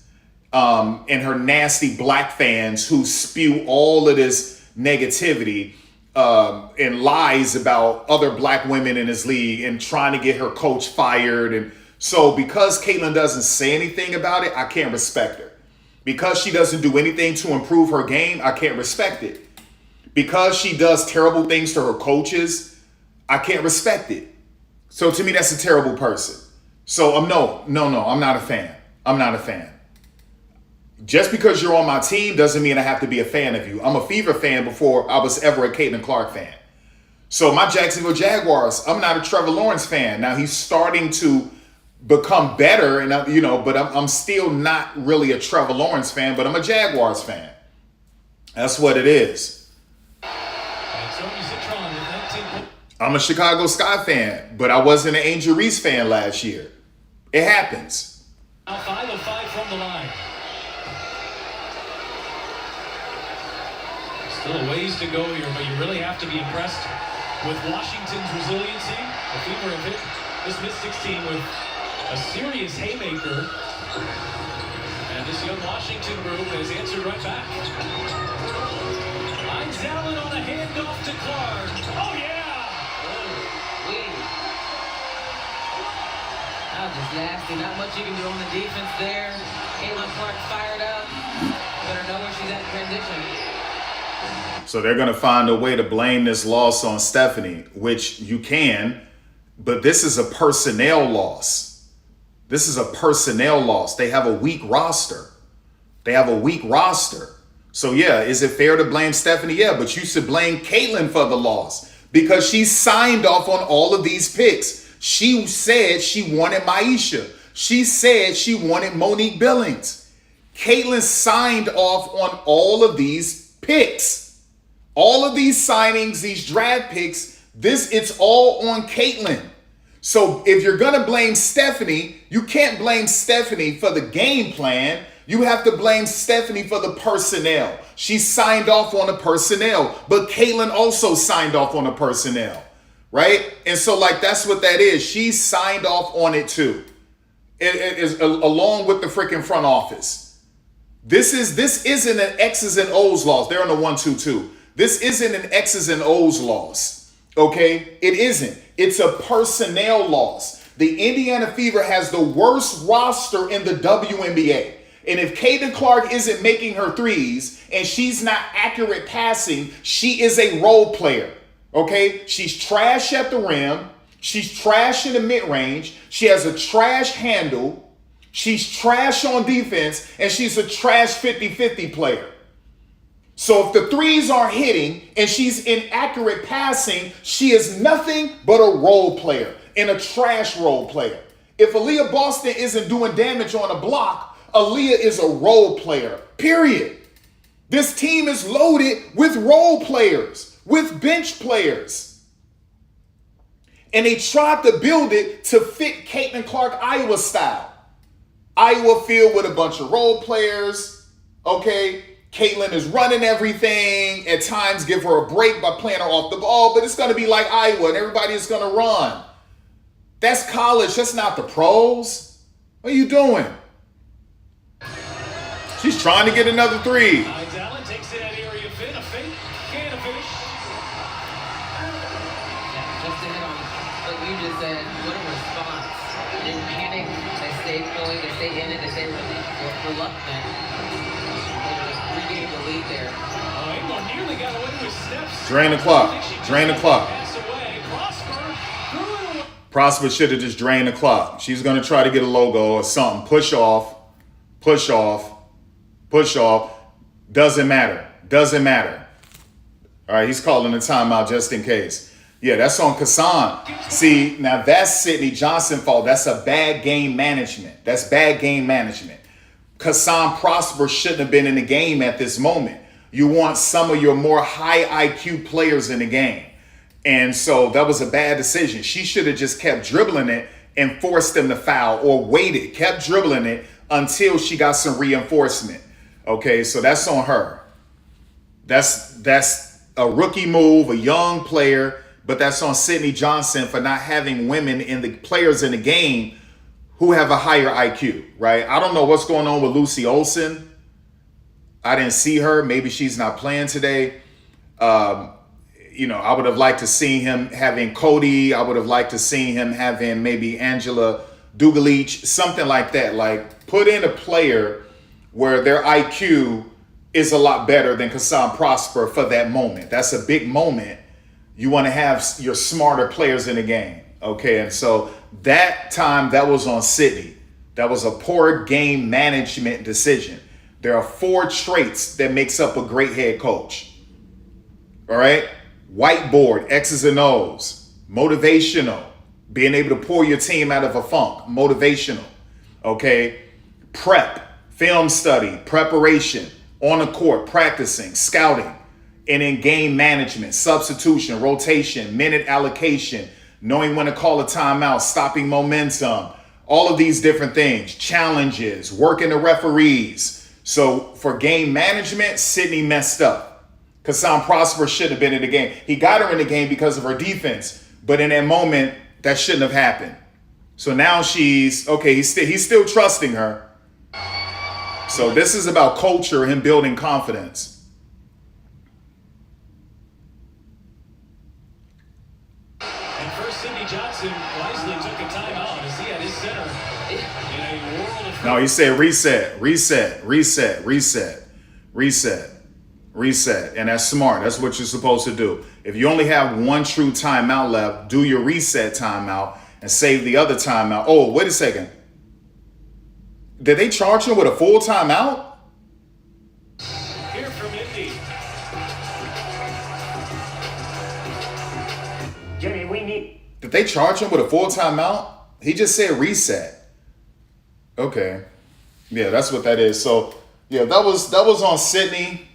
and her nasty black fans who spew all of this negativity and lies about other black women in this league and trying to get her coach fired. And so because Caitlin doesn't say anything about it, I can't respect her. Because she doesn't do anything to improve her game, I can't respect it. Because she does terrible things to her coaches, I can't respect it. So to me, that's a terrible person. So I'm not a fan. I'm not a fan. Just because you're on my team doesn't mean I have to be a fan of you. I'm a Fever fan before I was ever a Caitlin Clark fan. So my Jacksonville Jaguars, I'm not a Trevor Lawrence fan. Now he's starting to become better, and but I'm still not really a Trevor Lawrence fan, but I'm a Jaguars fan. That's what it is. I'm a Chicago Sky fan, but I wasn't an Angel Reese fan last year. It happens. 5 of 5 from the line. Still a ways to go here, but you really have to be impressed with Washington's resiliency. The Fever have hit this Mystics team with a serious haymaker. And this young Washington group has answered right back. Hines Allen on a handoff to Clark. Oh, yeah! That was just nasty. Not much you can do on the defense there. Caitlin Clark fired up. Better know where she's at in transition. So they're going to find a way to blame this loss on Stephanie, which you can, but this is a personnel loss. This is a personnel loss. They have a weak roster. So yeah, is it fair to blame Stephanie? Yeah, but you should blame Caitlin for the loss because she signed off on all of these picks. She said she wanted Maisha. She said she wanted Monique Billings. Caitlin signed off on all of these picks. All of these signings, these draft picks, it's all on Caitlin. So if you're going to blame Stephanie, you can't blame Stephanie for the game plan. You have to blame Stephanie for the personnel. She signed off on the personnel, but Caitlin also signed off on the personnel. Right? And so that's what that is. She signed off on it too. It is along with the freaking front office. This isn't an X's and O's loss. They're on the 1-2-2. This isn't an X's and O's loss. Okay? It isn't. It's a personnel loss. The Indiana Fever has the worst roster in the WNBA. And if Caitlin Clark isn't making her threes and she's not accurate passing, she is a role player. Okay, she's trash at the rim. She's trash in the mid-range. She has a trash handle. She's trash on defense. And she's a trash 50-50 player. So if the threes aren't hitting and she's inaccurate passing, she is nothing but a role player and a trash role player. If Aaliyah Boston isn't doing damage on a block, Aaliyah is a role player, period. This team is loaded with role players. With bench players. And they tried to build it to fit Caitlin Clark Iowa style. Iowa filled with a bunch of role players. Okay. Caitlin is running everything. At times give her a break by playing her off the ball. But it's going to be like Iowa and everybody is going to run. That's college. That's not the pros. What are you doing? She's trying to get another three. Allen takes it at area fit. A fake. Can't finish. stay poised, to stay in it, to stay reluctant. Regain the lead there. Amor nearly got away with steps. Drain the clock. Drain the clock. Prosper should have just drained the clock. She's going to try to get a logo or something. Push off. Push off. Push off. Doesn't matter. Doesn't matter. All right, he's calling a timeout just in case. Yeah, that's on Kassan. See, now that's Sydney Johnson's fault. That's a bad game management. That's bad game management. Kassan Prosper shouldn't have been in the game at this moment. You want some of your more high IQ players in the game. And so that was a bad decision. She should have just kept dribbling it and forced them to foul, or waited, kept dribbling it until she got some reinforcement. Okay, so that's on her. That's a rookie move, a young player, but that's on Sydney Johnson for not having women in the players in the game who have a higher IQ, right? I don't know what's going on with Lucy Olsen. I didn't see her. Maybe she's not playing today. I would have liked to see him having Cody. I would have liked to see him having maybe Angela Dugalich, something like that. Like, put in a player where their IQ is a lot better than Kassan Prosper for that moment. That's a big moment. You want to have your smarter players in the game. Okay, and so that time, that was on Sydney. That was a poor game management decision. There are 4 traits that makes up a great head coach. All right? Whiteboard, X's and O's, motivational, being able to pull your team out of a funk, motivational, okay? Prep, film study, preparation, on the court, practicing, scouting, and in game management, substitution, rotation, minute allocation, knowing when to call a timeout, stopping momentum, all of these different things, challenges, working the referees. So for game management, Sydney messed up. Kassan Prosper should have been in the game. He got her in the game because of her defense, but in that moment, that shouldn't have happened. So now he's still trusting her. So this is about culture, him building confidence. And first, Sydney Johnson wisely took a timeout as he had his center in a world of... No, he said reset. And that's smart. That's what you're supposed to do. If you only have one true timeout left, do your reset timeout and save the other timeout. Oh, wait a second. Did they charge him with a full timeout? Here from Indy. Jimmy, we need... Did they charge him with a full timeout? He just said reset. Okay. Yeah, that's what that is. So, yeah, that was on Sydney.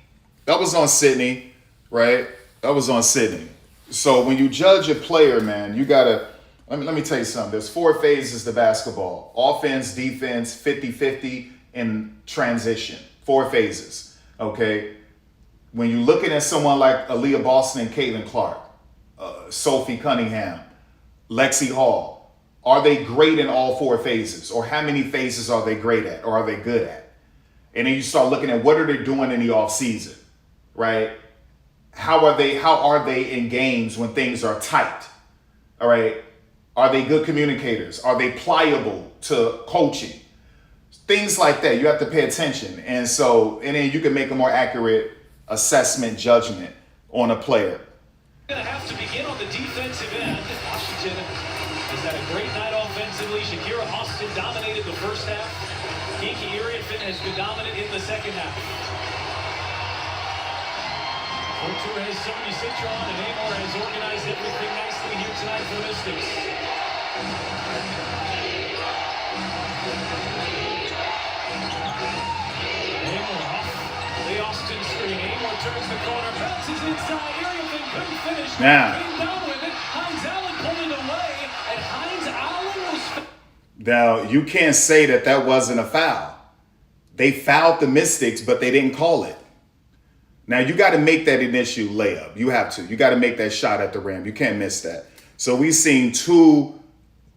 That was on Sydney, right? That was on Sydney. So when you judge a player, man, you gotta, let me tell you something. There's 4 phases to basketball: offense, defense, 50-50, and transition. 4 phases, okay? When you're looking at someone like Aaliyah Boston and Caitlin Clark, Sophie Cunningham, Lexi Hall, are they great in all 4 phases? Or how many phases are they great at, or are they good at? And then you start looking at what are they doing in the off season, right? How are they in games when things are tight? All right. Are they good communicators? Are they pliable to coaching? Things like that. You have to pay attention. And then you can make a more accurate assessment, judgment on a player. Going to have to begin on the defensive end. Washington has had a great night offensively. Shakira Austin dominated the first half. Kiki Irian has been dominant in the second half. Fortuna has 76 on, and Amor has organized everything nicely here tonight for the Mystics. Amor off the Austin screen. Amor turns the corner, bounces inside. Irian couldn't finish. Now. Came down with it. Hines Allen pulled it away, and Hines Allen was... Now, you can't say that wasn't a foul. They fouled the Mystics, but they didn't call it. Now, you got to make that initial layup. You have to. You got to make that shot at the rim. You can't miss that. So we've seen 2.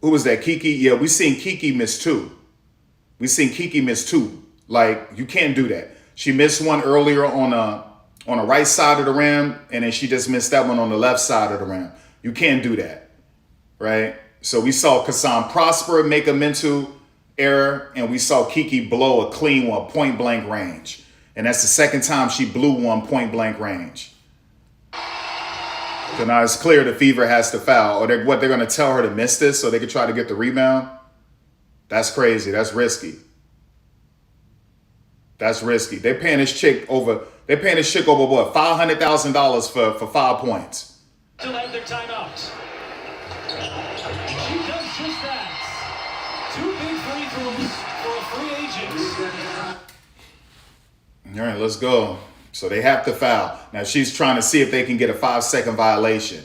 Who was that? Kiki? Yeah, we've seen Kiki miss 2. We've seen Kiki miss 2. Like, you can't do that. She missed one earlier on the right side of the rim, and then she just missed that one on the left side of the rim. You can't do that, right? So we saw Kassan Prosper make a mental error, and we saw Kiki blow a clean one, point blank range. And that's the second time she blew one point blank range. So now it's clear the Fever has to foul. Or they're going to tell her to miss this so they can try to get the rebound? That's crazy. That's risky. That's risky. They're paying this chick over what, $500,000 for 5 points. Still have their timeout. She does just that. 2 big free throws for a free agent. All right, let's go. So they have to foul. Now she's trying to see if they can get a 5-second violation.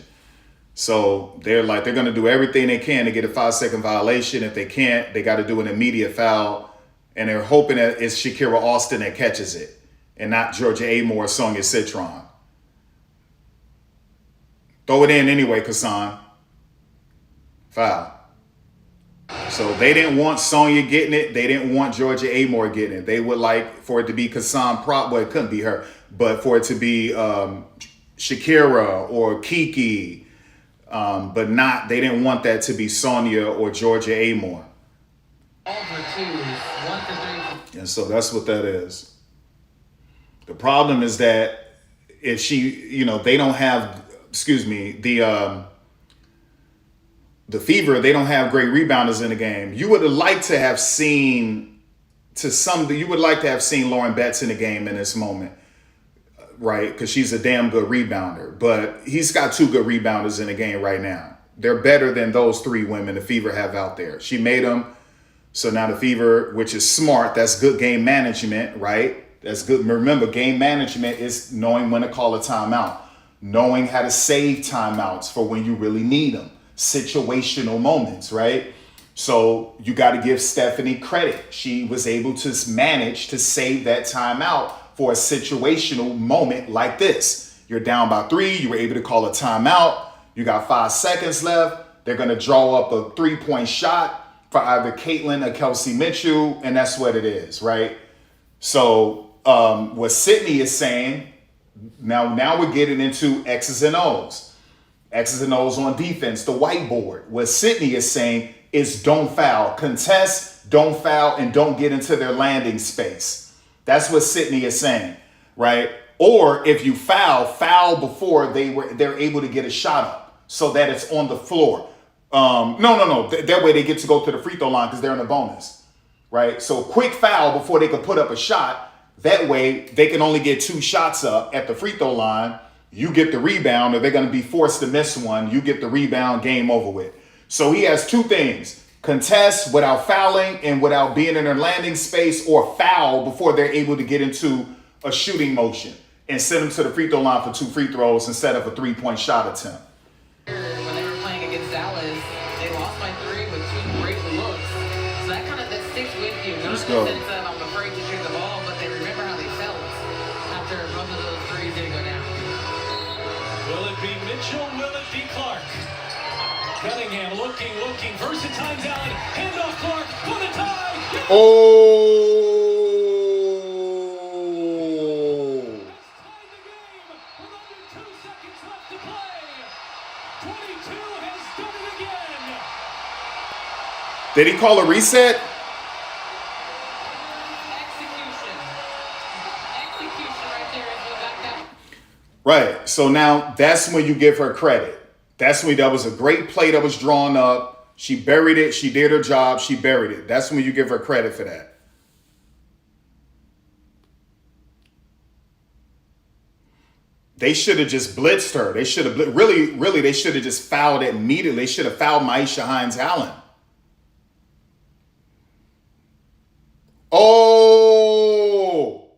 So they're going to do everything they can to get a 5-second violation. If they can't, they got to do an immediate foul. And they're hoping that it's Shakira Austin that catches it and not Georgia Amore or Sonia Citron. Throw it in anyway, Kassan. Foul. So they didn't want Sonya getting it. They didn't want Georgia Amore getting it. They would like for it to be Kassan well, it couldn't be her, but for it to be Shakira or Kiki, but not, they didn't want that to be Sonya or Georgia Amore. All for twos, 1 for 3. And so that's what that is. The problem is that if she, they don't have, the Fever, they don't have great rebounders in the game. You would have liked to have seen Lauren Betts in the game in this moment, right? Because she's a damn good rebounder. But he's got 2 good rebounders in the game right now. They're better than those 3 women the Fever have out there. She made them. So now the Fever, which is smart, that's good game management, right? That's good. Remember, game management is knowing when to call a timeout, knowing how to save timeouts for when you really need them. Situational moments, right? So you got to give Stephanie credit. She was able to manage to save that timeout for a situational moment like this. You're down by 3. You were able to call a timeout. You got 5 seconds left. They're going to draw up a 3-point shot for either Caitlin or Kelsey Mitchell, and that's what it is, right? So what Sydney is saying, now we're getting into X's and O's. X's and O's on defense, the whiteboard. What Sydney is saying is don't foul. Contest, don't foul, and don't get into their landing space. That's what Sydney is saying, right? Or if you foul before they're able to get a shot up so that it's on the floor. No. That way they get to go to the free throw line because they're in a bonus, right? So quick foul before they can put up a shot. That way they can only get 2 shots up at the free throw line. You get the rebound, or they're going to be forced to miss one. You get the rebound, game over with. So he has 2 things: contest without fouling and without being in their landing space, or foul before they're able to get into a shooting motion and send them to the free throw line for 2 free throws instead of a 3-point shot attempt. When they were playing against Dallas, they lost by 3 with 2 great looks. So that sticks with you. Not Let's in go. the sense of I'm afraid to shoot the ball, but they remember how they felt after both of those 3s didn't go down. Will it be Mitchell? Will it be Clark? Cunningham looking. First and time's Allen. Handoff Clark. What a tie! Oh! Tied the game with under 2 seconds left to play. 22 has done it again. Did he call a reset? Execution right there as we got that. Right. So now that's when you give her credit. That was a great play that was drawn up. She buried it. She did her job. She buried it. That's when you give her credit for that. They should have just blitzed her. They should have really, they should have just fouled it immediately. They should have fouled Maisha Hines-Allen. Oh!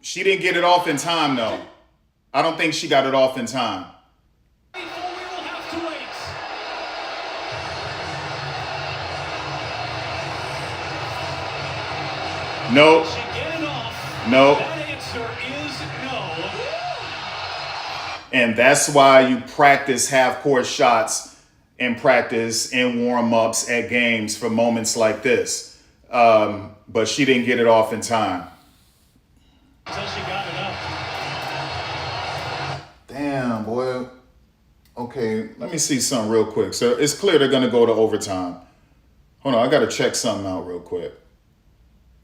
She didn't get it off in time, though. I don't think she got it off in time. Nope. Nope. That answer is no. And that's why you practice half-court shots and practice in warm-ups at games for moments like this. But she didn't get it off in time. Until she got it up. Damn, boy. Okay, let me see something real quick. So it's clear they're going to go to overtime. Hold on, I got to check something out real quick.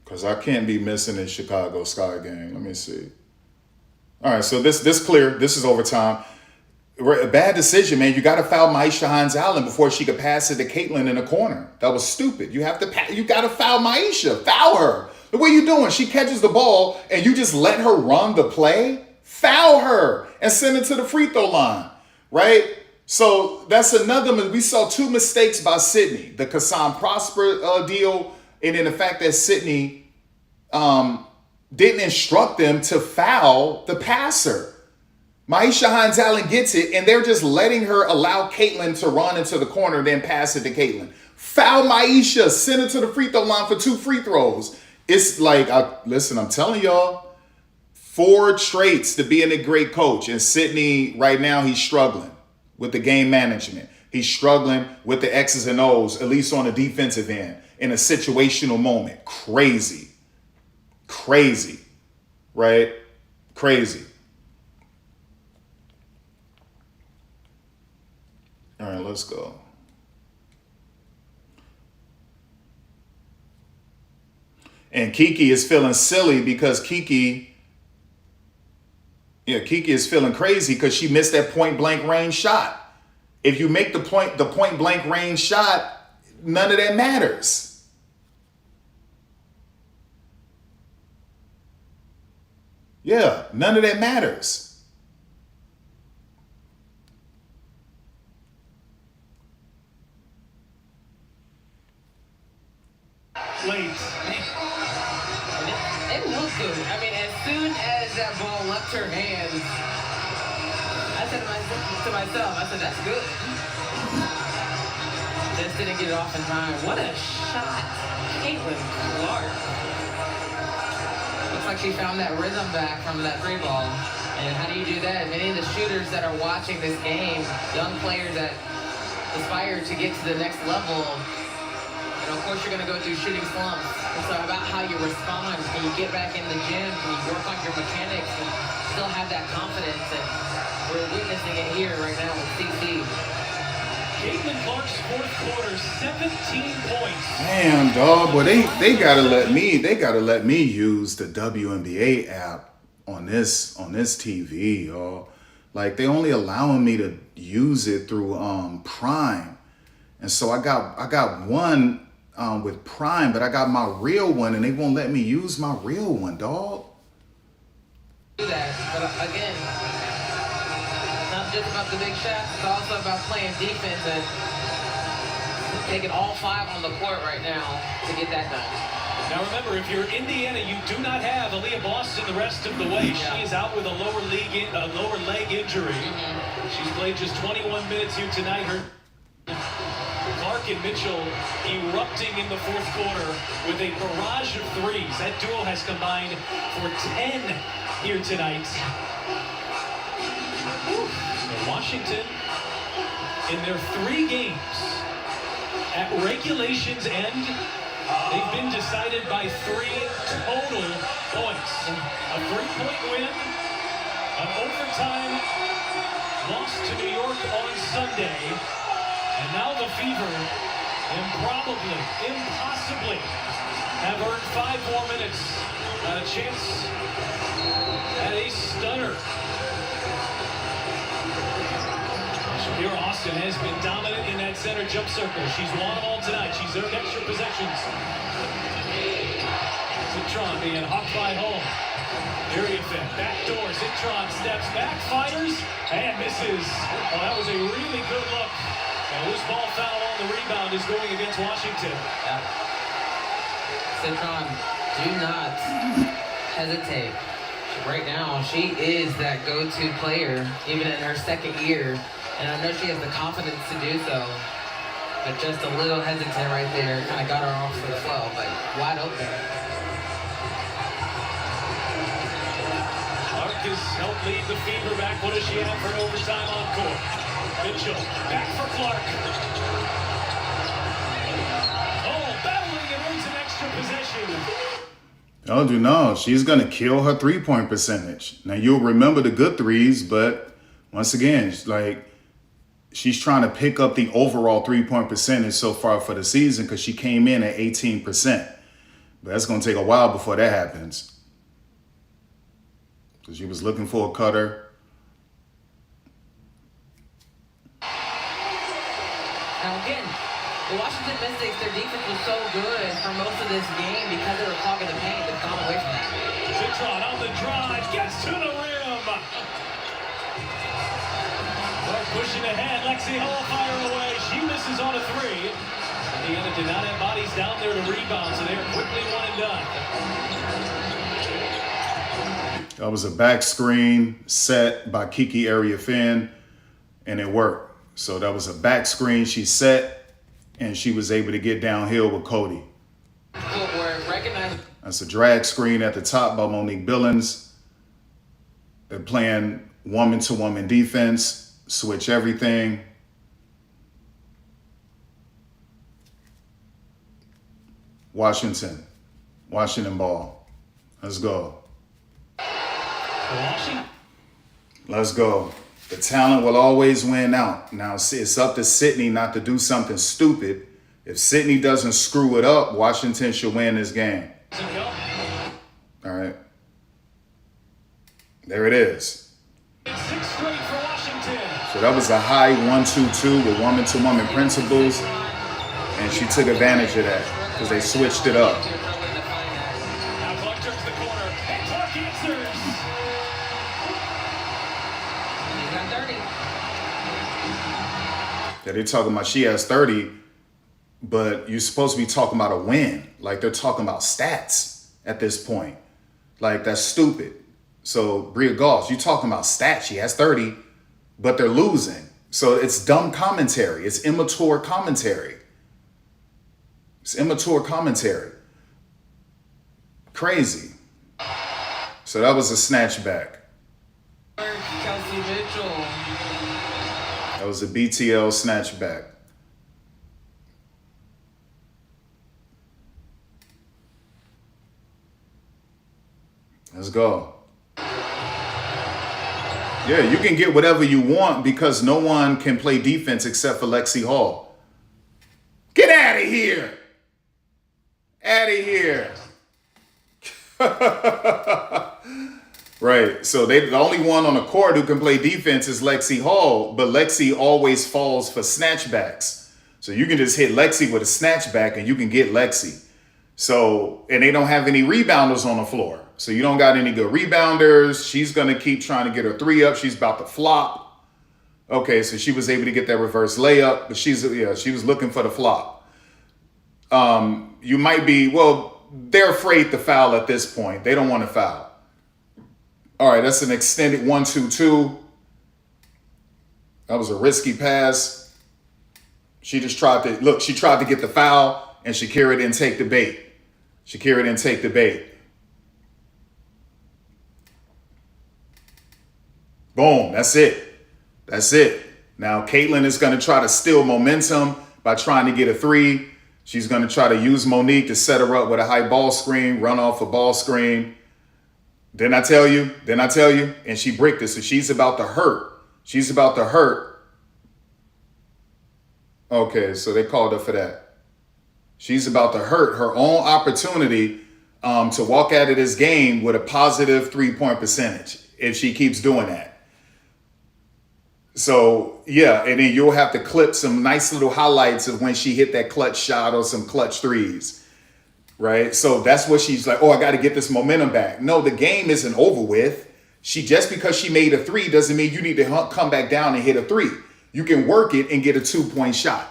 Because I can't be missing this Chicago Sky game. Let me see. All right, so this clear. This is overtime. A bad decision, man. You got to foul Maisha Hines-Allen before she could pass it to Caitlin in the corner. That was stupid. You got to foul Maisha. Foul her. The way you doing? She catches the ball and you just let her run the play? Foul her and send it to the free throw line, right? So that's another. We saw two mistakes by Sydney. The Kassan Prosper deal, and then the fact that Sydney didn't instruct them to foul the passer. Maisha Hines-Allen gets it, and they're just letting her allow Caitlin to run into the corner, then pass it to Caitlin. Foul Maisha, send it to the free throw line for 2 free throws. It's like, listen, I'm telling y'all, 4 traits to being a great coach. And Sydney, right now, he's struggling with the game management. He's struggling with the X's and O's, at least on the defensive end, in a situational moment. Crazy, right? Crazy. All right, let's go. And Kiki is feeling silly because Kiki is feeling crazy because she missed that point blank range shot. If you make the point blank range shot, none of that matters. Yeah, none of that matters. Late. It looked good. I mean, as soon as that ball left her hands, I said to myself, that's good. Just didn't get it off in time. What a shot. Caitlin Clark. Looks like she found that rhythm back from that free ball. And how do you do that? Many of the shooters that are watching this game, young players that aspire to get to the next level, of course, you're going to go through shooting slumps. It's about how you respond. Can you get back in the gym? Can you work on your mechanics and still have that confidence? And we're witnessing it here right now with CC. Caitlin Clark's fourth quarter, 17 points. Damn, dog. Well, they gotta let me use the WNBA app on this TV, y'all. Like, they only allowing me to use it through Prime, and so I got one. With Prime, but I got my real one, and they won't let me use my real one, dog. Do that, but again, it's not just about the big shots. It's also about playing defense and taking all 5 on the court right now to get that done. Now remember, if you're Indiana, you do not have Aaliyah Boston the rest of the way. She is out with a lower leg injury. She's played just 21 minutes here tonight. Clark and Mitchell erupting in the fourth quarter with a barrage of threes. That duo has combined for 10 here tonight. So Washington, in their 3 games, at regulation's end, they've been decided by 3 total points. A 3-point win, an overtime loss to New York on Sunday. And now the Fever, impossibly, have earned 5 more minutes. A chance at a stunner. Shakira Austin has been dominant in that center jump circle. She's won them all tonight. She's earned extra possessions. Citron being hawked by home. Area fit, backdoor. Citron steps back, fires, and misses. Oh, that was a really good look. A loose ball foul on the rebound is going against Washington. Yeah. Citron, do not hesitate. Right now, she is that go-to player, even in her 2nd year. And I know she has the confidence to do so. But just a little hesitant right there. Kind of got her off for the flow, but wide open. Clark has helped lead the Fever back. What does she have for an overtime on court? Mitchell, back for Clark. Oh, battling and earns an extra possession. Oh, do no. She's going to kill her 3-point percentage. Now, you'll remember the good threes, but once again, she's trying to pick up the overall 3-point percentage so far for the season because she came in at 18%. But that's going to take a while before that happens. Because she was looking for a cutter. Now again, the Washington Mystics, their defense was so good for most of this game because they were clogging the paint. They've gone away from that. Citron on the drive, gets to the rim. Well, pushing ahead, Lexi Hall fire away. She misses on a three. Indiana did not have bodies down there to rebound, so they are quickly one and done. That was a back screen set by Kiki Area-Finn, and it worked. So that was a back screen she set, and she was able to get downhill with Cody. That's a drag screen at the top by Monique Billings. They're playing woman-to-woman defense, switch everything. Washington ball. Let's go. Let's go. The talent will always win out. Now, it's up to Sydney not to do something stupid. If Sydney doesn't screw it up, Washington should win this game. All right. There it is. So that was a high 1-2-2 with woman-to-woman principles. And she took advantage of that because they switched it up. Yeah, they're talking about she has 30, but you're supposed to be talking about a win. Like they're talking about stats at this point. Like that's stupid. So Bria Goss, you're talking about stats. She has 30, but they're losing. So it's dumb commentary. It's immature commentary. It's immature commentary. Crazy. So that was a snatchback. Kelsey Mitchell. That was a BTL snatchback. Let's go. Yeah, you can get whatever you want because no one can play defense except for Lexi Hall. Get out of here. Out of here. Right. So the only one on the court who can play defense is Lexi Hall, but Lexi always falls for snatchbacks. So you can just hit Lexi with a snatchback and you can get Lexi. So, and they don't have any rebounders on the floor. So you don't got any good rebounders. She's going to keep trying to get her three up. She's about to flop. Okay, so she was able to get that reverse layup, but she was looking for the flop. You might be, well, they're afraid to foul at this point. They don't want to foul. All right, that's an extended 1-2-2. That was a risky pass. She just tried to, she tried to get the foul, and Shakira didn't take the bait. Shakira didn't take the bait. Boom, that's it. That's it. Now, Caitlin is going to try to steal momentum by trying to get a three. She's going to try to use Monique to set her up with a high ball screen, run off a ball screen. Didn't I tell you? Didn't I tell you? And she bricked it, so she's about to hurt. She's about to hurt. Okay, so they called her for that. She's about to hurt her own opportunity to walk out of this game with a positive 3-point percentage if she keeps doing that. So, yeah, and then you'll have to clip some nice little highlights of when she hit that clutch shot or some clutch threes, right? So that's what she's like, oh, I got to get this momentum back. No, the game isn't over with. Just because she made a three doesn't mean you need to come back down and hit a three. You can work it and get a 2-point shot,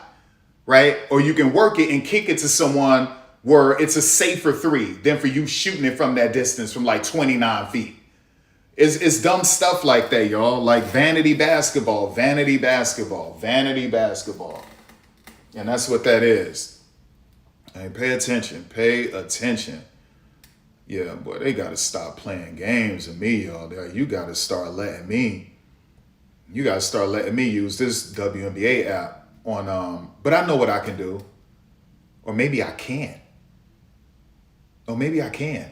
right? Or you can work it and kick it to someone where it's a safer three than for you shooting it from that distance from like 29 feet. It's dumb stuff like that, y'all. Like vanity basketball, vanity basketball, vanity basketball. And that's what that is. Hey, pay attention. Pay attention. Yeah, boy, they got to stop playing games with me, y'all. You got to start letting me. You got to start letting me use this WNBA app on, but I know what I can do. Or maybe I can't. Or maybe I can.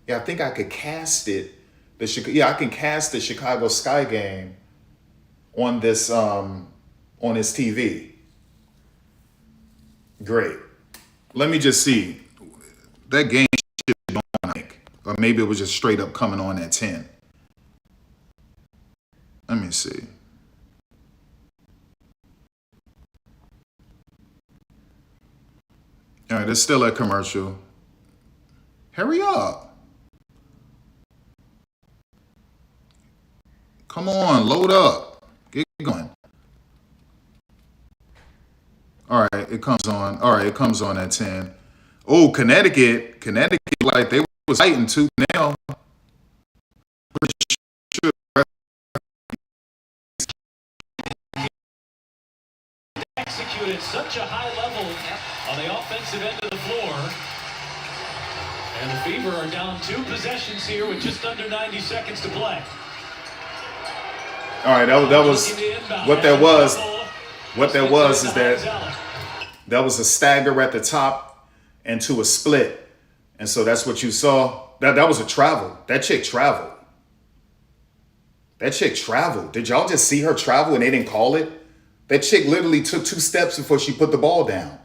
Yeah, I think I could cast it. I can cast the Chicago Sky game on this on his TV. Great. Let me just see. That game should be on, or maybe it was just straight up coming on at 10. Let me see. All right, it's still a commercial. Hurry up. Come on, load up. Get going. All right, it comes on. All right, it comes on at 10. Oh, Connecticut, like they was fighting tooth and nail. Executed such a high level on the offensive end of the floor. And the Fever are down 2 possessions here with just under 90 seconds to play. All right, that was what that was. What that was is that was a stagger at the top and to a split. And so that's what you saw. That was a travel. That chick traveled. That chick traveled. Did y'all just see her travel and they didn't call it? That chick literally took 2 steps before she put the ball down.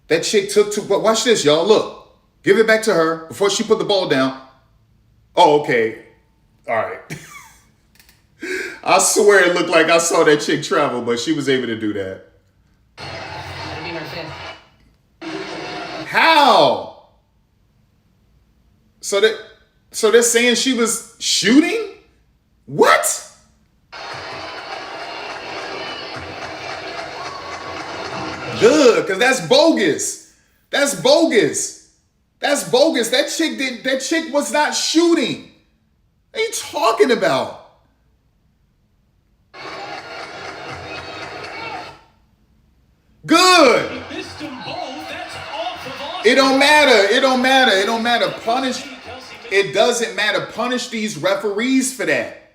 That chick took 2. But watch this, y'all. Look. Give it back to her before she put the ball down. Oh, okay. All right. I swear it looked like I saw that chick travel, but she was able to do that. That'd be her 5th. How? So they're saying she was shooting? What? Good, because that's bogus. That's bogus. That's bogus. That chick was not shooting. What are you talking about? Good. It don't matter. It don't matter. It don't matter. Punish. It doesn't matter. Punish these referees for that.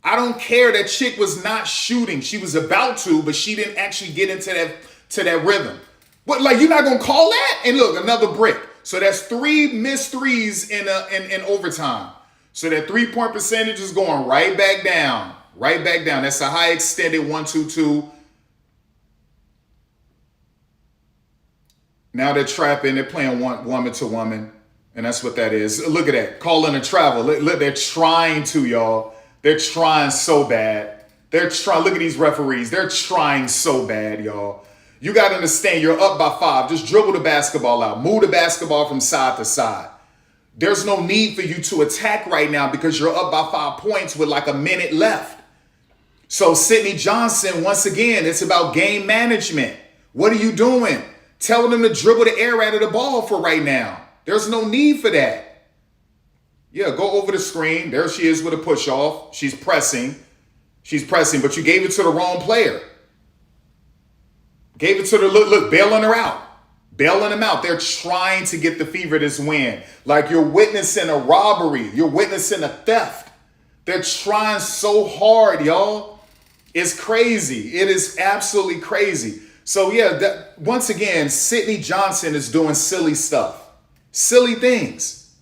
I don't care. That chick was not shooting. She was about to, but she didn't actually get into that rhythm. What, like, you're not gonna call that? And look, another brick. So that's 3 missed threes in overtime. So that 3-point percentage is going right back down. Right back down. That's a high extended 1-2-2. Now they're trapping. They're playing woman to woman. And that's what that is. Look at that. Calling a travel. Look, they're trying to, y'all. They're trying so bad. They're trying. Look at these referees. They're trying so bad, y'all. You got to understand, you're up by 5. Just dribble the basketball out. Move the basketball from side to side. There's no need for you to attack right now because you're up by 5 points with like a minute left. So Sydney Johnson, once again, it's about game management. What are you doing? Tell them to dribble the air out of the ball for right now. There's no need for that. Yeah, go over the screen. There she is with a push off. She's pressing. She's pressing, but you gave it to the wrong player. Gave it to the look, bailing her out. Bailing them out. They're trying to get the Fever this win. Like you're witnessing a robbery. You're witnessing a theft. They're trying so hard, y'all. It's crazy. It is absolutely crazy. So yeah, once again, Sydney Johnson is doing silly stuff. Silly things.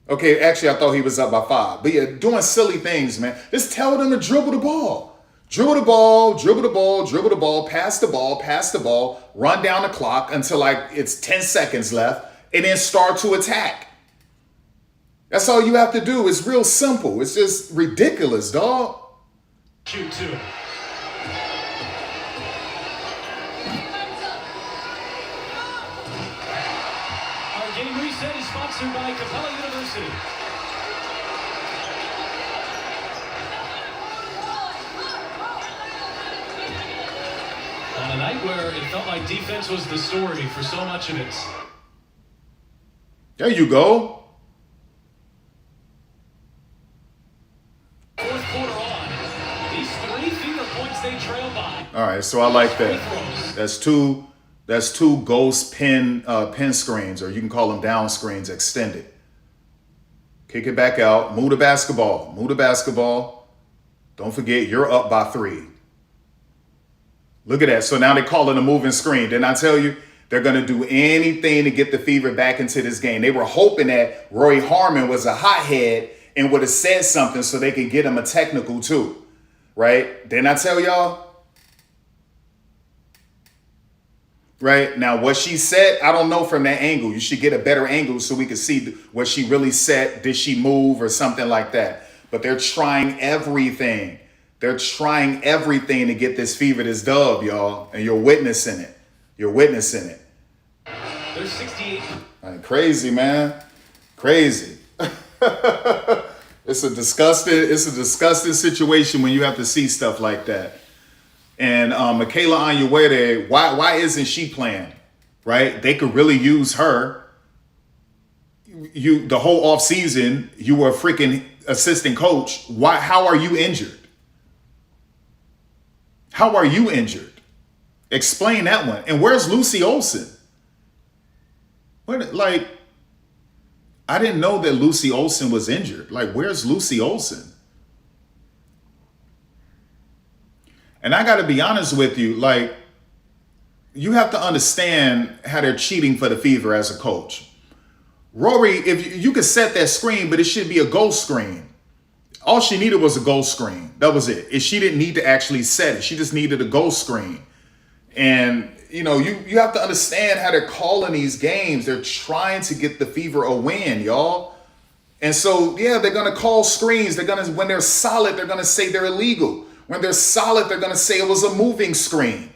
Okay, actually, I thought he was up by 5. But yeah, doing silly things, man. Just tell them to dribble the ball. Dribble the ball, dribble the ball, dribble the ball, pass the ball, run down the clock until like it's 10 seconds left, and then start to attack. That's all you have to do. It's real simple. It's just ridiculous, dog. Shoot 2. Our game reset is sponsored by Capella University. On a night where it felt like defense was the story for so much of it. There you go. Fourth quarter on. These 3 Fever points they trail by. All right, so I like that. That's two ghost pin screens, or you can call them down screens extended. Kick it back out. Move the basketball. Move the basketball. Don't forget, you're up by 3. Look at that. So now they call it a moving screen. Didn't I tell you? They're going to do anything to get the Fever back into this game. They were hoping that Roy Harmon was a hothead and would have said something so they could get him a technical too. Right? Didn't I tell y'all? Right? Now, what she said, I don't know from that angle. You should get a better angle so we can see what she really said. Did she move or something like that? But they're trying everything. They're trying everything to get this fever, this dub, y'all. And you're witnessing it. You're witnessing it. There's 68. Like, crazy, man. Crazy. It's a disgusting situation when you have to see stuff like that. And Michaela Onyenwere, why isn't she playing? Right? They could really use her. The whole offseason, you were a freaking assistant coach. How are you injured? How are you injured? Explain that one. And where's Lucy Olsen? I didn't know that Lucy Olsen was injured. Like, where's Lucy Olsen? And I got to be honest with you, like, you have to understand how they're cheating for the Fever as a coach. Rory, if you could set that screen, but it should be a goal screen. All she needed was a goal screen. That was it. She didn't need to actually set it. She just needed a goal screen. And, you know, you have to understand how they're calling these games. They're trying to get the Fever a win, y'all. And so, yeah, they're going to call screens. When they're solid, they're going to say they're illegal. When they're solid, they're going to say it was a moving screen.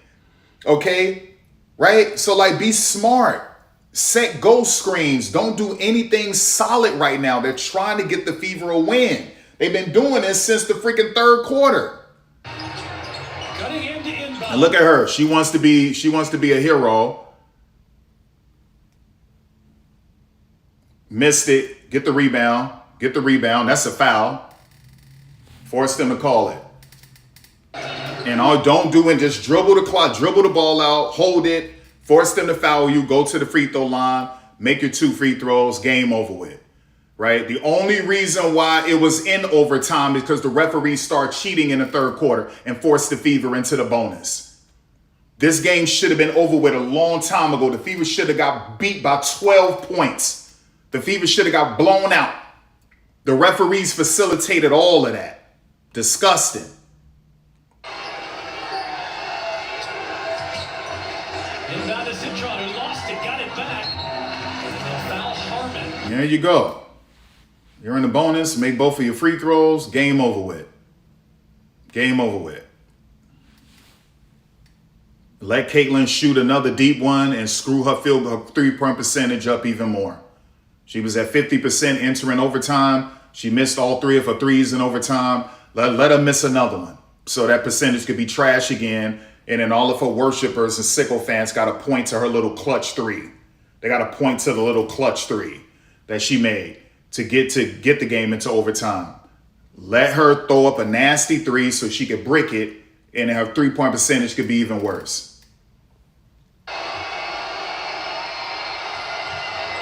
Okay? Right? So, like, be smart. Set goal screens. Don't do anything solid right now. They're trying to get the Fever a win. They've been doing this since the freaking third quarter. And look at her. She wants to be a hero. Missed it. Get the rebound. That's a foul. Force them to call it. And all don't do it, just dribble the clock, dribble the ball out, hold it, force them to foul you, go to the free throw line, make your 2 free throws, game over with. Right? The only reason why it was in overtime is because the referee started cheating in the third quarter and forced the Fever into the bonus. This game should have been over with a long time ago. The Fever should have got beat by 12 points. The Fever should have got blown out. The referees facilitated all of that. Disgusting. And now the Citron, who lost it, got it back. And foul Harmon. There you go. You're in the bonus, make both of your free throws, game over with. Game over with. Let Caitlin shoot another deep one and screw her 3-point percentage up even more. She was at 50% entering overtime. She missed all 3 of her threes in overtime. Let her miss another one so that percentage could be trash again. And then all of her worshipers and sickle fans got to point to her little clutch 3. They got to point to the little clutch 3 that she made to get the game into overtime. Let her throw up a nasty 3 so she could brick it, and her 3-point percentage could be even worse.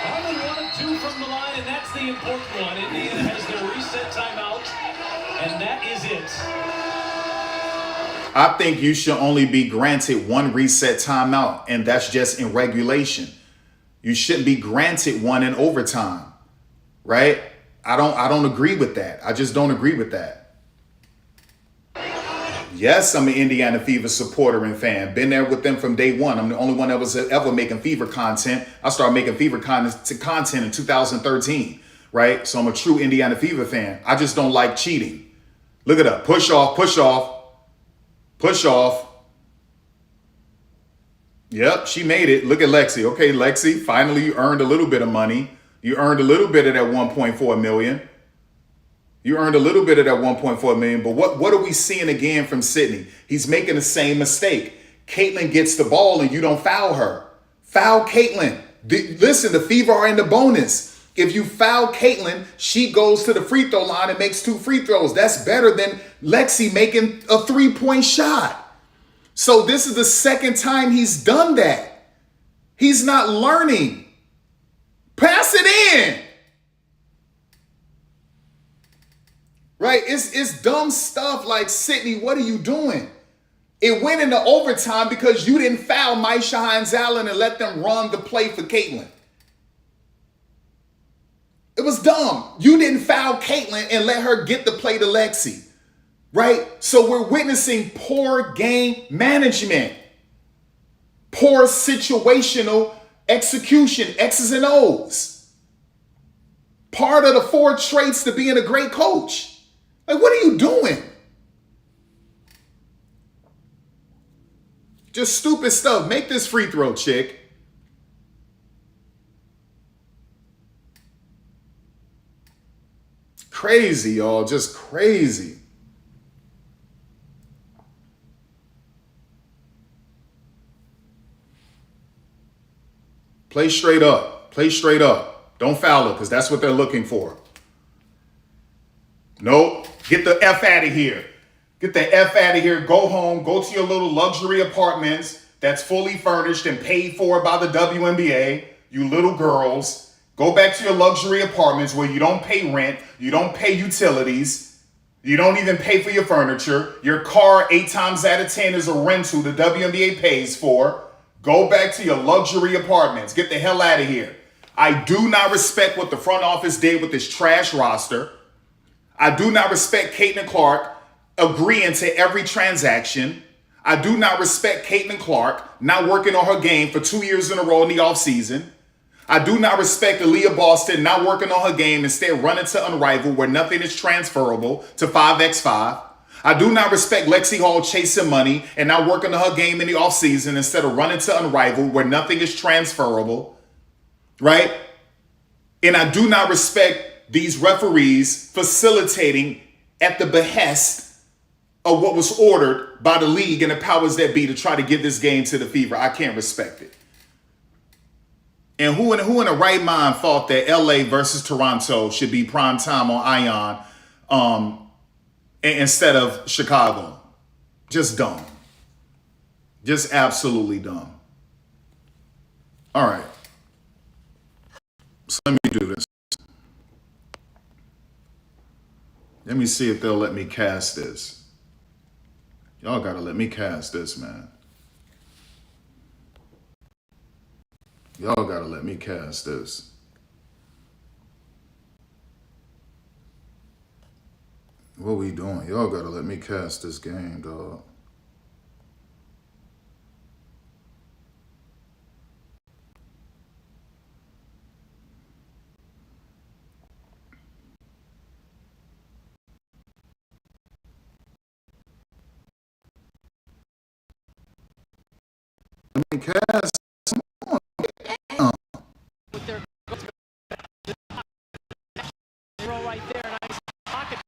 Only 1 of 2 from the line, and that's the important one. Indiana has their reset timeout, and that is it. I think you should only be granted 1 reset timeout, and that's just in regulation. You shouldn't be granted 1 in overtime. Right? I don't agree with that. I just don't agree with that. Yes, I'm an Indiana Fever supporter and fan. Been there with them from day one. I'm the only one that was ever making Fever content. I started making Fever content in 2013. Right? So I'm a true Indiana Fever fan. I just don't like cheating. Look at that. Push off, push off, push off. Yep, she made it. Look at Lexi. Okay, Lexi, finally you earned a little bit of money. You earned a little bit of that 1.4 million. You earned a little bit of that 1.4 million. But what are we seeing again from Sydney? He's making the same mistake. Caitlin gets the ball and you don't foul her. Foul Caitlin. Listen, the Fever are in the bonus. If you foul Caitlin, she goes to the free throw line and makes 2 free throws. That's better than Lexi making a 3-point shot. So this is the second time he's done that. He's not learning. Pass it in. Right? It's dumb stuff like, Sydney, what are you doing? It went into overtime because you didn't foul Maisha Hines-Allen and let them run the play for Caitlin. It was dumb. You didn't foul Caitlin and let her get the play to Lexi. Right? So we're witnessing poor game management. Poor situational execution, X's and O's. Part of the 4 traits to being a great coach. Like, what are you doing? Just stupid stuff. Make this free throw, chick. Crazy, y'all. Just crazy. Play straight up. Play straight up. Don't foul it, because that's what they're looking for. Nope. Get the F out of here. Get the F out of here. Go home. Go to your little luxury apartments that's fully furnished and paid for by the WNBA. You little girls. Go back to your luxury apartments where you don't pay rent. You don't pay utilities. You don't even pay for your furniture. Your car, 8 times out of 10, is a rental the WNBA pays for. Go back to your luxury apartments. Get the hell out of here. I do not respect what the front office did with this trash roster. I do not respect Caitlin Clark agreeing to every transaction. I do not respect Caitlin Clark not working on her game for 2 years in a row in the offseason. I do not respect Aaliyah Boston not working on her game, instead running to Unrivaled where nothing is transferable to 5x5. I do not respect Lexi Hall chasing money and not working on her game in the offseason instead of running to Unrivaled where nothing is transferable, right? And I do not respect these referees facilitating at the behest of what was ordered by the league and the powers that be to try to get this game to the Fever. I can't respect it. And who in the right mind thought that LA versus Toronto should be prime time on Ion instead of Chicago? Just dumb. Just absolutely dumb. All right. So let me do this. Let me see if they'll let me cast this. Y'all gotta let me cast this, man. Y'all gotta let me cast this. What we doing? Y'all gotta let me cast this game, dog. Let me cast. Throw right there, nice pocket.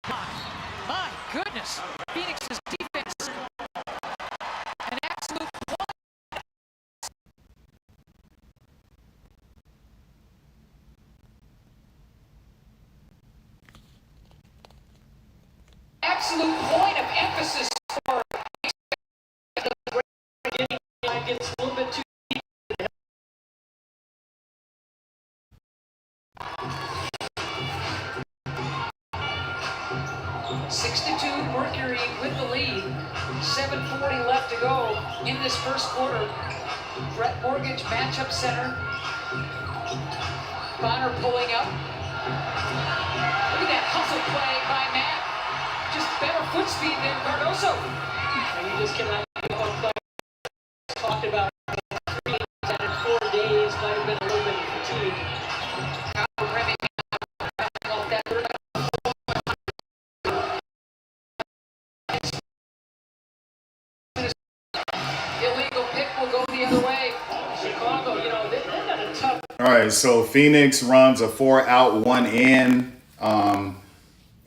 My goodness, Phoenix's defense, an absolute point. Absolute point of emphasis for gets a little bit too 62 Mercury with the lead. 7:40 left to go in this first quarter. Brett Mortgage matchup center. Bonner pulling up. Look at that hustle play by Matt. Just better foot speed than Cardoso. And you just cannot talked about 3 and in 4 days might have been a little bit fatigued. Off that third. Illegal pick will go the other way. Chicago, they've got a tough. All right, so Phoenix runs a 4-out, 1-in,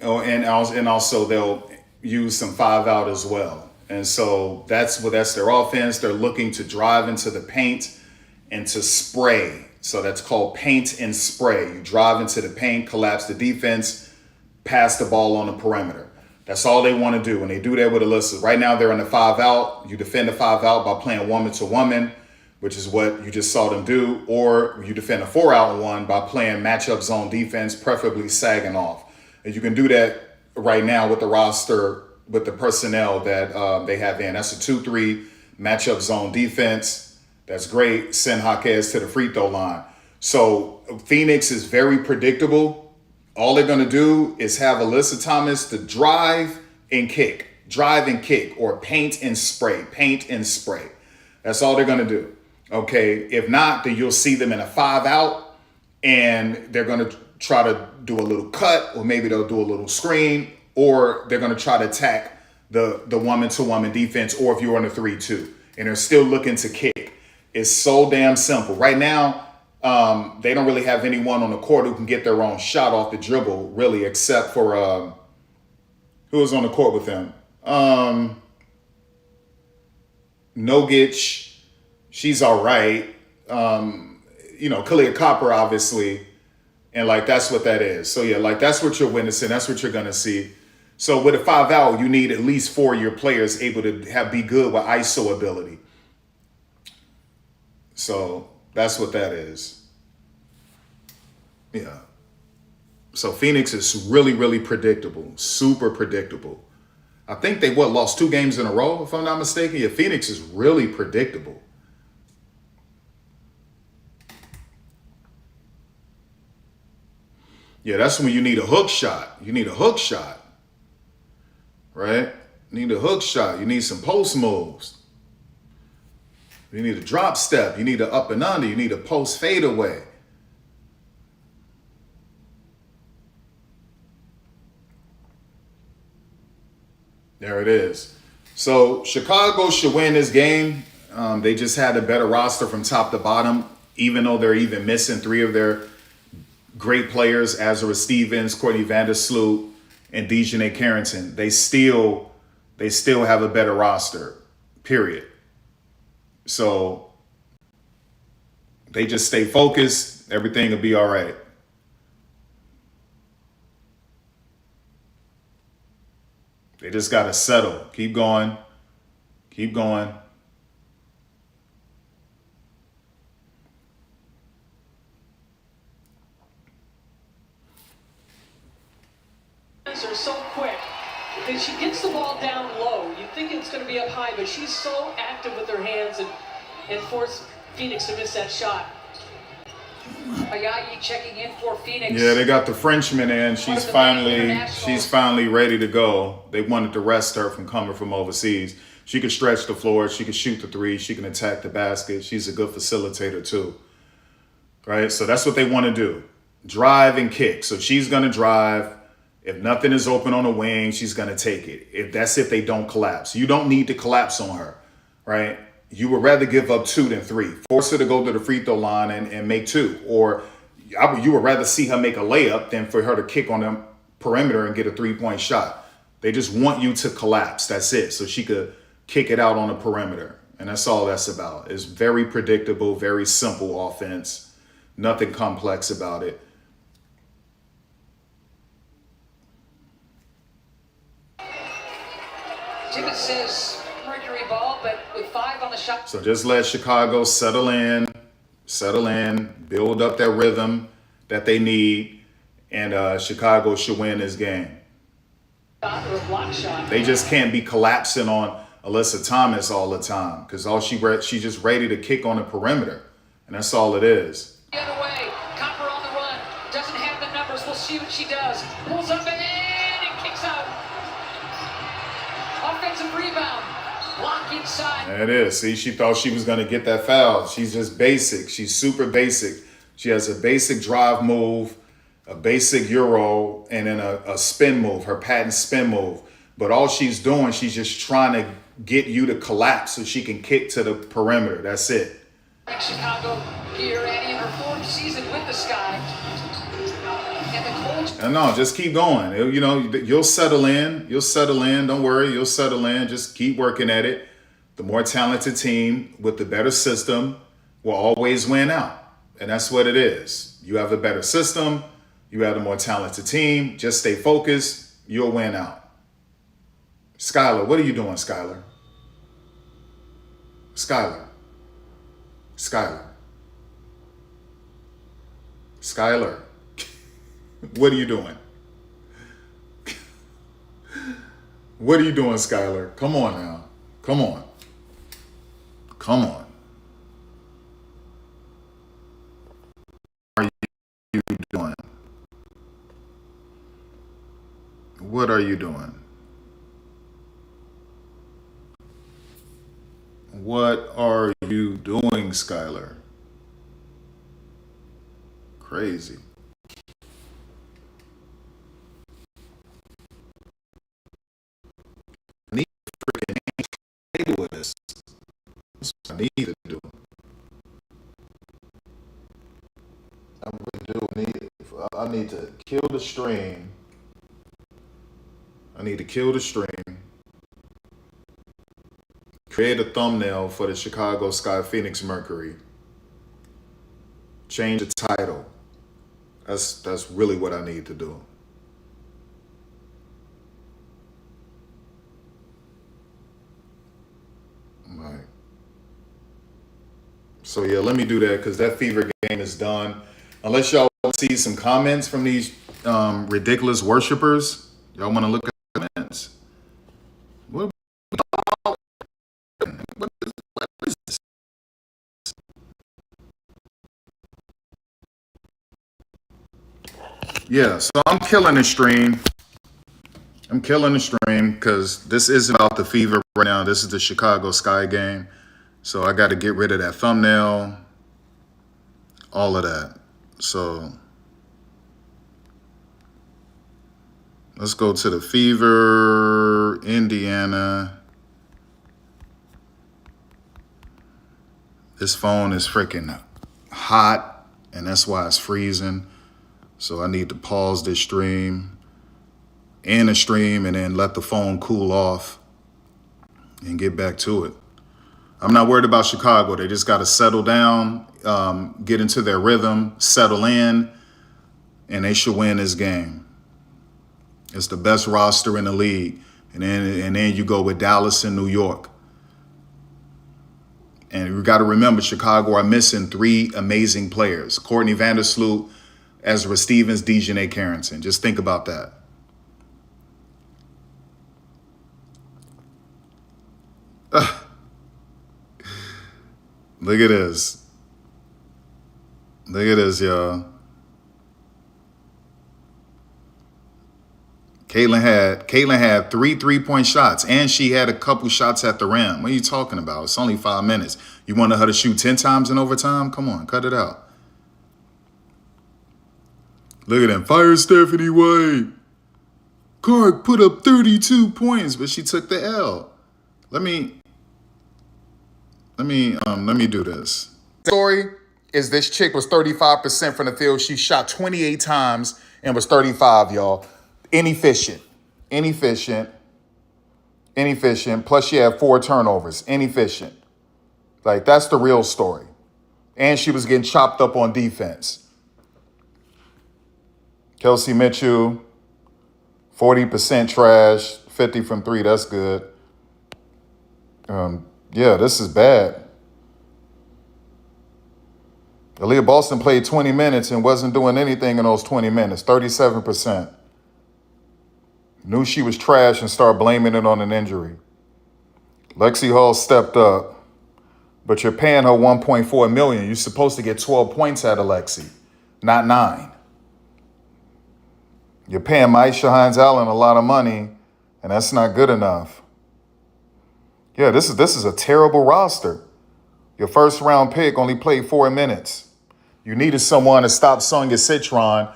and also they'll use some 5-out as well. And so that's their offense. They're looking to drive into the paint and to spray. So that's called paint and spray. You drive into the paint, collapse the defense, pass the ball on the perimeter. That's all they want to do. And they do that with Alyssa. Right now they're in the 5-out. You defend the 5-out by playing woman to woman, which is what you just saw them do. Or you defend a 4-out one by playing matchup zone defense, preferably sagging off. And you can do that right now with the roster, with the personnel that they have in. That's a 2-3 matchup zone defense. That's great. Send Jaquez to the free throw line. So Phoenix is very predictable. All they're going to do is have Alyssa Thomas to drive and kick, or paint and spray, paint and spray. That's all they're going to do. Okay. If not, then you'll see them in a 5-out, and they're going to try to do a little cut, or maybe they'll do a little screen, or they're going to try to attack the woman-to-woman defense, or if you're on a 3-2 and they're still looking to kick. It's so damn simple. Right now, they don't really have anyone on the court who can get their own shot off the dribble, really, except for who was on the court with them? Nogic, she's all right. Kalia Copper, obviously. And like, that's what that is. So yeah, like that's what you're witnessing. That's what you're going to see. So with a 5-out, you need at least 4 of your players able to be good with ISO ability. So that's what that is. Yeah. So Phoenix is really, really predictable. Super predictable. I think they lost 2 games in a row, if I'm not mistaken. Yeah, Phoenix is really predictable. Yeah, that's when you need a hook shot. You need a hook shot. Right? You need a hook shot. You need some post moves. You need a drop step. You need an up and under. You need a post fadeaway. There it is. So Chicago should win this game. They just had a better roster from top to bottom, even though they're even missing 3 of their great players, Azura Stevens, Courtney Vandersloot, and Dejanay Carrington. They still have a better roster, period. So they just stay focused. Everything will be all right. They just got to settle. Keep going. Keep going. Are so quick. And she gets the ball down low. You think it's going to be up high, but she's so active with her hands and force Phoenix to miss that shot. Ayayi checking in for Phoenix. Yeah, they got the Frenchman in. She's finally ready to go. They wanted to rest her from coming from overseas. She can stretch the floor. She can shoot the 3. She can attack the basket. She's a good facilitator too. Right? So that's what they want to do. Drive and kick. So she's going to drive. If nothing is open on the wing, she's going to take it. That's if they don't collapse. You don't need to collapse on her, right? You would rather give up 2 than 3. Force her to go to the free throw line and make 2. Or you would rather see her make a layup than for her to kick on the perimeter and get a 3-point shot. They just want you to collapse. That's it. So she could kick it out on the perimeter. And that's all that's about. It's very predictable, very simple offense. Nothing complex about it. Tibbetts says Mercury ball, but with 5 on the shot. So just let Chicago settle in, build up that rhythm that they need, and Chicago should win this game. Or a block shot. They just can't be collapsing on Alyssa Thomas all the time, because she's just ready to kick on the perimeter, and that's all it is. The other way, Copper on the run, doesn't have the numbers. We'll see what she does. Pulls up and in and kicks out. Offensive rebound. Block inside. There it is. See, she thought she was going to get that foul. She's just basic. She's super basic. She has a basic drive move, a basic Euro, and then a spin move, her patent spin move. But all she's doing, she's just trying to get you to collapse so she can kick to the perimeter. That's it. Chicago here, Annie, in her 4th season with the Sky. And no, just keep going. You'll settle in. You'll settle in. Don't worry. You'll settle in. Just keep working at it. The more talented team with the better system will always win out. And that's what it is. You have a better system. You have a more talented team. Just stay focused. You'll win out. Skylar, what are you doing, Skylar? Skylar. What are you doing? What are you doing, Skylar? Come on now. Come on. What are you doing? What are are you doing, Skylar? Crazy. I need to freaking table with this. That's what I need to do. I need to kill the stream. I need to kill the stream. Create a thumbnail for the Chicago Sky Phoenix Mercury. Change the title. That's really what I need to do. Right. So yeah, let me do that because that Fever game is done. Unless y'all see some comments from these ridiculous worshipers, y'all want to look at the comments. What is this? Yeah, so I'm killing the stream. I'm killing the stream because this is about the Fever right now. This is the Chicago Sky game. So I got to get rid of that thumbnail, all of that. So let's go to the Fever, Indiana. This phone is freaking hot, and that's why it's freezing. So I need to pause this stream, end the stream, and then let the phone cool off and get back to it. I'm not worried about Chicago. They just got to settle down, get into their rhythm, settle in, and they should win this game. It's the best roster in the league. And then you go with Dallas and New York. And you got to remember, Chicago are missing 3 amazing players. Courtney Vandersloot, Ezra Stevens, Dejanay Carrington. Just think about that. Look at this. Look at this, y'all. Caitlin had 3 3-point shots, and she had a couple shots at the rim. What are you talking about? It's only 5 minutes. You wanted her to shoot 10 times in overtime? Come on, cut it out. Look at them. Fire Stephanie White. Clark put up 32 points, but she took the L. Let me do this. The story is this chick was 35% from the field. She shot 28 times and was 35, y'all. Inefficient. Plus she had 4 turnovers. Inefficient. Like, that's the real story. And she was getting chopped up on defense. Kelsey Mitchell, 40% trash, 50 from 3. That's good. Yeah, this is bad. Aaliyah Boston played 20 minutes and wasn't doing anything in those 20 minutes, 37%. Knew she was trash and started blaming it on an injury. Lexi Hall stepped up, but you're paying her $1.4 million. You're supposed to get 12 points out of Lexi, not 9. You're paying Maisha Hines-Allen a lot of money, and that's not good enough. Yeah, this is a terrible roster. Your first round pick only played 4 minutes. You needed someone to stop Sonia Citron,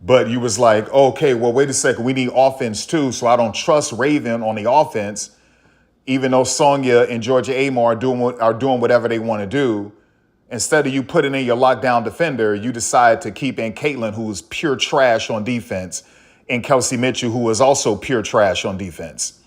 but you was like, okay, well, wait a second. We need offense too, so I don't trust Raven on the offense, even though Sonia and Georgia Amar are doing whatever they want to do. Instead of you putting in your lockdown defender, you decide to keep in Caitlin, who is pure trash on defense, and Kelsey Mitchell, who is also pure trash on defense.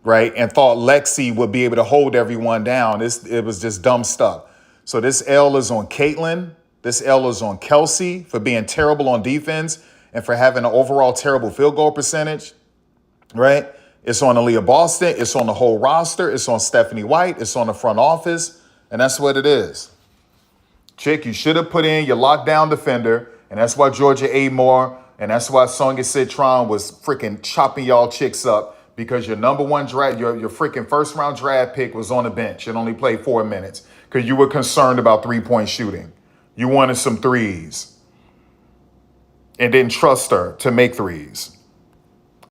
Right? And thought Lexi would be able to hold everyone down. It was just dumb stuff. So this L is on Caitlin. This L is on Kelsey for being terrible on defense and for having an overall terrible field goal percentage. Right? It's on Aaliyah Boston. It's on the whole roster. It's on Stephanie White. It's on the front office. And that's what it is. Chick, you should have put in your lockdown defender. And that's why Georgia Amore and that's why Sonia Citron was freaking chopping y'all chicks up. Because your number one draft, your freaking first round draft pick was on the bench and only played 4 minutes because you were concerned about 3-point shooting. You wanted some threes and didn't trust her to make threes.